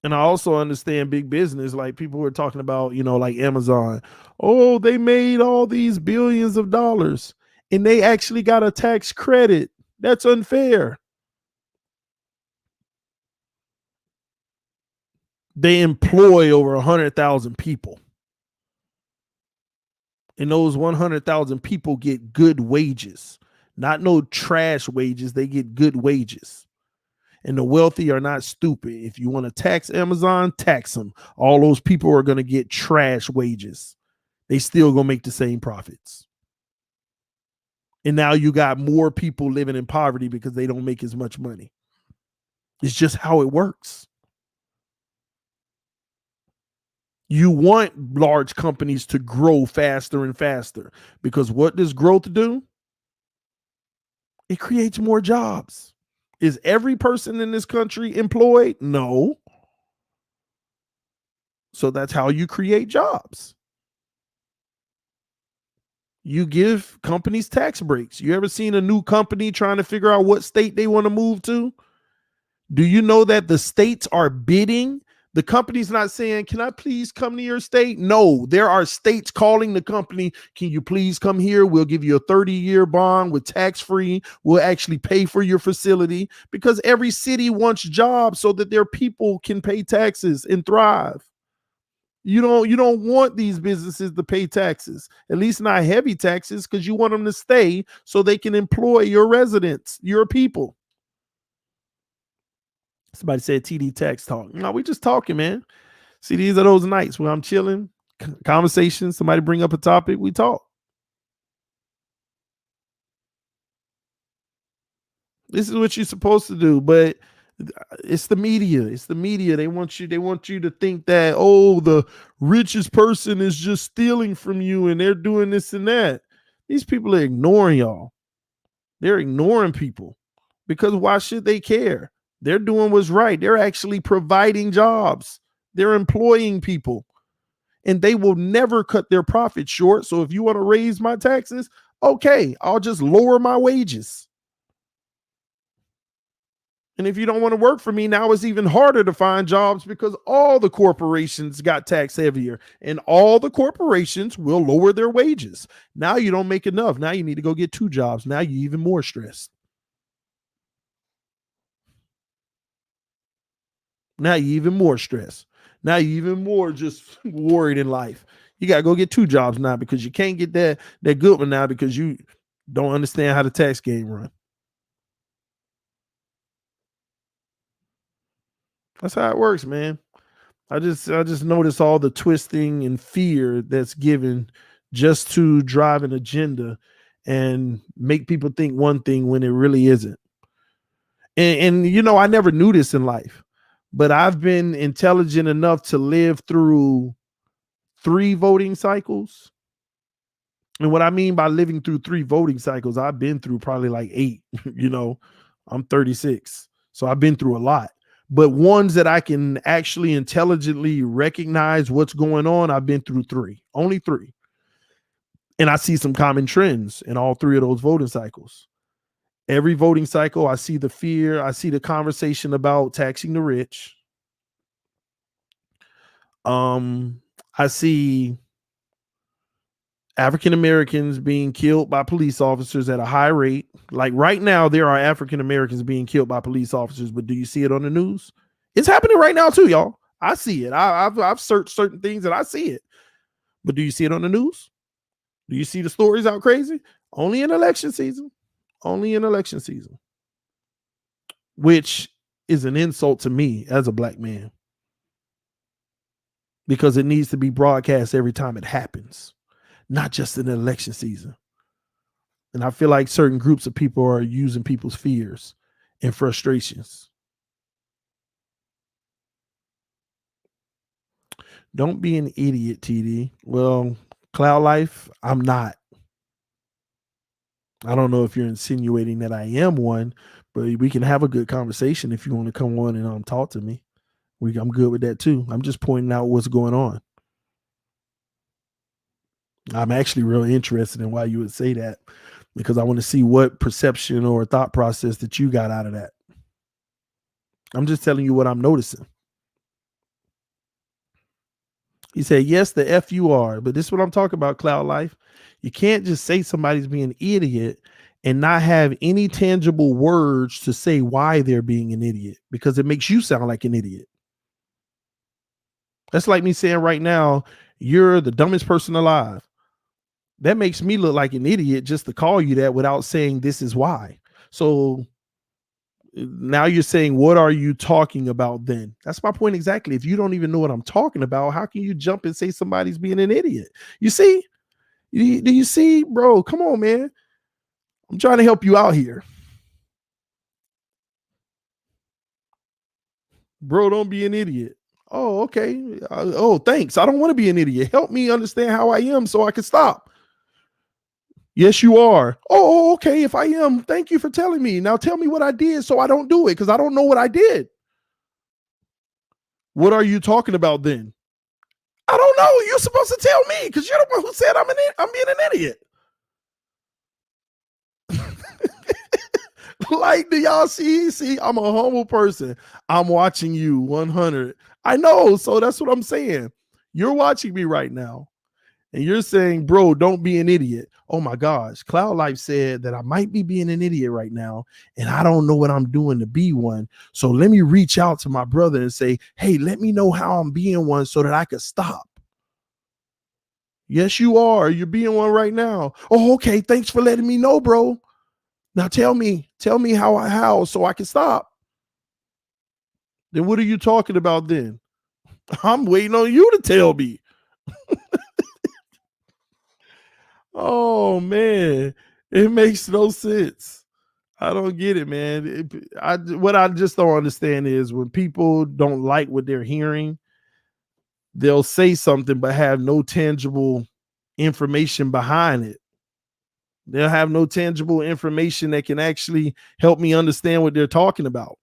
And I also understand big business, like people were talking about, like Amazon. Oh, they made all these billions of dollars and they actually got a tax credit. That's unfair. They employ over 100,000 people. And those 100,000 people get good wages, not no trash wages. They get good wages. And the wealthy are not stupid. If you want to tax Amazon, tax them. All those people are going to get trash wages. They still going to make the same profits. And now you got more people living in poverty because they don't make as much money. It's just how it works. You want large companies to grow faster and faster because what does growth do? It creates more jobs. Is every person in this country employed? No. So that's how you create jobs. You give companies tax breaks. You ever seen a new company trying to figure out what state they want to move to? Do you know that the states are bidding? The company's not saying, can I please come to your state? No, there are states calling the company, can you please come here? We'll give you a 30-year bond with tax-free. We'll actually pay for your facility because every city wants jobs so that their people can pay taxes and thrive. You don't want these businesses to pay taxes, at least not heavy taxes, because you want them to stay so they can employ your residents, your people. Somebody said TD Tax Talk. No, we just talking, man. See, these are those nights where I'm chilling, conversation, somebody bring up a topic, we talk. This is what you're supposed to do, but it's the media. It's the media. They want you to think that, oh, the richest person is just stealing from you and they're doing this and that. These people are ignoring y'all. They're ignoring people because why should they care? They're doing what's right. They're actually providing jobs. They're employing people and they will never cut their profit short. So if you want to raise my taxes, okay, I'll just lower my wages. And if you don't want to work for me, now it's even harder to find jobs because all the corporations got tax heavier and all the corporations will lower their wages. Now you don't make enough. Now you need to go get 2 jobs. Now you're even more stressed. Now you're even more stressed. Now you're even more just worried in life. You got to go get 2 jobs now because you can't get that good one now because you don't understand how the tax game run. That's how it works, man. I just notice all the twisting and fear that's given just to drive an agenda and make people think one thing when it really isn't. And you know, I never knew this in life, but I've been intelligent enough to live through 3 voting cycles. And what I mean by living through 3 voting cycles, I've been through probably like 8, you know. I'm 36. So I've been through a lot. But ones that I can actually intelligently recognize what's going on, I've been through 3. Only 3. And I see some common trends in all 3 of those voting cycles. Every voting cycle, I see the fear, I see the conversation about taxing the rich. I see African Americans being killed by police officers at a high rate. Like right now, there are African Americans being killed by police officers, but do you see it on the news? It's happening right now too, y'all. I see it. I've searched certain things and I see it. But do you see it on the news? Do you see the stories out crazy? Only in election season. Only in election season. Which is an insult to me as a black man. Because it needs to be broadcast every time it happens, not just in the election season. And I feel like certain groups of people are using people's fears and frustrations. Don't be an idiot, TD. Well, Cloud Life, I'm not. I don't know if you're insinuating that I am one, but we can have a good conversation if you want to come on and talk to me. I'm good with that too. I'm just pointing out what's going on. I'm actually really interested in why you would say that, because I want to see what perception or thought process that you got out of that. I'm just telling you what I'm noticing. He said, yes, the F you are, but this is what I'm talking about, Cloud Life. You can't just say somebody's being an idiot and not have any tangible words to say why they're being an idiot, because it makes you sound like an idiot. That's like me saying right now, you're the dumbest person alive. That makes me look like an idiot just to call you that without saying this is why. So now you're saying, what are you talking about then? That's my point exactly. If you don't even know what I'm talking about, how can you jump and say somebody's being an idiot? You see? Do you see, bro? Come on, man. I'm trying to help you out here. Bro, don't be an idiot. Oh, okay. Oh, thanks. I don't want to be an idiot. Help me understand how I am so I can stop. Yes, you are. Oh, okay. If I am, thank you for telling me. Now tell me what I did so I don't do it, because I don't know what I did. What are you talking about then? I don't know. You're supposed to tell me, because you're the one who said I'm being an idiot. Like, do y'all see? See, I'm a humble person. I'm watching you 100. I know. So that's what I'm saying. You're watching me right now. And you're saying, bro, don't be an idiot. Oh my gosh. Cloud Life said that I might be being an idiot right now, and I don't know what I'm doing to be one. So let me reach out to my brother and say, hey, let me know how I'm being one so that I could stop. Yes, you are. You're being one right now. Oh, okay. Thanks for letting me know, bro. Now tell me how so I can stop. Then what are you talking about then? I'm waiting on you to tell me. Oh man, it makes no sense. I don't get it, man. What I just don't understand is when people don't like what they're hearing, they'll say something but have no tangible information behind it. They'll have no tangible information that can actually help me understand what they're talking about.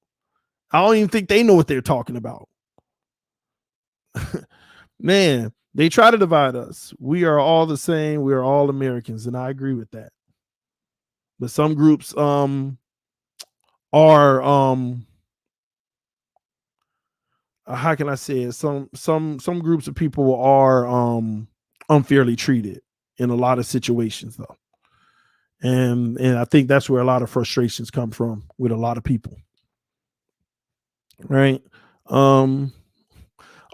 I don't even think they know what they're talking about. Man, they try to divide us. We are all the same. We are all Americans, and I agree with that. But some groups are how can I say it? Some groups of people are unfairly treated in a lot of situations though. And I think that's where a lot of frustrations come from with a lot of people. Right?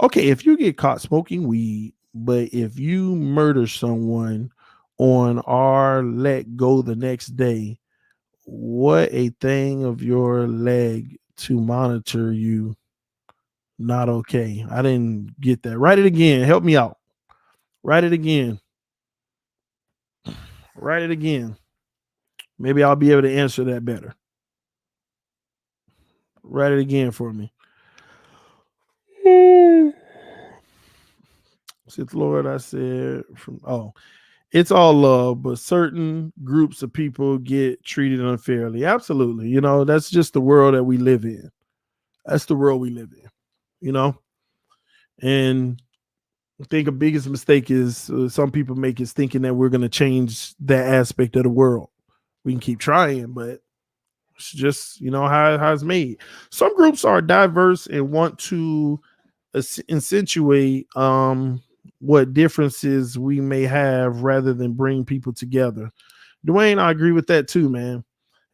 Okay, if you get caught smoking weed, but if you murder someone on our let go the next day, what a thing of your leg to monitor you. Not okay. I didn't get that. Write it again. Help me out. Write it again. Write it again. Maybe I'll be able to answer that better. Write it again for me. Since Lord, I said it's all love, but certain groups of people get treated unfairly. Absolutely. That's just the world that we live in. That's the world we live in, you know? And I think the biggest mistake is some people make is thinking that we're going to change that aspect of the world. We can keep trying, but it's just, how it's made. Some groups are diverse and want to accentuate what differences we may have rather than bring people together. Dwayne, I agree with that too, man.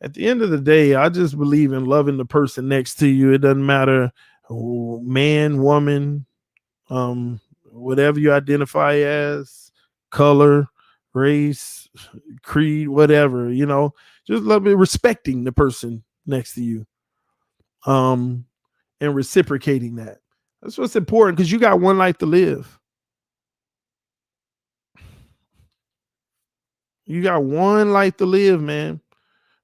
At the end of the day, I just believe in loving the person next to you. It doesn't matter man, woman, whatever you identify as, color, race, creed, whatever, just love it, respecting the person next to you. And reciprocating that. That's what's important, because you got one life to live. You got one life to live, man.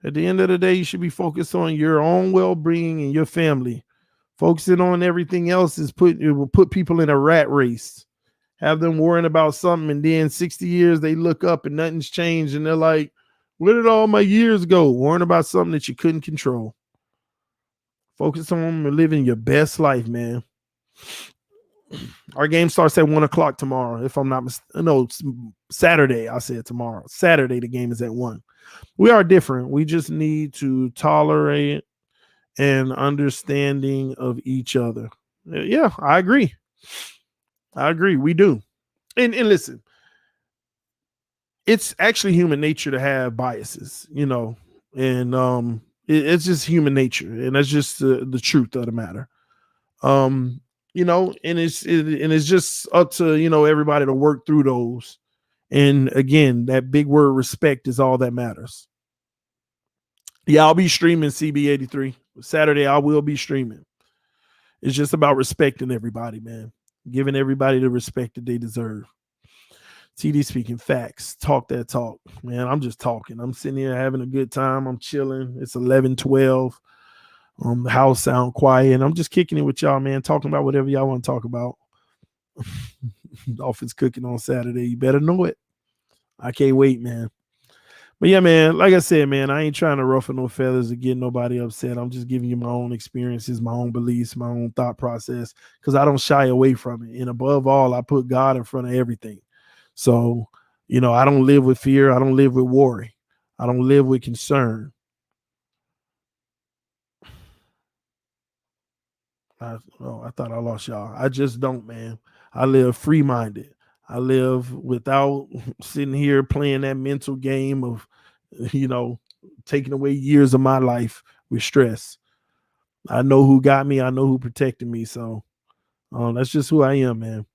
At the end of the day, you should be focused on your own well-being and your family. Focusing on everything else it will put people in a rat race. Have them worrying about something, and then 60 years they look up and nothing's changed, and they're like, where did all my years go? Worrying about something that you couldn't control. Focus on living your best life, man. Our game starts at 1:00 tomorrow. If I'm not mistaken, no, Saturday. I said tomorrow. Saturday, the game is at 1. We are different. We just need to tolerate and understanding of each other. Yeah, I agree. We do. And listen, it's actually human nature to have biases, and it's just human nature, and that's just the truth of the matter. And it's just up to everybody to work through those. And again, that big word respect is all that matters. Yeah, I'll be streaming CB83 Saturday. I will be streaming. It's just about respecting everybody, man. Giving everybody the respect that they deserve. TD speaking facts. Talk that talk, man. I'm just talking. I'm sitting here having a good time. I'm chilling. It's 11:12. The house sound quiet, and I'm just kicking it with y'all, man. Talking about whatever y'all want to talk about. Dolphins cooking on Saturday. You better know it. I can't wait, man. But yeah, man, like I said, man, I ain't trying to ruffle no feathers or get nobody upset. I'm just giving you my own experiences, my own beliefs, my own thought process, because I don't shy away from it. And above all, I put God in front of everything. So, I don't live with fear. I don't live with worry. I don't live with concern. I thought I lost y'all. I just don't, man. I live free-minded. I live without sitting here playing that mental game of, taking away years of my life with stress. I know who got me. I know who protected me. So that's just who I am, man.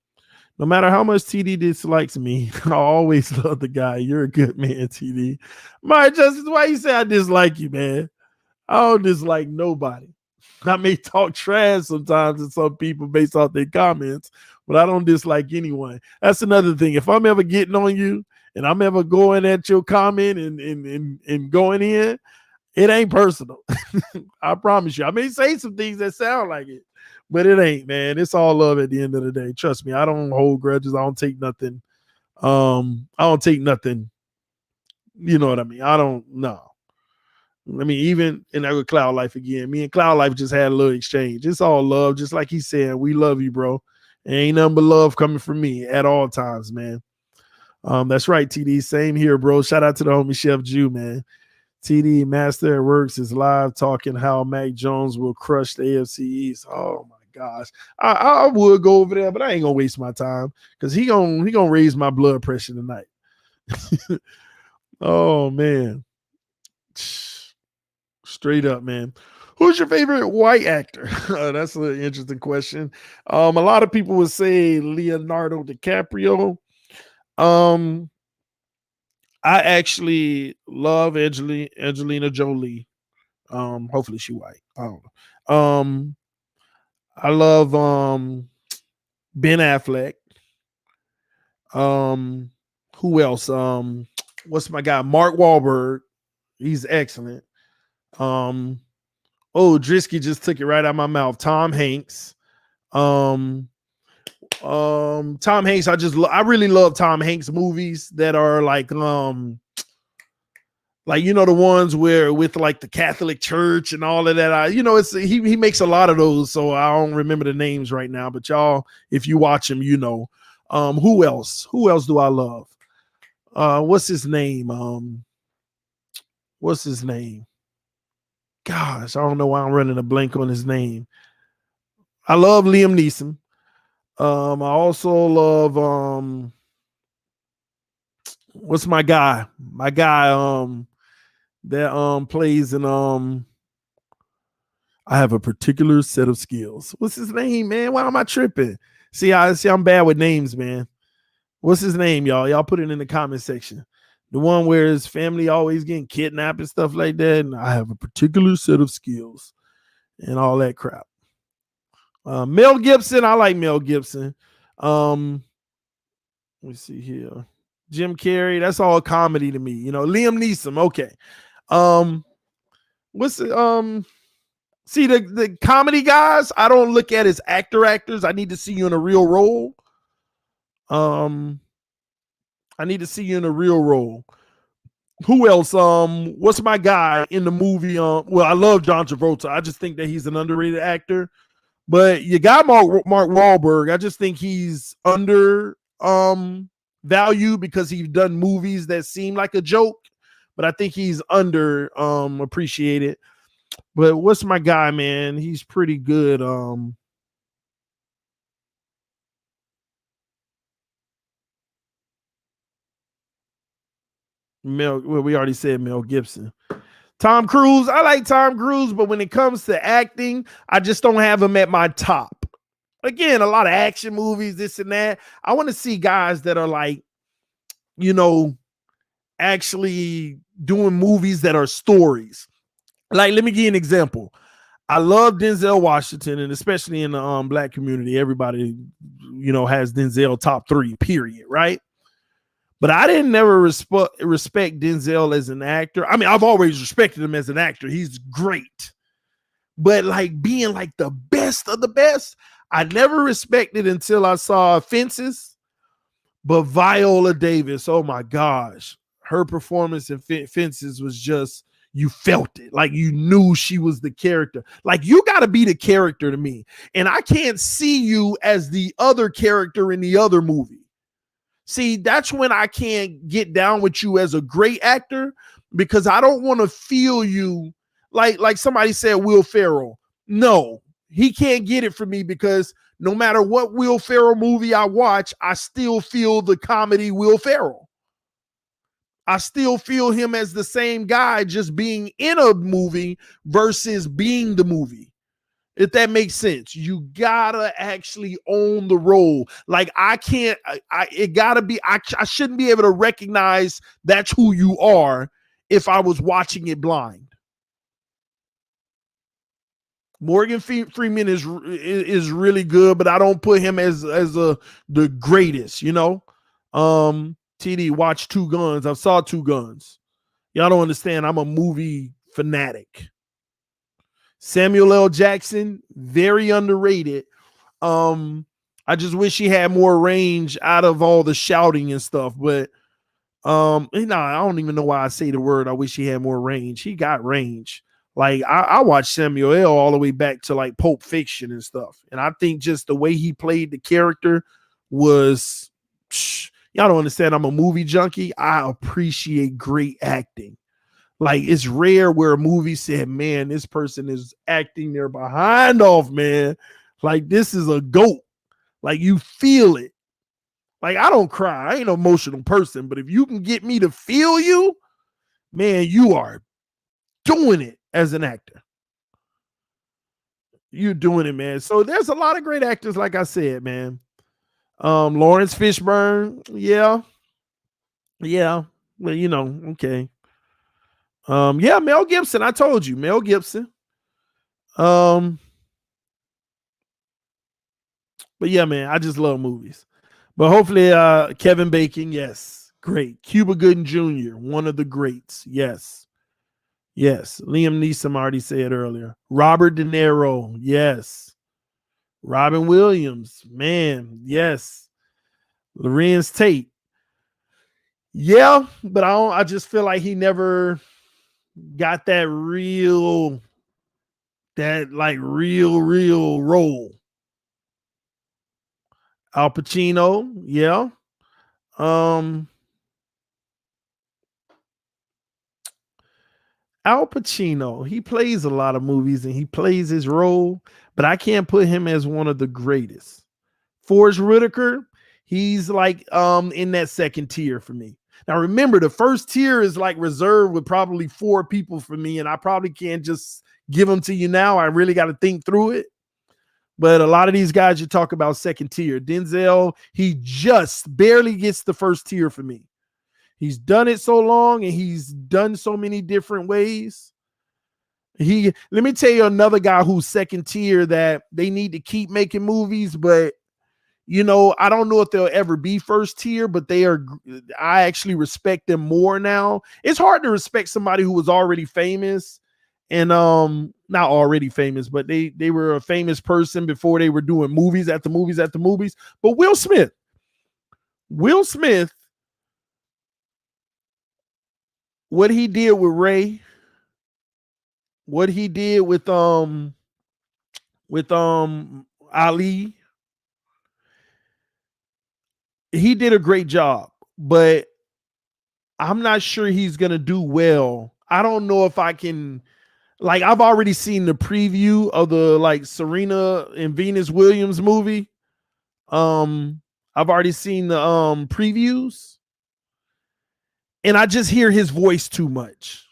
No matter how much TD dislikes me, I always love the guy. You're a good man, TD. My Justice, why you say I dislike you, man? I don't dislike nobody. I may talk trash sometimes to some people based off their comments, but I don't dislike anyone. That's another thing. If I'm ever getting on you and I'm ever going at your comment and going in, it ain't personal. I promise you. I may say some things that sound like it, but it ain't, man. It's all love at the end of the day. Trust me. I don't hold grudges. I don't take nothing. I don't take nothing. You know what I mean? I don't know. I mean, even in that with Cloud Life again, me and Cloud Life just had a little exchange. It's all love, just like he said. We love you, bro. Ain't nothing but love coming from me at all times, man. That's right, TD. Same here, bro. Shout out to the homie Chef Jew, man. TD Master at Works is live talking how Mac Jones will crush the AFC East. Oh my gosh, I would go over there, but I ain't gonna waste my time because he gonna raise my blood pressure tonight. Oh man. Straight up, man. Who's your favorite white actor? That's an interesting question. A lot of people would say Leonardo DiCaprio. I actually love Angelina Jolie. Hopefully she white. I don't know. I love Ben Affleck. Who else? what's my guy? Mark Wahlberg. He's excellent. Oh, Drisky just took it right out of my mouth. Tom Hanks. Tom Hanks. I really love Tom Hanks movies that are like you know, the ones where with like the Catholic Church and all of that. It's he makes a lot of those, so I don't remember the names right now. But y'all, if you watch him, you know. Who else? Who else do I love? What's his name? What's his name? Gosh, I don't know why I'm running a blank on his name. I love Liam Neeson. I also love what's my guy? My guy that plays in I have a particular set of skills. What's his name, man? Why am I tripping? See, I'm bad with names, man. What's his name, y'all? Y'all put it in the comment section. The one where his family always getting kidnapped and stuff like that. And I have a particular set of skills and all that crap. Mel Gibson, I like Mel Gibson. Let me see here. Jim Carrey, that's all comedy to me. You know, Liam Neeson, okay. What's the see the comedy guys? I don't look at as actors. I need to see you in a real role. I need to see you in a real role. Who else? What's my guy in the movie? Well, I love John Travolta. I just think that he's an underrated actor. But you got Mark Wahlberg. I just think he's under value because he's done movies that seem like a joke, but I think he's under appreciated. But what's my guy, man? He's pretty good. We already said Mel Gibson. Tom Cruise, I like Tom Cruise, but when it comes to acting, I just don't have him at my top. Again, a lot of action movies, this and that. I want to see guys that are like, you know, actually doing movies that are stories. Like, let me give you an example. I love Denzel Washington, and especially in the black community, everybody, you know, has Denzel top 3, period, right? But I didn't never respect Denzel as an actor. I mean, I've always respected him as an actor. He's great. But like being like the best of the best, I never respected until I saw Fences. But Viola Davis, oh my gosh, her performance in Fences was just, you felt it. Like you knew she was the character. Like you got to be the character to me. And I can't see you as the other character in the other movie. See, that's when I can't get down with you as a great actor, because I don't want to feel you like somebody said Will Ferrell. No, he can't get it from me, because no matter what Will Ferrell movie I watch, I still feel the comedy Will Ferrell. I still feel him as the same guy, just being in a movie versus being the movie. If that makes sense, you gotta actually own the role. Like I can't, it gotta be, I shouldn't be able to recognize that's who you are if I was watching it blind. Morgan Freeman is really good, but I don't put him as the greatest, you know. TD, watch Two Guns. I saw Two Guns. Y'all don't understand. I'm a movie fanatic. Samuel L. Jackson, very underrated. I just wish he had more range out of all the shouting and stuff. But I don't even know why I say the word. I wish he had more range. He got range. Like I watched Samuel L. all the way back to like Pulp Fiction and stuff, and I think just the way he played the character was. Y'all don't understand. I'm a movie junkie. I appreciate great acting. Like it's rare where a movie said, man, this person is acting their behind off, man. Like this is a GOAT. Like you feel it. Like I don't cry. I ain't an emotional person, but if you can get me to feel you, man, you are doing it as an actor. You're doing it, man. So there's a lot of great actors, like I said, man. Lawrence Fishburne, yeah. Well, you know, okay. Yeah, Mel Gibson. I told you, Mel Gibson. But yeah, man, I just love movies. But hopefully, Kevin Bacon, yes. Great. Cuba Gooding Jr., one of the greats. Yes. Yes. Liam Neeson already said earlier. Robert De Niro. Yes. Robin Williams. Man. Yes. Lorenz Tate. Yeah, but I just feel like he never got that real role. Al Pacino. Yeah. Al Pacino, he plays a lot of movies and he plays his role, but I can't put him as one of the greatest. Forrest Whitaker, he's like in that second tier for me. Now remember, the first tier is like reserved with probably 4 people for me, and I probably can't just give them to you now. I really got to think through it. But a lot of these guys you talk about second tier. Denzel, he just barely gets the first tier for me. He's done it so long and he's done so many different ways. Let me tell you another guy who's second tier that they need to keep making movies, but I don't know if they'll ever be first tier, but I actually respect them more now. It's hard to respect somebody who was already famous and not already famous, but they were a famous person before they were doing movies after movies after movies. But Will Smith, what he did with Ray, what he did with Ali, he did a great job, but I'm not sure he's gonna do well. I don't know if I can. Like, I've already seen the preview of the Serena and Venus Williams movie. I've already seen the previews, and I just hear his voice too much,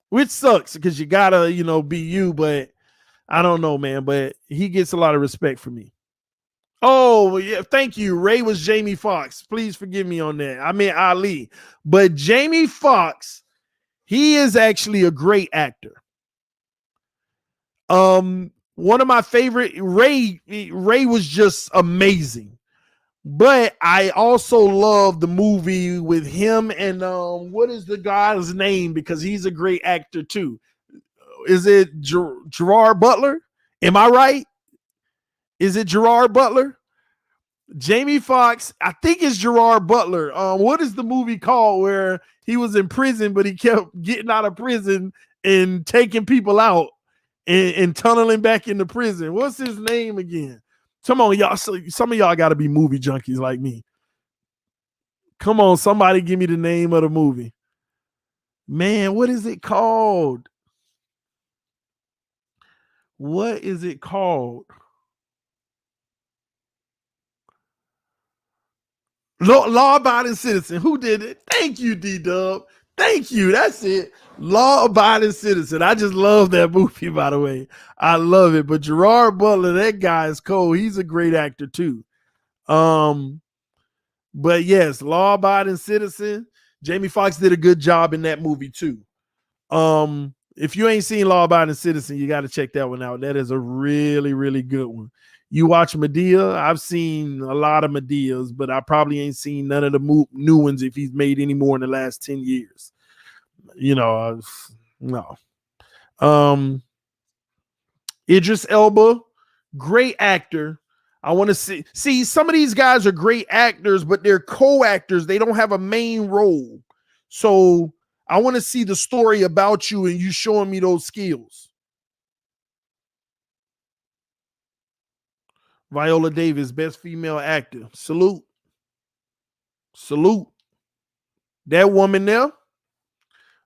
which sucks because you gotta be you. But I don't know, man. But he gets a lot of respect from me. Oh, yeah. Thank you. Ray was Jamie Foxx. Please forgive me on that. I mean, Ali. But Jamie Foxx, he is actually a great actor. One of my favorite, Ray was just amazing. But I also love the movie with him and what is the guy's name? Because he's a great actor too. Is it Gerard Butler? Am I right? Is it Gerard Butler? Jamie Foxx, I think it's Gerard Butler. What is the movie called where he was in prison, but he kept getting out of prison and taking people out and tunneling back into prison? What's his name again? Come on, y'all. Some of y'all got to be movie junkies like me. Come on, somebody give me the name of the movie. Man, what is it called? What is it called? Law-abiding citizen. Who did it? Thank you, D-Dub. Thank you. That's it. Law-abiding citizen. I just love that movie, by the way. I love it. But Gerard Butler, that guy is cool. He's a great actor too. But yes, law-abiding citizen. Jamie Foxx did a good job in that movie too. If you ain't seen Law-Abiding Citizen, you got to check that one out. That is a really, really good one. You watch Madea. I've sin a lot of Madeas, but I probably ain't seen none of the new ones if he's made any more in the last 10 years. No. Idris Elba, great actor. I want to see some of these guys are great actors, but they're co-actors. They don't have a main role. So I want to see the story about you and you showing me those skills. Viola Davis, best female actor. Salute. Salute. That woman there,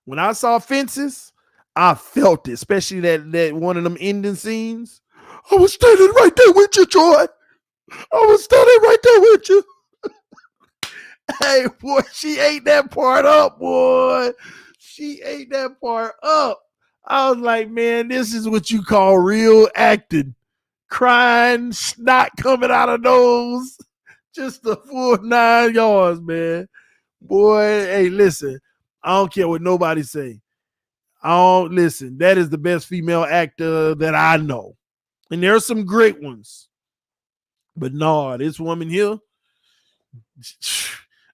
when I saw Fences, I felt it, especially that one of them ending scenes. I was standing right there with you, Troy. I was standing right there with you. Hey, boy, she ate that part up, boy. She ate that part up. I was like, man, this is what you call real acting. Crying, snot coming out of nose. Just the full 9 yards, man. Boy, hey, listen. I don't care what nobody say. Listen. That is the best female actor that I know. And there are some great ones. But no, this woman here,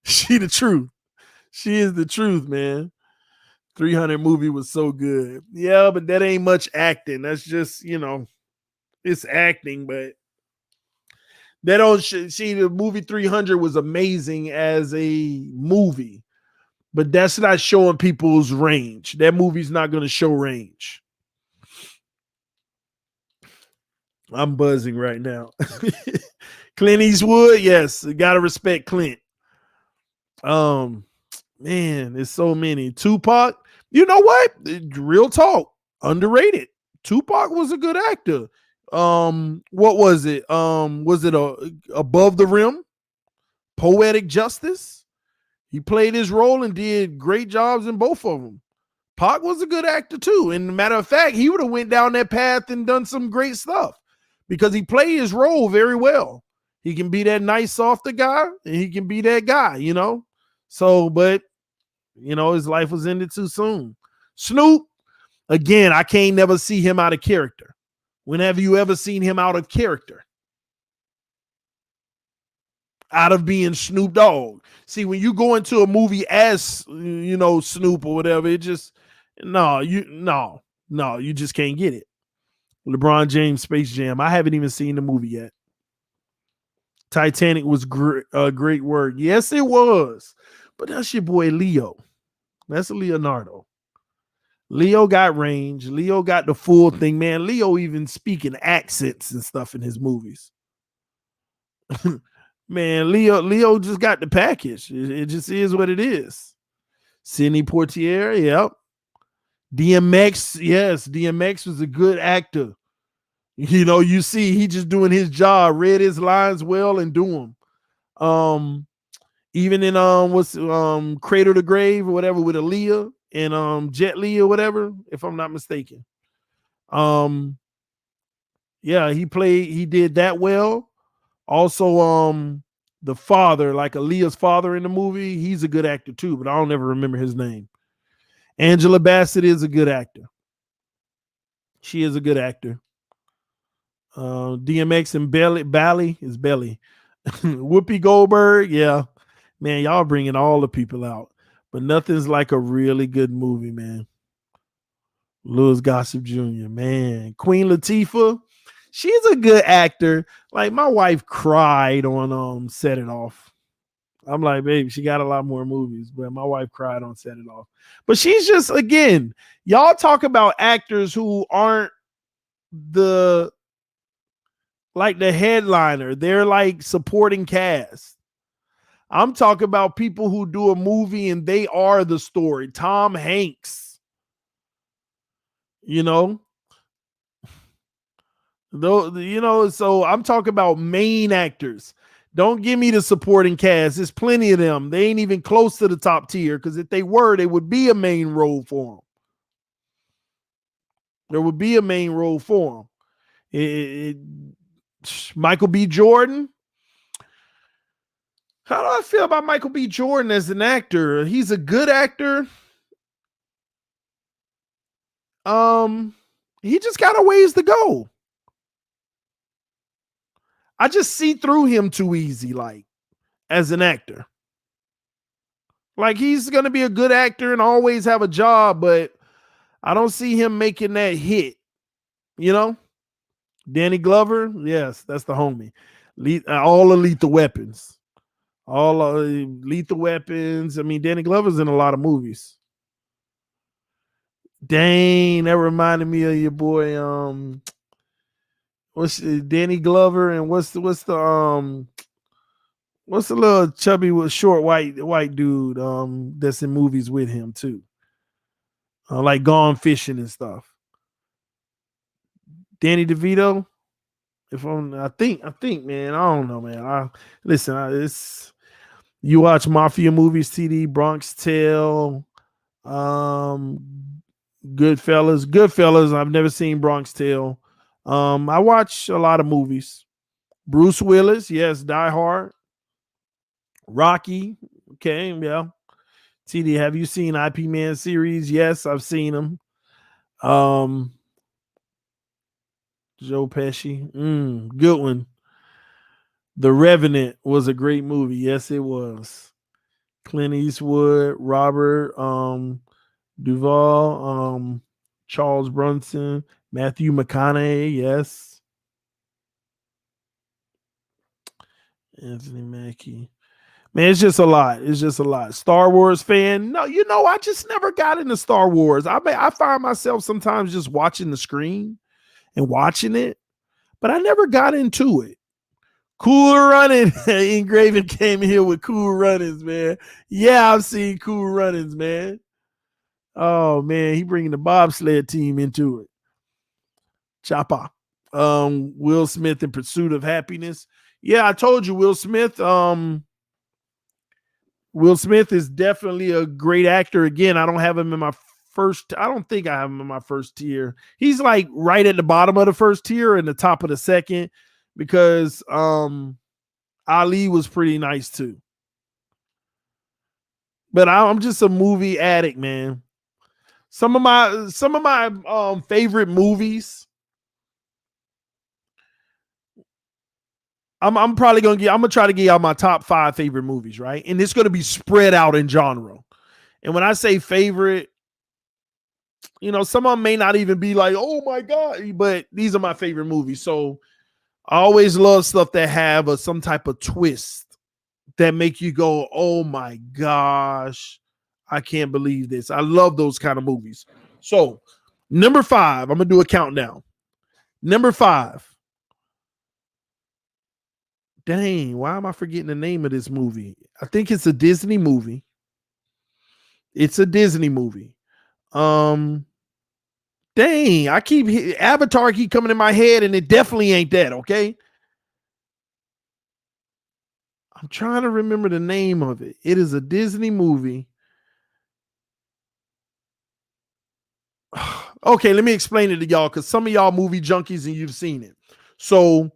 she the truth. She is the truth, man. 300 movie was so good. Yeah, but that ain't much acting. That's just, it's acting, but they don't see the movie 300 was amazing as a movie, but that's not showing people's range. That movie's not going to show range. I'm buzzing right now. Clint Eastwood, yes, gotta respect Clint. Man, there's so many. Tupac, you know what? Real talk, underrated. Tupac was a good actor. What was it? Was it Above the Rim? Poetic Justice? He played his role and did great jobs in both of them. Pac was a good actor too. And matter of fact, he would have went down that path and done some great stuff because he played his role very well. He can be that nice, softer guy, and he can be that guy, So, but his life was ended too soon. Snoop, again, I can't never see him out of character. When have you ever seen him out of character? Out of being Snoop Dogg. See, when you go into a movie as Snoop or whatever, it just you just can't get it. LeBron James Space Jam. I haven't even seen the movie yet. Titanic was great work. Yes, it was. But that's your boy Leo. That's Leonardo. Leo got range. Leo got the full thing, man. Leo even speaking accents and stuff in his movies. Man, Leo just got the package. It just is what it is. Sidney Poitier, yep. DMX, yes, DMX was a good actor. You see, he just doing his job, read his lines well and do them. Even in Cradle to Grave or whatever with Aaliyah and Jet Li or whatever, if I'm not mistaken. Yeah, he did that well. Also, the father, like Aaliyah's father in the movie, he's a good actor too, but I don't ever remember his name. Angela Bassett is a good actor. She is a good actor. DMX and Belly is Belly. Whoopi Goldberg, yeah. Man, y'all bringing all the people out. But nothing's like a really good movie, man. Louis Gossett Jr., man. Queen Latifah, she's a good actor. Like my wife cried on Set It Off. I'm like, baby, she got a lot more movies, but my wife cried on Set It Off. But she's just, again, y'all talk about actors who aren't the headliner. They're like supporting cast. I'm talking about people who do a movie and they are the story. Tom Hanks. So I'm talking about main actors. Don't give me the supporting cast. There's plenty of them. They ain't even close to the top tier because if they were, they would be a main role for them. There would be a main role for them. Michael B. Jordan. How do I feel about Michael B. Jordan as an actor? He's a good actor. He just got a ways to go. I just see through him too easy, like, as an actor. Like, he's going to be a good actor and always have a job, but I don't see him making that hit. Danny Glover, yes, that's the homie. All of Lethal Weapons. All Lethal Weapons. I mean, Danny Glover's in a lot of movies. Dang, that reminded me of your boy. What's Danny Glover and what's the little chubby short white dude that's in movies with him too, like Gone Fishing and stuff. Danny DeVito. I think, man, I don't know, man. It's you watch mafia movies, TD, Bronx Tale, Goodfellas. I've never seen Bronx Tale. I watch a lot of movies. Bruce Willis, yes, Die Hard. Rocky, okay, yeah. TD, have you seen IP Man series? Yes, I've seen them. Joe Pesci, good one. The Revenant was a great movie. Yes, it was. Clint Eastwood, Robert Duvall, Charles Bronson, Matthew McConaughey, yes. Anthony Mackie. Man, it's just a lot. It's just a lot. Star Wars fan. No, I just never got into Star Wars. I find myself sometimes just watching the screen and watching it, but I never got into it. Cool Running. Engraven came here with Cool Runnings, man. Yeah, I've seen Cool Runnings, man. Oh man, he bringing the bobsled team into it. Chopper. Will Smith in Pursuit of Happiness. Yeah, I told you Will Smith. Will Smith is definitely a great actor. Again, I don't have him in my first. I don't think I have him in my first tier. He's like right at the bottom of the first tier and the top of the second because Ali was pretty nice too. But I'm just a movie addict, man. Some of my favorite movies. I'm probably I'm gonna try to get y'all my top 5 favorite movies, right? And it's gonna be spread out in genre. And when I say favorite, some of them may not even be like, oh my God, but these are my favorite movies. So I always love stuff that have some type of twist that make you go, oh my gosh, I can't believe this. I love those kind of movies. So number 5, I'm gonna do a countdown. Number 5. Dang, why am I forgetting the name of this movie? I think it's a Disney movie. It's a Disney movie. Dang, Avatar keep coming in my head, and it definitely ain't that. Okay, I'm trying to remember the name of it. It is a Disney movie. Okay, let me explain it to y'all because some of y'all movie junkies and you've seen it. So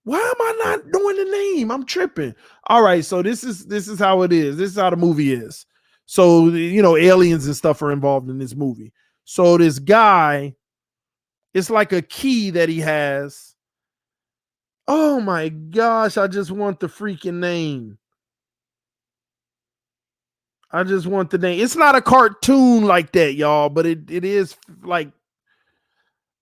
why am I not doing the name? I'm tripping. All right, so this is how it is. This is how the movie is. So aliens and stuff are involved in this movie. So this guy, it's like a key that he has. Oh my gosh, I just want the freaking name. I just want the name. It's not a cartoon like that, y'all, but it is like,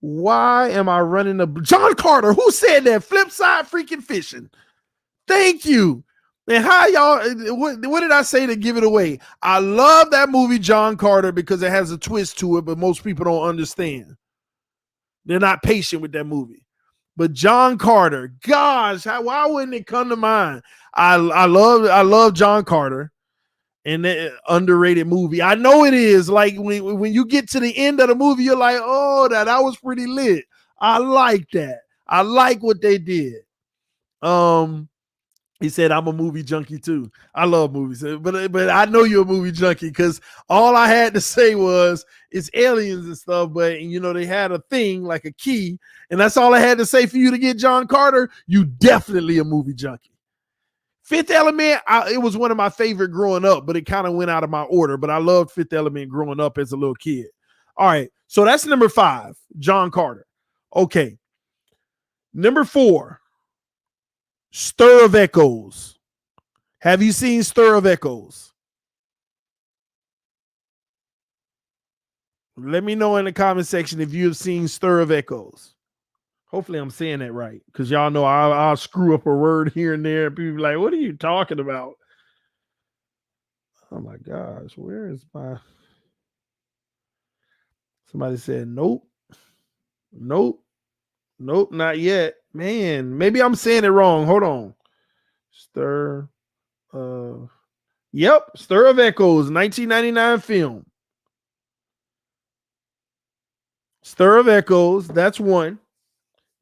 why am I running a John Carter? Who said that? Flip side freaking fishing. Thank you. And how y'all, what did I say to give it away? I love that movie, John Carter, because it has a twist to it, but most people don't understand. They're not patient with that movie. But John Carter, gosh, why wouldn't it come to mind? I love John Carter. And that underrated movie. I know it is. Like when you get to the end of the movie, you're like, oh, that was pretty lit. I like that. I like what they did. He said, I'm a movie junkie too. I love movies, but I know you're a movie junkie because all I had to say was it's aliens and stuff. But they had a thing like a key, and that's all I had to say for you to get John Carter. You definitely a movie junkie. Fifth Element, it was one of my favorite growing up, but it kind of went out of my order. But I loved Fifth Element growing up as a little kid. All right, so that's number 5, John Carter. Okay, number 4, Stir of Echoes. Have you seen Stir of Echoes? Let me know in the comment section if you have seen Stir of Echoes. Hopefully I'm saying that right, because y'all know I'll screw up a word here and there. People like, what are you talking about? Oh my gosh, where is my... Somebody said, nope, nope, nope, not yet. Man, maybe I'm saying it wrong. Hold on. Stir Yep, Stir of Echoes, 1999 film. Stir of Echoes, that's one.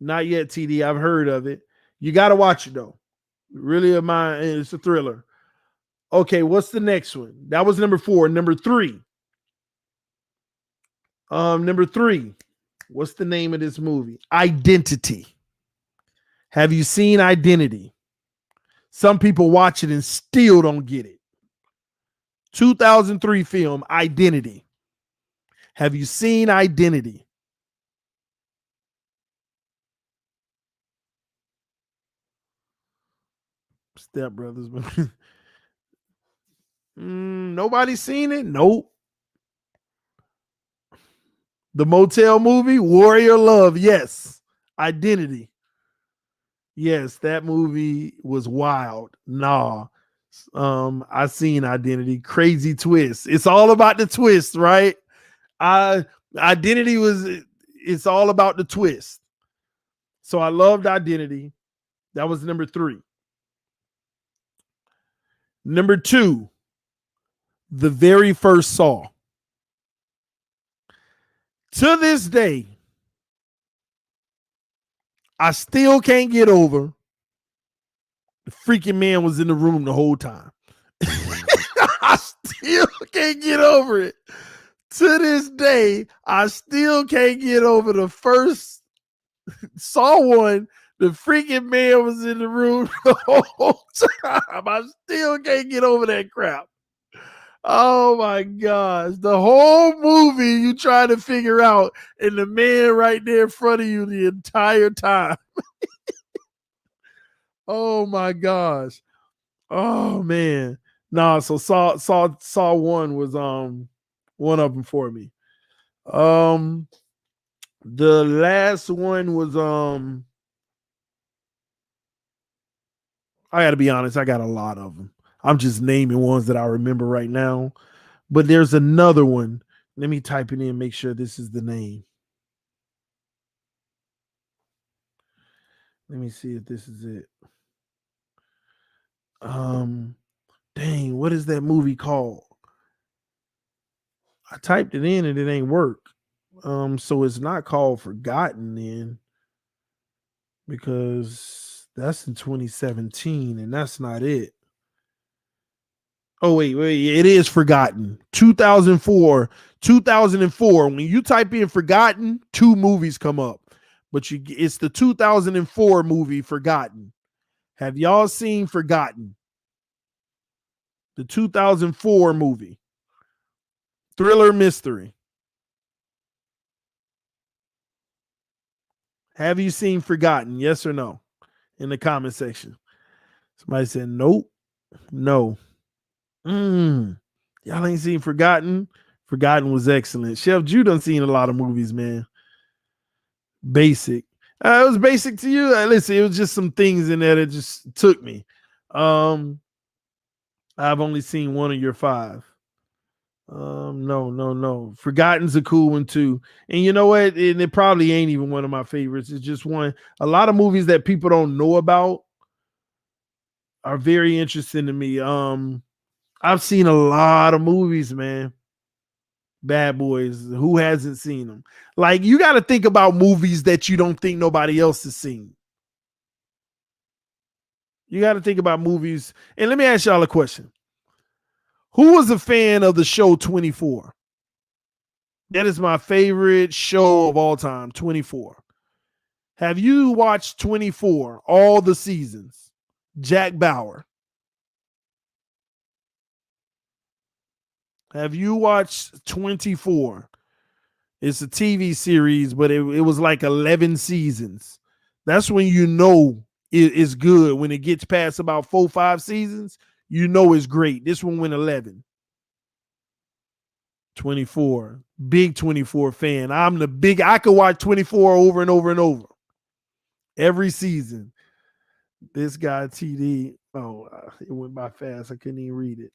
Not yet, TD. I've heard of it. You got to watch it though. Really, it's a thriller. Okay, what's the next one? That was number 4. Number 3. Number 3. What's the name of this movie? Identity. Have you seen Identity? Some people watch it and still don't get it. 2003 film, Identity. Have you seen Identity? Step Brothers. Nobody seen it? Nope. The Motel movie, Warrior Love. Yes. Identity. Yes, that movie was wild. Nah. I seen Identity. Crazy twist. It's all about the twist, right? Identity it's all about the twist. So I loved Identity. That was number 3. Number 2, the very first Saw. To this day, I still can't get over the freaking man was in the room the whole time. I still can't get over it. To this day, I still can't get over the first Saw one. The freaking man was in the room the whole time. I still can't get over that crap. Oh my gosh. The whole movie you trying to figure out, and the man right there in front of you the entire time. Oh my gosh. Oh man. Nah, so Saw 1 was one of them for me. The last one was I gotta be honest, I got a lot of them. I'm just naming ones that I remember right now. But there's another one. Let me type it in, make sure this is the name. Let me see if this is it. Dang, what is that movie called? I typed it in and it ain't work. So it's not called Forgotten then, because that's in 2017 and that's not it. Oh, wait, it is Forgotten. 2004. When you type in Forgotten, 2 movies come up. But it's the 2004 movie Forgotten. Have y'all seen Forgotten? The 2004 movie. Thriller mystery. Have you seen Forgotten? Yes or no? In the comment section. Somebody said nope. No. Y'all ain't seen Forgotten? Forgotten was excellent. Chef, you done seen a lot of movies, man. Basic. It was basic to you. Listen, it was just some things in there that just took me. I've only seen 1 of your 5. No. Forgotten's a cool one too. And you know what? And it probably ain't even one of my favorites. It's just one. A lot of movies that people don't know about are very interesting to me. I've seen a lot of movies, man. Bad Boys. Who hasn't seen them? Like, you got to think about movies that you don't think nobody else has seen. You got to think about movies. And let me ask y'all a question. Who was a fan of the show 24? That is my favorite show of all time, 24. Have you watched 24, all the seasons? Jack Bauer. Have you watched 24? It's a TV series, but it was like 11 seasons. That's when you know it's good. When it gets past about 4 or 5 seasons, you know it's great. This one went 11. 24. Big 24 fan. I could watch 24 over and over and over. Every season. This guy, TD. Oh, it went by fast. I couldn't even read it.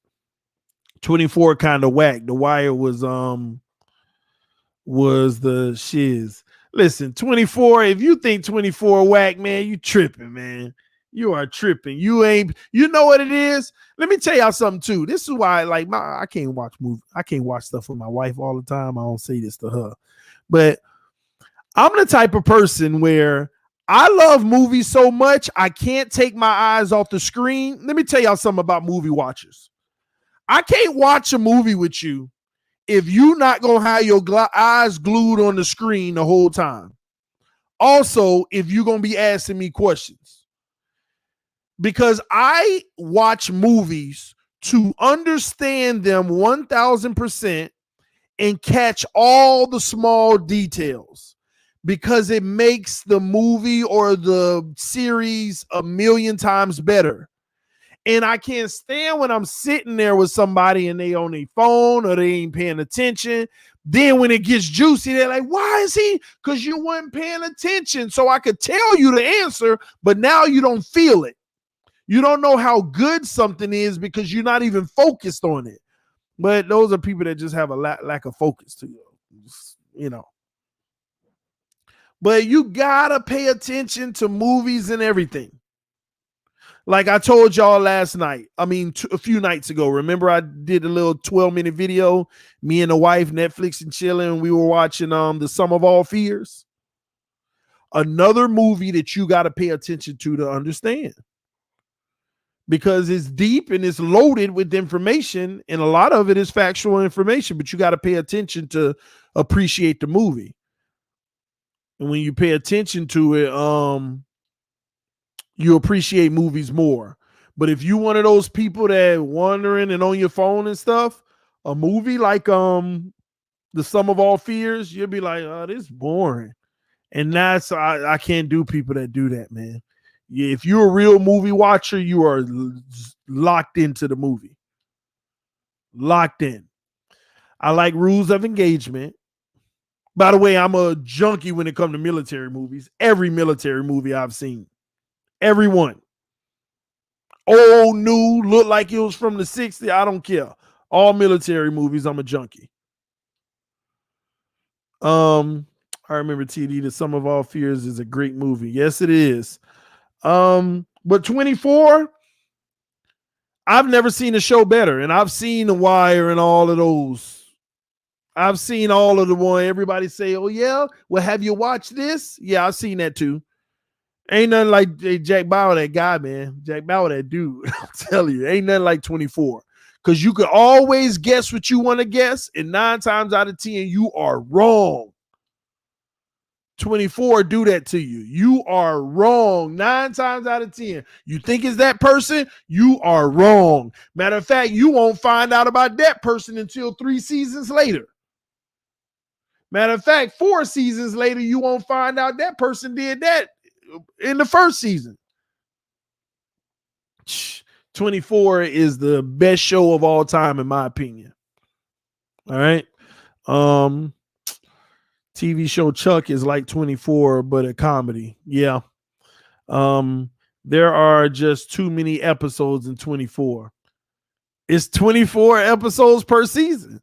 24 kind of whack. The Wire was the shiz. Listen, 24, if you think 24 whack, man, you tripping, man. You are tripping. You know what it is? Let me tell y'all something too. This is why I can't watch movies. I can't watch stuff with my wife all the time. I don't say this to her. But I'm the type of person where I love movies so much I can't take my eyes off the screen. Let me tell y'all something about movie watchers. I can't watch a movie with you if you're not going to have your eyes glued on the screen the whole time. Also, if you're going to be asking me questions. Because I watch movies to understand them 1,000% and catch all the small details, because it makes the movie or the series a million times better. And I can't stand when I'm sitting there with somebody and they on their phone or they ain't paying attention. Then when it gets juicy, they're like, why is he? Because you weren't paying attention. So I could tell you the answer, but now you don't feel it. You don't know how good something is because you're not even focused on it. But those are people that just have a lack of focus to you, you know. But you gotta pay attention to movies and everything. Like I told y'all last night, a few nights ago, remember I did a little 12-minute video, me and the wife, Netflix and chilling, we were watching The Sum of All Fears. Another movie that you got to pay attention to understand. Because it's deep and it's loaded with information, and a lot of it is factual information, but you got to pay attention to appreciate the movie. And when you pay attention to it, you appreciate movies more. But if you one of those people that wandering and on your phone and stuff, a movie like The Sum of All Fears, you'll be like, oh, this is boring. And that's I can't do people that do that, man. If you're a real movie watcher, you are locked into the movie. Locked in. I like Rules of Engagement. By the way, I'm a junkie when it comes to military movies. Every military movie I've seen. Everyone. Old, new, look like it was from the 60s. I don't care. All military movies, I'm a junkie. I remember TD, The Sum of All Fears is a great movie. Yes, it is. But 24, I've never seen a show better. And I've seen The Wire and all of those. I've seen all of the one. Everybody say, oh, yeah? Well, have you watched this? Yeah, I've seen that too. Ain't nothing like Jack Bauer, that guy, man. Jack Bauer, that dude. I'm telling you, ain't nothing like 24. Because you can always guess what you want to guess, and 9 times out of 10, you are wrong. 24 do that to you. You are wrong 9 times out of 10. You think it's that person, you are wrong. Matter of fact, you won't find out about that person until 3 seasons later. Matter of fact, 4 seasons later, you won't find out that person did that in the first season. 24 is the best show of all time, in my opinion. All right. TV show Chuck is like 24, but a comedy. Yeah. There are just too many episodes in 24. It's 24 episodes per season.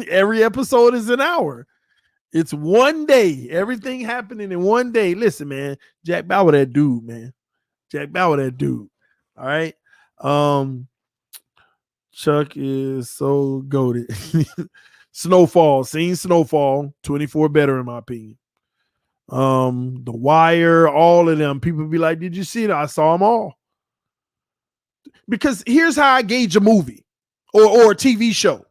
Every episode is an hour. It's one day. Everything happening in one day. Listen, man. Jack Bauer, that dude, man. Jack Bauer, that dude. All right. Chuck is so goated. Snowfall. Seen Snowfall. 24 better, in my opinion. The Wire, all of them. People be like, did you see it? I saw them all. Because here's how I gauge a movie or a TV show.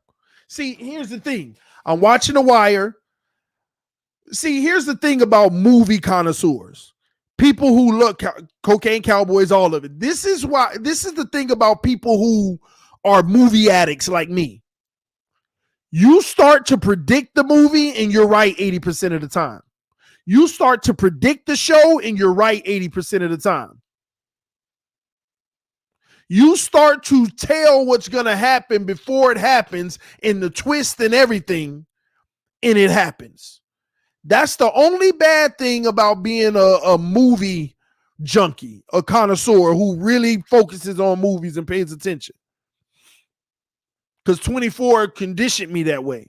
See, here's the thing. I'm watching The Wire. See, here's the thing about movie connoisseurs. People who look Cocaine Cowboys, all of it. This is the thing about people who are movie addicts like me. You start to predict the movie and you're right 80% of the time. You start to predict the show and you're right 80% of the time. You start to tell what's going to happen before it happens and the twist and everything, and it happens. That's the only bad thing about being a movie junkie, a connoisseur who really focuses on movies and pays attention. Because 24 conditioned me that way.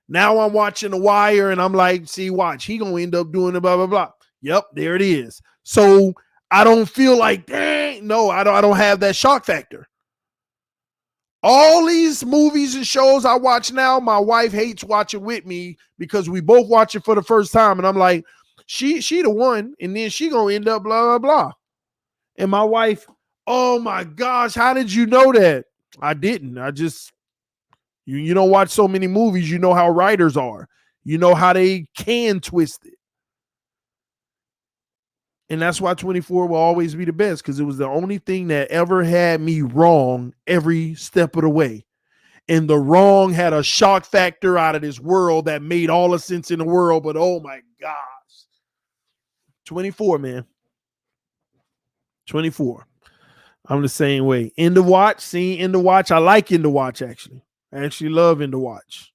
Now I'm watching The Wire and I'm like, see, watch, he gonna end up doing the blah, blah, blah. Yep, there it is. So I don't feel like, dang, no, I don't have that shock factor. All these movies and shows I watch now, my wife hates watching with me because we both watch it for the first time. And I'm like, she the one, and then she gonna end up blah, blah, blah. And my wife, oh my gosh, how did you know that? I didn't. I just, you don't watch so many movies, you know how writers are. You know how they can twist it. And that's why 24 will always be the best, because it was the only thing that ever had me wrong every step of the way. And the wrong had a shock factor out of this world that made all the sense in the world. But oh my gosh. 24, man. 24. I'm the same way. End of Watch, seen End of Watch. I like End of Watch actually. I actually love End of Watch.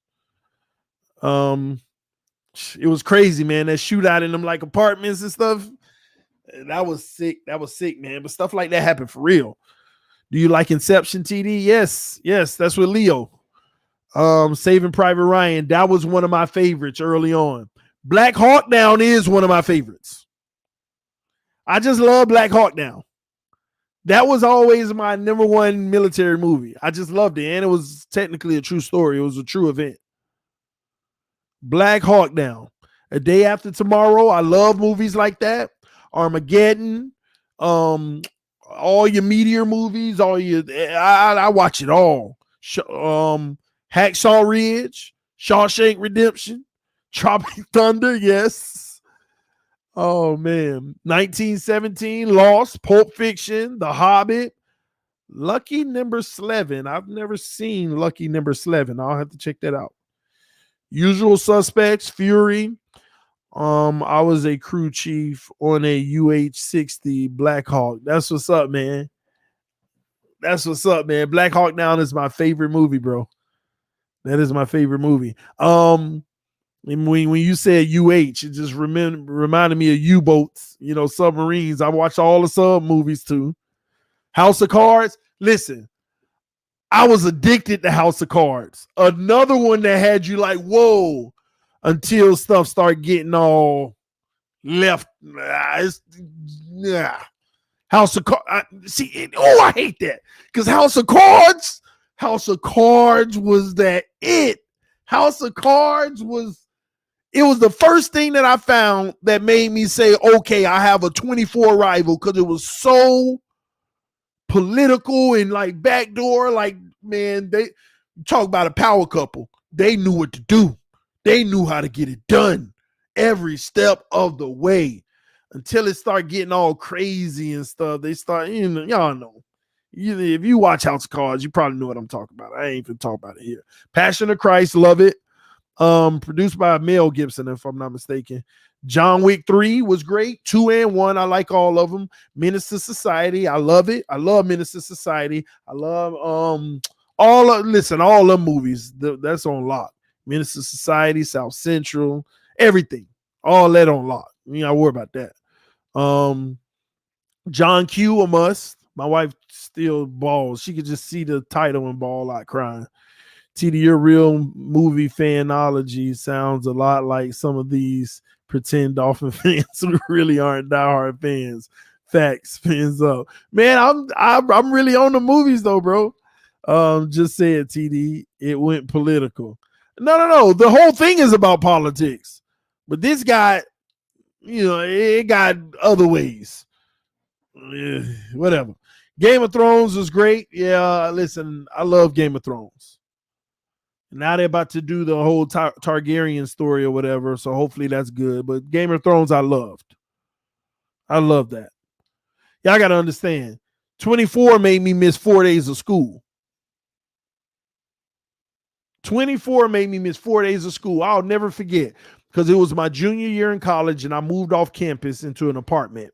It was crazy, man. That shootout in them like apartments and stuff. That was sick. That was sick, man. But stuff like that happened for real. Do you like Inception, TD? Yes. That's with Leo. Saving Private Ryan. That was one of my favorites early on. Black Hawk Down is one of my favorites. I just love Black Hawk Down. That was always my number one military movie. I just loved it. And it was technically a true story. It was a true event. Black Hawk Down. A Day After Tomorrow. I love movies like that. Armageddon. All your Meteor movies. I watch it all. Hacksaw Ridge. Shawshank Redemption. Tropic Thunder. Yes. Oh, man. 1917, Lost, Pulp Fiction, The Hobbit, Lucky Number 11. I've never seen Lucky Number 11. I'll have to check that out. Usual Suspects, Fury. I was a crew chief on a UH-60 Black Hawk. That's what's up, man. Black Hawk Down is my favorite movie, bro. That is my favorite movie. And when you said UH, it just reminded me of U-boats, submarines. I watched all the sub movies too. House of Cards. Listen, I was addicted to House of Cards. Another one that had you like, whoa, until stuff started getting all left. House of Cards. I hate that. Because House of Cards was that it. House of Cards was the first thing that I found that made me say, okay, I have a 24 rival, because it was so political and like backdoor. Like, man, they talk about a power couple. They knew what to do. They knew how to get it done every step of the way until it started getting all crazy and stuff. They start, y'all know. If you watch House of Cards, you probably know what I'm talking about. I ain't even talk about it here. Passion of Christ, love it. Produced by Mel Gibson, if I'm not mistaken. John Wick 3 was great. 2 and 1, I like all of them. Menace to Society, I love it. I love Menace to Society. I love all the movies. That's on lock. Menace to Society, South Central, everything. All that on lock. You ain't gotta worry about that. John Q, a must. My wife still balls. She could just see the title and ball out crying. TD, your real movie fanology sounds a lot like some of these pretend Dolphin fans who really aren't diehard fans. Facts, fans up. Man, I'm really on the movies though, bro. Just said TD, it went political. No. The whole thing is about politics. But this guy, it got other ways. Whatever. Game of Thrones was great. Yeah, listen, I love Game of Thrones. Now they're about to do the whole Targaryen story or whatever, so hopefully that's good. But Game of Thrones, I loved. I love that. Y'all got to understand, 24 made me miss 4 days of school. 24 made me miss 4 days of school. I'll never forget, because it was my junior year in college, and I moved off campus into an apartment.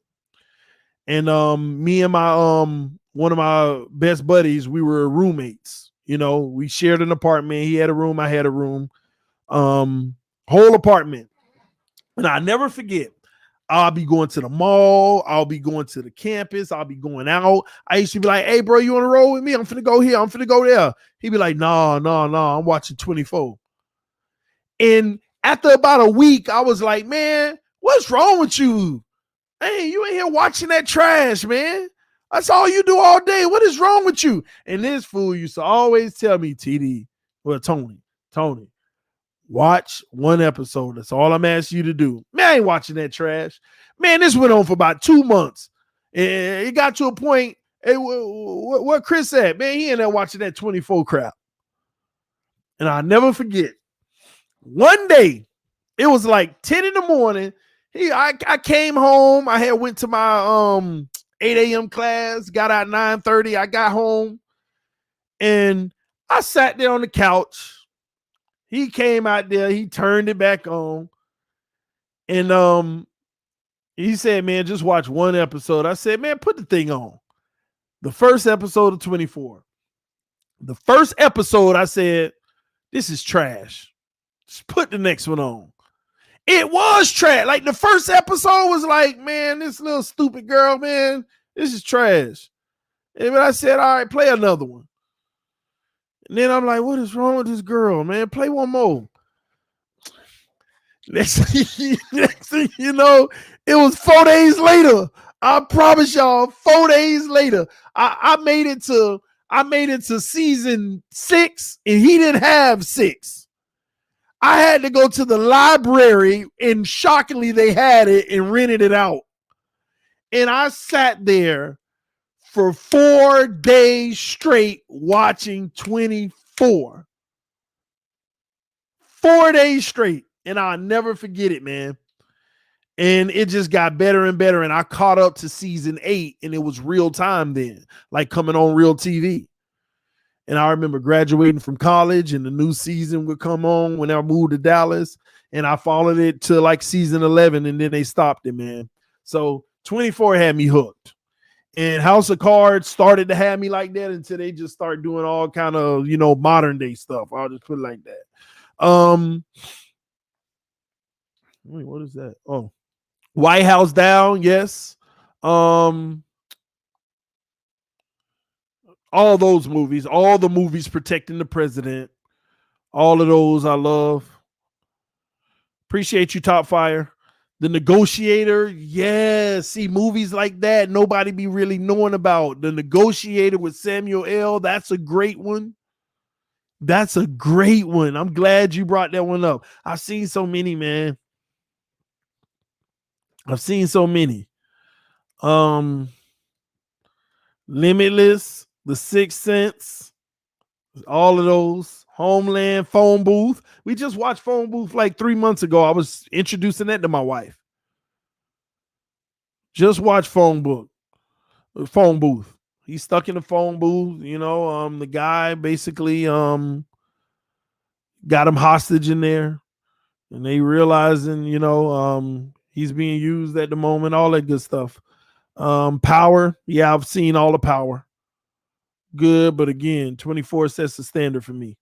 And me and my one of my best buddies, we were roommates. We shared an apartment. He had a room, I had a room. Whole apartment. And I never forget, I'll be going to the mall. I'll be going to the campus. I'll be going out. I used to be like, hey, bro, you want to roll with me? I'm finna go here. I'm finna go there. He'd be like, no. I'm watching 24. And after about a week, I was like, man, what's wrong with you? Hey, you ain't here watching that trash, man. That's all you do all day. What is wrong with you? And this fool used to always tell me, TD, well, Tony, watch one episode. That's all I'm asking you to do. Man, I ain't watching that trash. Man, this went on for about 2 months. And it got to a point, hey, what Chris said, man, he ain't there watching that 24 crap. And I'll never forget, one day, it was like 10 in the morning. I came home. I had went to my 8 a.m. class, got out 9:30. I got home and I sat there on the couch. He came out there, he turned it back on. And he said, man, just watch one episode. I said, man, put the thing on. The first episode of 24. The first episode, I said, this is trash. Just put the next one on. It was trash. Like the first episode was like, man, this little stupid girl, man, this is trash. And I said, all right, play another one. And then I'm like, what is wrong with this girl, man? Play one more. Next thing you know, it was 4 days later. I promise y'all, 4 days later, I made it to season 6, and he didn't have 6. I had to go to the library, and shockingly, they had it and rented it out. And I sat there for 4 days straight watching 24. 4 days straight. And I'll never forget it, man. And it just got better and better. And I caught up to season 8, and it was real time then, like coming on real TV. And I remember graduating from college, and the new season would come on when I moved to Dallas. And I followed it to like season 11, and then they stopped it, man. So 24 had me hooked. And House of Cards started to have me like that until they just start doing all kind of, modern day stuff. I'll just put it like that. Wait, what is that? Oh, White House Down. Yes. All those movies, all the movies protecting the president, all of those I love. Appreciate you, Top Fire. The Negotiator. Yeah. See, movies like that, nobody be really knowing about. The Negotiator with Samuel L. That's a great one. That's a great one. I'm glad you brought that one up. I've seen so many, man. I've seen so many. Limitless, The Sixth Sense, all of those. Homeland, Phone Booth. We just watched Phone Booth like 3 months ago. I was introducing that to my wife. Just watch Phone Booth. He's stuck in the phone booth. The guy basically got him hostage in there, and they realizing, he's being used at the moment, all that good stuff. Power. Yeah, I've seen all the Power. Good, but again, 24 sets the standard for me.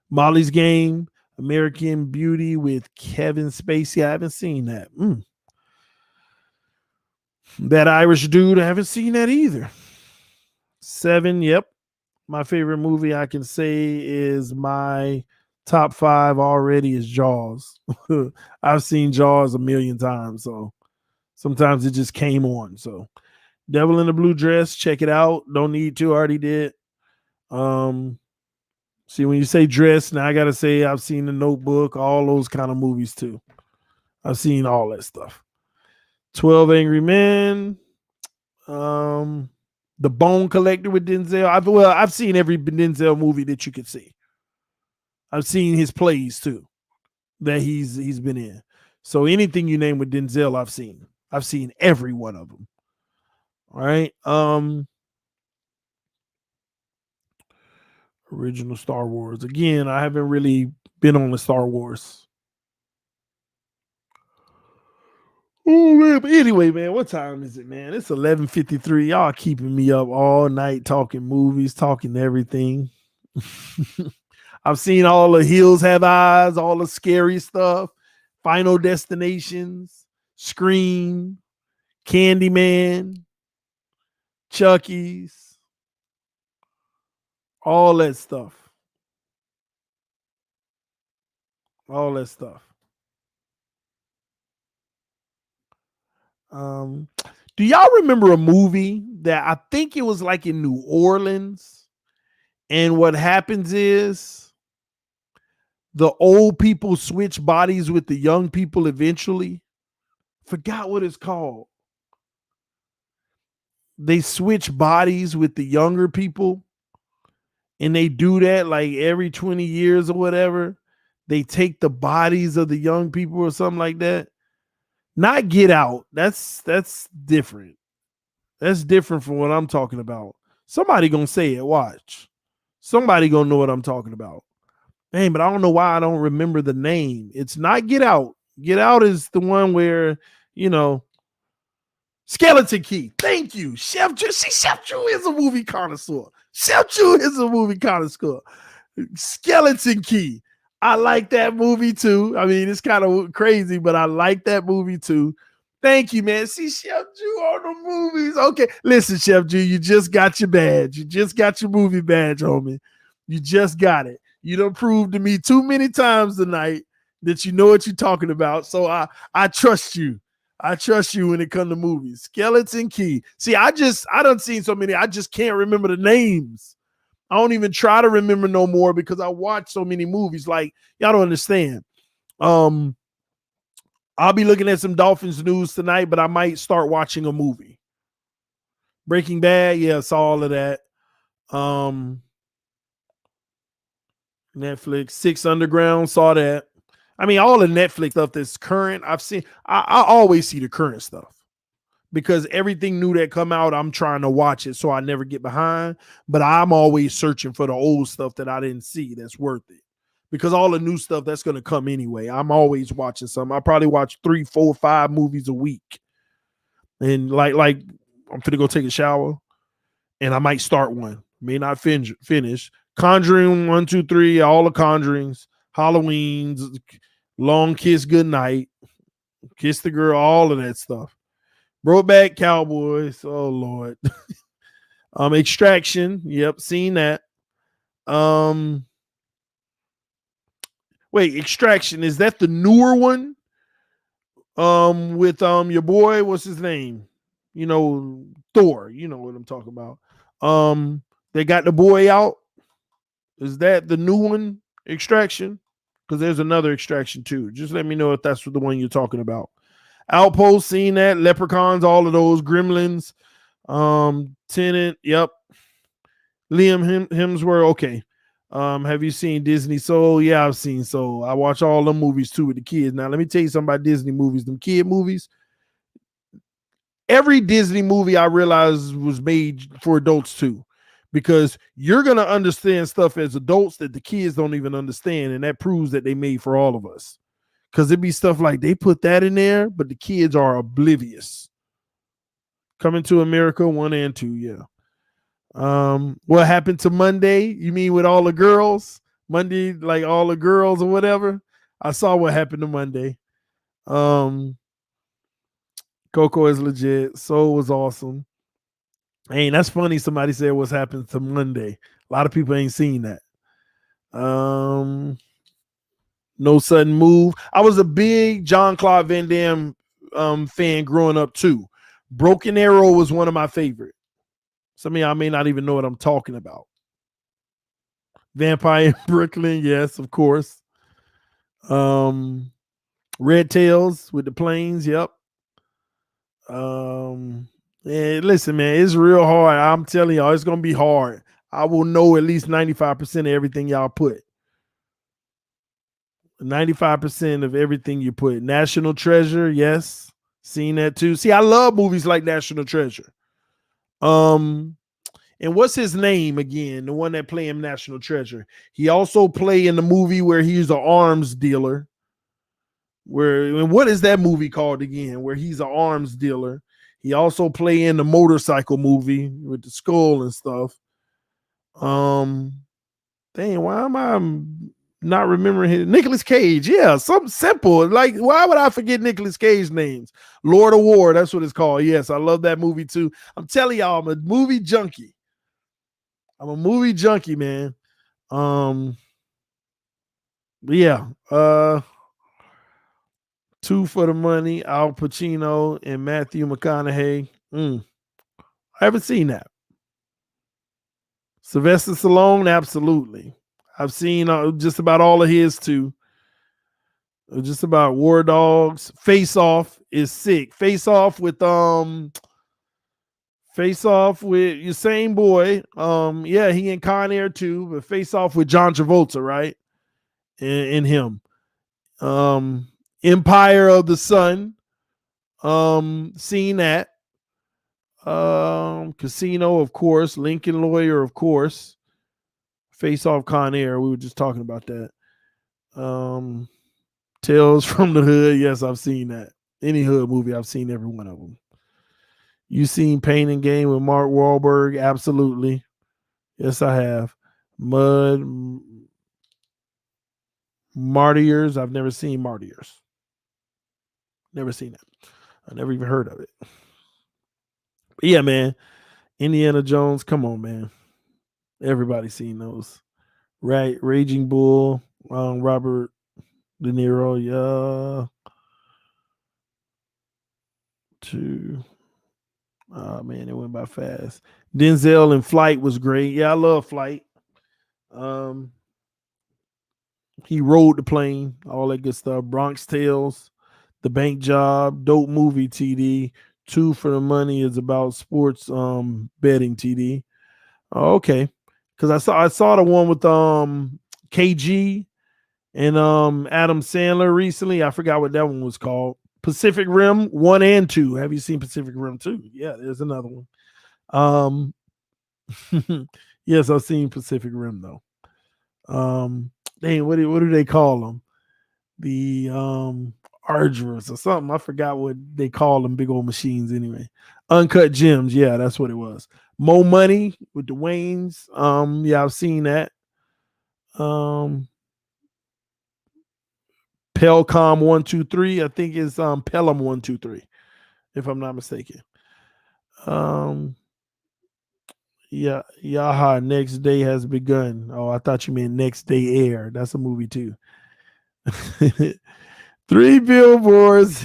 Molly's Game, American Beauty with Kevin Spacey. I haven't seen that. That Irish Dude, I haven't seen that either. 7, yep. My favorite movie I can say is my top 5 already is Jaws. I've seen Jaws a million times, so sometimes it just came on. So Devil in the Blue Dress, check it out. Don't need to, already did. See, when you say dress, now I gotta say I've seen The Notebook, all those kind of movies too. I've seen all that stuff. 12 Angry Men, The Bone Collector with Denzel. I've seen every Denzel movie that you could see. I've seen his plays too that he's been in. So anything you name with Denzel, I've seen. I've seen every one of them. All right. Original Star Wars. Again, I haven't really been on the Star Wars. Oh man, but anyway, man, what time is it, man? It's 11:53. Y'all keeping me up all night talking movies, talking everything. I've seen all the Hills Have Eyes, all the scary stuff, Final Destinations, Scream, Candyman, Chucky's, all that stuff. All that stuff. Do y'all remember a movie that I think it was like in New Orleans? And what happens is the old people switch bodies with the young people eventually. Forgot what it's called. They switch bodies with the younger people. And they do that like every 20 years or whatever. They take the bodies of the young people or something like that. Not Get Out. That's different. That's different from what I'm talking about. Somebody gonna say it. Watch. Somebody gonna know what I'm talking about. Dang, but I don't know why I don't remember the name. It's not Get Out. Get Out is the one where, Skeleton Key. Thank you. Chef Drew. See, Chef Drew is a movie connoisseur. Chef Drew is a movie connoisseur. Skeleton Key. I like that movie too. I mean, it's kind of crazy, but I like that movie too. Thank you, man. See, Chef Drew on the movies. Okay. Listen, Chef Drew, you just got your badge. You just got your movie badge, homie. You just got it. You done proved to me too many times tonight that you know what you're talking about. So I trust you. I trust you when it comes to movies. Skeleton Key. See, I done seen so many, I just can't remember the names. I don't even try to remember no more because I watch so many movies. Like, y'all don't understand. I'll be looking at some Dolphins news tonight, but I might start watching a movie. Breaking Bad, yeah, saw all of that. Netflix, Six Underground, saw that. I mean, all the Netflix stuff that's current, I've seen. I always see the current stuff because everything new that come out, I'm trying to watch it so I never get behind. But I'm always searching for the old stuff that I didn't see that's worth it. Because all the new stuff that's going to come anyway. I'm always watching something. I probably watch 3, 4, 5 movies a week. And like I'm finna go take a shower and I might start one. May not finish. Conjuring 1, 2, 3, all the Conjurings, Halloween's, Long Kiss Goodnight, Kiss the Girl, all of that stuff. Brokeback Cowboys, oh Lord. Extraction, yep, seen that. Wait, Extraction, is that the newer one? With your boy, what's his name? You know, Thor, you know what I'm talking about. They got the boy out. Is that the new one, Extraction? Because there's another Extraction too. Just let me know if that's the one you're talking about. Outpost, seen that. Leprechauns, all of those. Gremlins, Tenet, yep. Liam Hemsworth, okay. Have you seen Disney Soul? Yeah, I've seen Soul. I watch all the movies too with the kids. Now, let me tell you something about Disney movies. Them kid movies. Every Disney movie I realized was made for adults too. Because you're going to understand stuff as adults that the kids don't even understand. And that proves that they made for all of us. Because it'd be stuff like they put that in there, but the kids are oblivious. Coming to America 1 and 2, yeah. What happened to Monday? You mean with all the girls? Monday, like all the girls or whatever? I saw what happened to Monday. Coco is legit. Soul was awesome. Hey, that's funny. Somebody said what's happened to Monday. A lot of people ain't seen that. No Sudden Move. I was a big Jean-Claude Van Damme fan growing up too. Broken Arrow was one of my favorites. Some of y'all may not even know what I'm talking about. Vampire in Brooklyn, yes, of course. Red Tails with the planes, yep. Yeah, listen, man, it's real hard. I'm telling y'all, it's gonna be hard. I will know at least 95% of everything y'all put. 95% of everything you put. National Treasure, yes. Seen that too. See, I love movies like National Treasure. And what's his name again? The one that played him National Treasure. He also played in the movie where he's an arms dealer. And what is that movie called again? Where he's an arms dealer. He also played in the motorcycle movie with the skull and stuff. Dang, why am I not remembering his Nicolas Cage? Yeah, something simple. Like, why would I forget Nicolas Cage names? Lord of War, that's what it's called. Yes, I love that movie too. I'm telling y'all, I'm a movie junkie. I'm a movie junkie, man. Yeah. 2 for the Money, Al Pacino and Matthew McConaughey. I haven't seen that. Sylvester Stallone, absolutely. I've seen just about all of his too. Just about War Dogs. Face Off is sick. Face Off with your same boy. Yeah, he in Con Air too, but Face Off with John Travolta, right? And him. Empire of the Sun. Seen that. Casino, of course. Lincoln Lawyer, of course. Face Off, Con Air. We were just talking about that. Tales from the Hood. Yes, I've seen that. Any hood movie, I've seen every one of them. You seen Pain and Gain with Mark Wahlberg? Absolutely. Yes, I have. Mud Martyrs. I've never seen Martyrs. Never seen it. I never even heard of it. But yeah, man. Indiana Jones. Come on, man. Everybody's seen those. Right. Raging Bull. Robert De Niro. Yeah. Two. Oh man, it went by fast. Denzel in Flight was great. Yeah, I love Flight. Um, he rode the plane, all that good stuff. Bronx Tales, The Bank Job, dope movie. TD. Two for the Money is about sports betting. TD. Oh, okay, because I saw the one with KG and Adam Sandler recently. I forgot what that one was called. Pacific Rim 1 and 2. Have you seen Pacific Rim 2? Yeah, there's another one. Um, yes, I've seen Pacific Rim though. Dang, what do they call them? The Arduous or something. I forgot what they call them. Big old machines anyway. Uncut Gems. Yeah, that's what it was. Mo Money with the Waynes. Yeah, I've seen that. Um, Pelcom 123. I think it's Pelham 123, if I'm not mistaken. Um, Yeah, Yaha, Next Day Has Begun. Oh, I thought you meant Next Day Air. That's a movie too. Three billboards.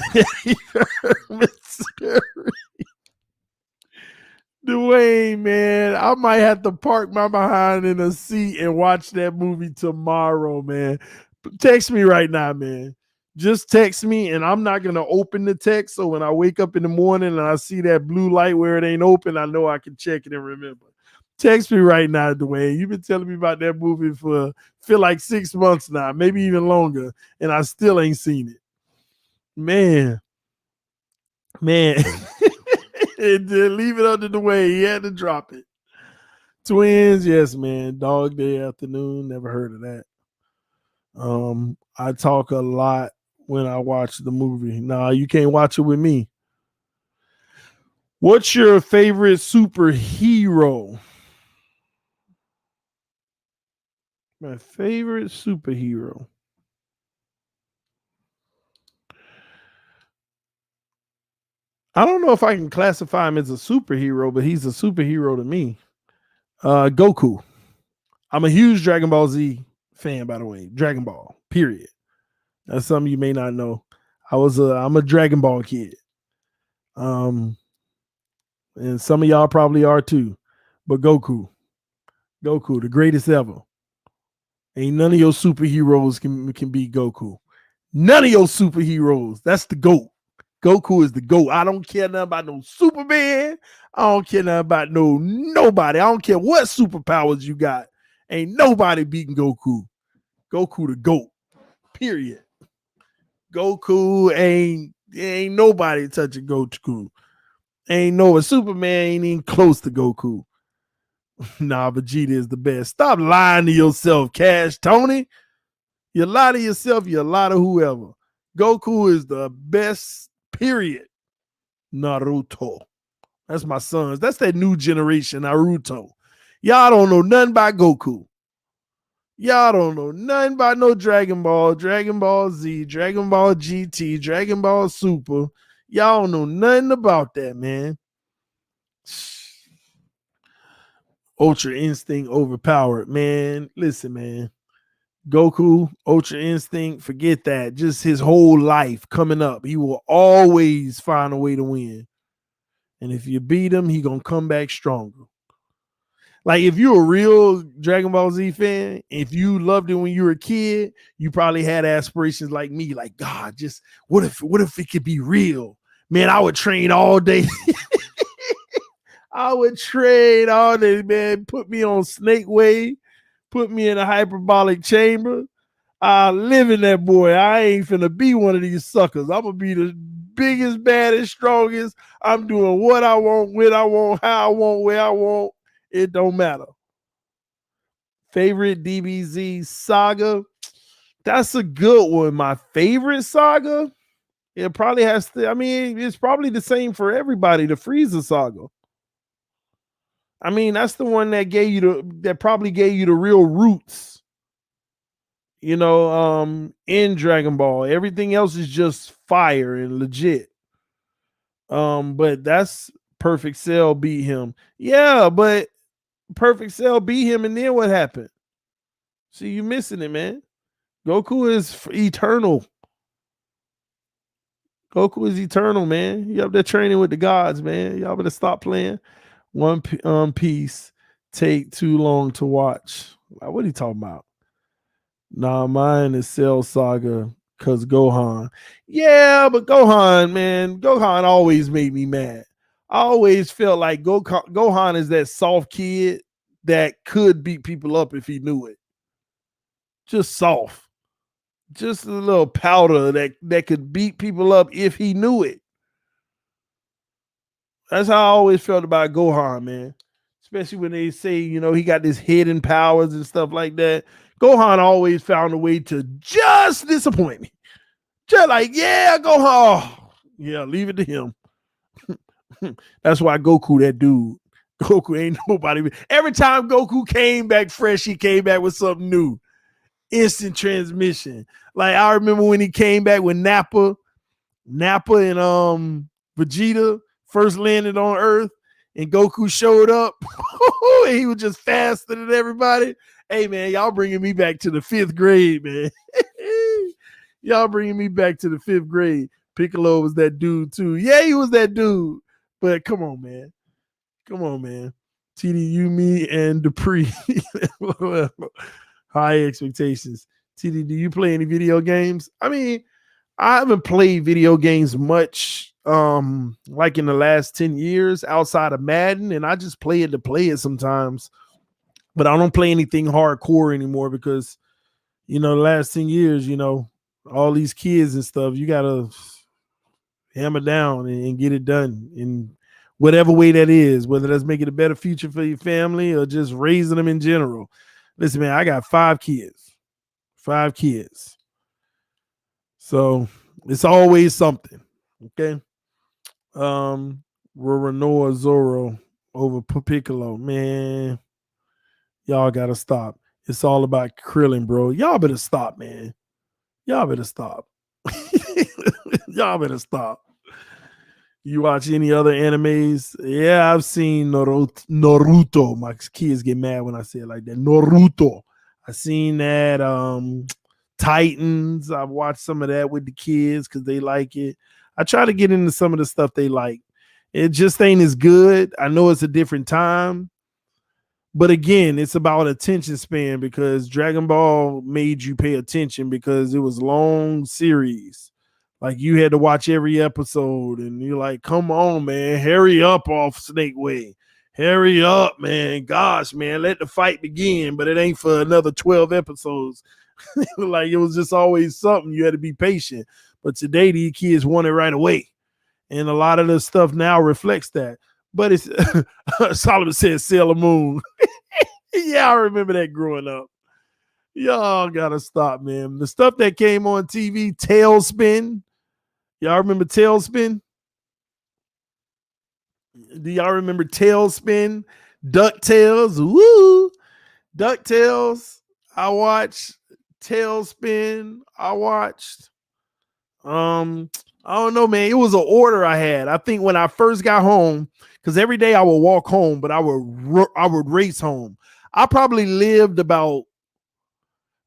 Dwayne, man, I might have to park my behind in a seat and watch that movie tomorrow, man. Text me right now, man. Just text me, and I'm not gonna open the text. So when I wake up in the morning and I see that blue light where it ain't open, I know I can check it and remember. Text me right now, Dwayne. You've been telling me about that movie for feel like 6 months now, maybe even longer, and I still ain't seen it. Man. Leave it under the way. He had to drop it. Twins, yes, man. Dog Day Afternoon. Never heard of that. I talk a lot when I watch the movie. Nah, you can't watch it with me. What's your favorite superhero? My favorite superhero. I don't know if I can classify him as a superhero, but he's a superhero to me. Goku. I'm a huge Dragon Ball Z fan, by the way. Dragon Ball, period. That's something you may not know. I'm a Dragon Ball kid. And some of y'all probably are too. But Goku, the greatest ever. Ain't none of your superheroes can beat Goku. None of your superheroes. That's the GOAT. Goku is the GOAT. I don't care nothing about no Superman. I don't care nothing about nobody. I don't care what superpowers you got. Ain't nobody beating Goku. Goku the GOAT. Period. Goku ain't nobody touching Goku. Ain't no Superman ain't even close to Goku. Nah, Vegeta is the best. Stop lying to yourself, Cash Tony. You lie to yourself, you lie to whoever. Goku is the best, period. Naruto. That's my sons. That's that new generation, Naruto. Y'all don't know nothing about Goku. Y'all don't know nothing about no Dragon Ball, Dragon Ball Z, Dragon Ball GT, Dragon Ball Super. Y'all don't know nothing about that, man. Ultra Instinct overpowered, man. Listen, man. Goku, Ultra Instinct, forget that. Just his whole life coming up, he will always find a way to win. And if you beat him, he gonna come back stronger. Like if you're a real Dragon Ball Z fan, if you loved it when you were a kid, you probably had aspirations like me, like God, just what if it could be real? Man, I would train all day. I would train all day, man. Put me on Snake Way, put me in a hyperbolic chamber. I live in that boy. I ain't finna be one of these suckers. I'm gonna be the biggest, baddest, strongest. I'm doing what I want, when I want, how I want, where I want. It don't matter. Favorite DBZ saga? That's a good one. My favorite saga? It probably has to. I mean, it's probably the same for everybody. The Frieza saga. I mean, that's the one that gave you that probably gave you the real roots. In Dragon Ball, everything else is just fire and legit. But that's Perfect Cell beat him. Yeah, but Perfect Cell beat him, and then what happened? See, you missing it, man. Goku is eternal. Goku is eternal, man. You up there training with the gods, man. Y'all better stop playing. One Piece take too long to watch. What are you talking about? Nah, mine is Cell Saga because Gohan. Yeah, but Gohan, man, Gohan always made me mad. I always felt like Gohan is that soft kid that could beat people up if he knew it. Just soft. Just a little powder that could beat people up if he knew it. That's how I always felt about Gohan, man. Especially when they say, he got this hidden powers and stuff like that. Gohan always found a way to just disappoint me. Just like, yeah, Gohan. Oh, yeah, leave it to him. That's why Goku, that dude. Goku ain't nobody. Every time Goku came back fresh, he came back with something new. Instant transmission. Like, I remember when he came back with Nappa and Vegeta first landed on Earth, and Goku showed up, and he was just faster than everybody. Hey, man, y'all bringing me back to the 5th grade, man. Y'all bringing me back to the 5th grade. Piccolo was that dude, too. Yeah, he was that dude. But come on, man. Come on, man. TD, Yumi, and Dupree. High expectations. TD, do you play any video games? I mean, I haven't played video games much like in the last 10 years outside of Madden, and I just play it to play it sometimes. But I don't play anything hardcore anymore because, the last 10 years, all these kids and stuff, you got to hammer down and get it done in whatever way that is, whether that's making a better future for your family or just raising them in general. Listen, man, I got 5 kids. 5 kids. So it's always something. Okay. Roronoa Zoro over Piccolo. Man, y'all gotta stop. It's all about Krillin, bro. Y'all better stop, man. Y'all better stop. Y'all better stop. You watch any other animes? Yeah, I've seen Naruto. My kids get mad when I say it like that. Naruto. I seen that. Titans. I've watched some of that with the kids because they like it. I try to get into some of the stuff they like. It just ain't as good. I know it's a different time. But again, it's about attention span because Dragon Ball made you pay attention because it was long series. Like you had to watch every episode and you're like, come on, man, hurry up off Snake Way. Hurry up, man. Gosh, man, let the fight begin. But it ain't for another 12 episodes. Like it was just always something. You had to be patient. But today, these kids want it right away. And a lot of the stuff now reflects that. But it's Solomon said Sailor Moon. Yeah, I remember that growing up. Y'all gotta stop, man. The stuff that came on TV, Tailspin. Y'all remember Tailspin? Do y'all remember Tailspin? DuckTales? Woo! DuckTales. I watched Tailspin. I watched. I don't know, man. It was an order I had. I think when I first got home, because every day I would walk home, but I would race home. I probably lived about,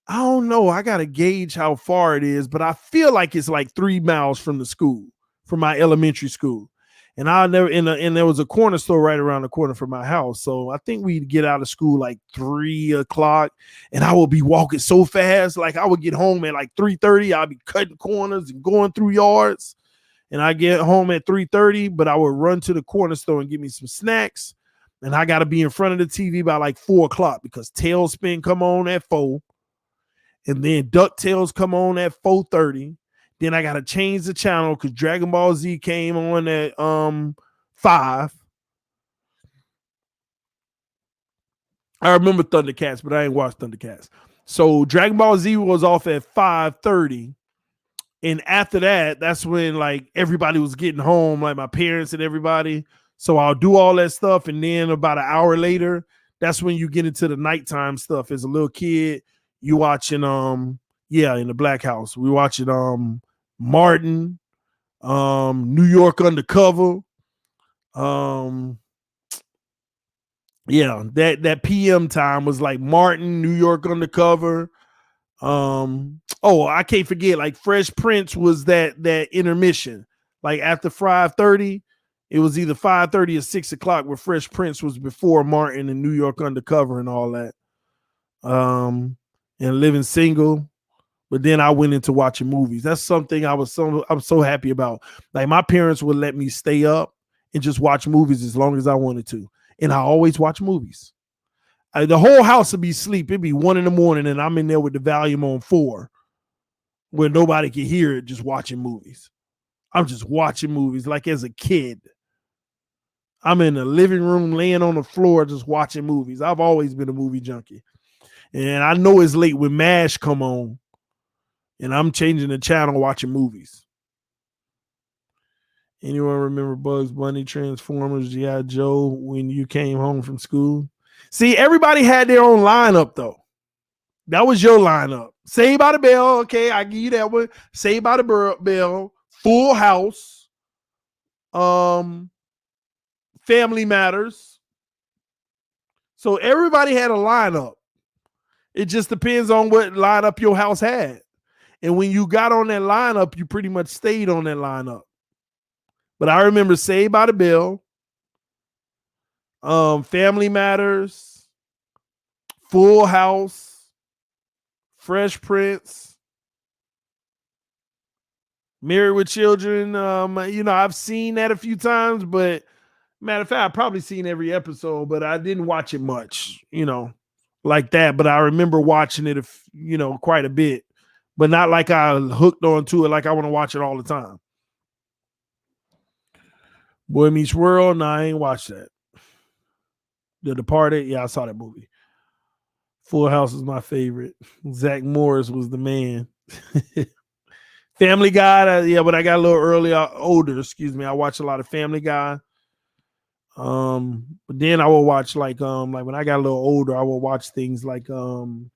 I don't know. I got to gauge how far it is, but I feel like it's like 3 miles from the school, from my elementary school. And and there was a corner store right around the corner from my house. So I think we'd get out of school like 3:00 and I would be walking so fast. Like I would get home at like 3:30. I'd be cutting corners and going through yards. And I get home at 3:30, but I would run to the corner store and get me some snacks. And I got to be in front of the TV by like 4:00 because Tailspin come on at 4. And then DuckTales come on at 4:30. Then I gotta change the channel because Dragon Ball Z came on at 5. I remember Thundercats, but I ain't watched Thundercats. So Dragon Ball Z was off at 5:30. And after that, that's when like everybody was getting home, like my parents and everybody. So I'll do all that stuff. And then about an hour later, that's when you get into the nighttime stuff. As a little kid, you watching in the Black House. We watching Martin, New York Undercover. That PM time was like Martin, New York Undercover. I can't forget, like Fresh Prince was that intermission. Like after 5:30, it was either 5:30 or 6:00 where Fresh Prince was before Martin and New York Undercover and all that. And Living Single. But then I went into watching movies. That's something I'm so happy about. Like my parents would let me stay up and just watch movies as long as I wanted to. And I always watch movies. The whole house would be asleep. It'd be 1 a.m. and I'm in there with the volume on 4 where nobody can hear it, just watching movies. I'm just watching movies like as a kid. I'm in the living room laying on the floor just watching movies. I've always been a movie junkie. And I know it's late when MASH come on and I'm changing the channel watching movies. Anyone remember Bugs Bunny, Transformers, G.I. Joe when you came home from school? See, everybody had their own lineup, though. That was your lineup. Saved by the Bell. Okay, I give you that one. Saved by the Bell. Full House. Family Matters. So everybody had a lineup. It just depends on what lineup your house had. And when you got on that lineup, you pretty much stayed on that lineup. But I remember Saved by the Bell, Family Matters, Full House, Fresh Prince, Married with Children. I've seen that a few times, but matter of fact, I've probably seen every episode, but I didn't watch it much, like that. But I remember watching it, quite a bit, but not like I hooked onto it like I want to watch it all the time. Boy Meets World, no, I ain't watched that. The Departed, yeah, I saw that movie. Full House is my favorite. Zach Morris was the man. Family Guy, but I got a little older, I watched a lot of Family Guy. But then I will watch like when I got a little older, I will watch things like the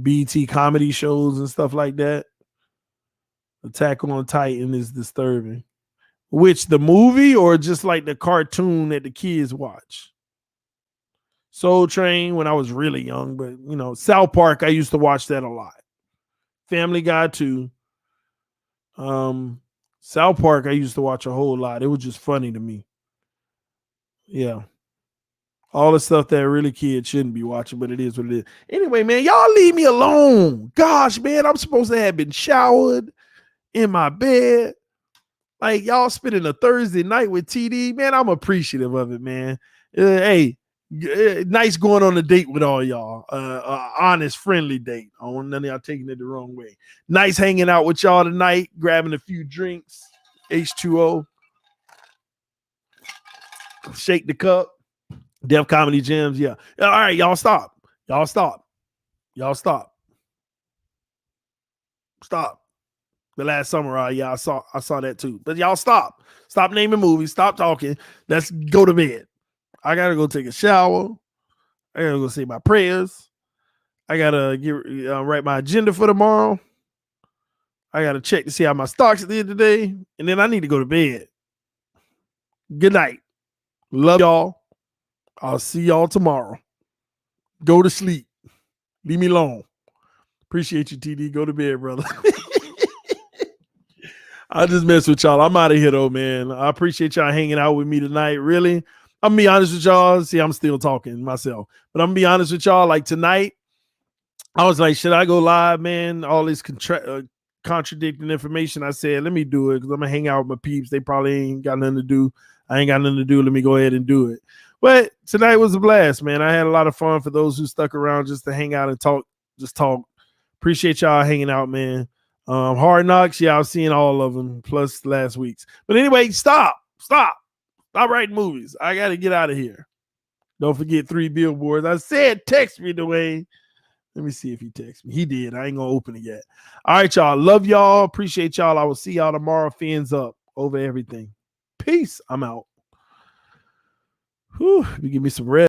BET comedy shows and stuff like that. Attack on Titan is disturbing. Which, the movie or just like the cartoon that the kids watch? Soul Train when I was really young, but South Park, I used to watch that a lot. Family Guy too. South Park, I used to watch a whole lot. It was just funny to me. Yeah. All the stuff that really kids shouldn't be watching, but it is what it is. Anyway, man, y'all leave me alone. Gosh, man, I'm supposed to have been showered in my bed. Like, y'all spending a Thursday night with TD, man, I'm appreciative of it, man. Hey, nice going on a date with all y'all. Honest, friendly date. I don't want none of y'all taking it the wrong way. Nice hanging out with y'all tonight, grabbing a few drinks, H2O. Shake the cup. Def Comedy Gems, yeah. All right, y'all stop. Stop. The Last Samurai, yeah, I saw that too. But y'all stop. Stop naming movies. Stop talking. Let's go to bed. I gotta go take a shower. I gotta go say my prayers. I gotta write my agenda for tomorrow. I gotta check to see how my stocks did today, and then I need to go to bed. Good night. Love y'all. I'll see y'all tomorrow. Go to sleep. Leave me alone. Appreciate you, TD. Go to bed, brother. I just mess with y'all. I'm out of here, though, man. I appreciate y'all hanging out with me tonight. Really, I'm going to be honest with y'all. See, I'm still talking myself. But I'm going to be honest with y'all. Like tonight, I was like, should I go live, man? All this contradicting information. I said, let me do it because I'm going to hang out with my peeps. They probably ain't got nothing to do. I ain't got nothing to do. Let me go ahead and do it. But tonight was a blast, man. I had a lot of fun for those who stuck around just to hang out and talk. Just talk. Appreciate y'all hanging out, man. Hard Knocks, yeah, I've seen all of them, plus last week's. But anyway, stop writing movies. I got to get out of here. Don't forget 3 billboards. I said text me, Dwayne. Let me see if he texts me. He did. I ain't gonna open it yet. All right, y'all. Love y'all. Appreciate y'all. I will see y'all tomorrow. Fins up over everything. Peace. I'm out. Whew. Give me some rest.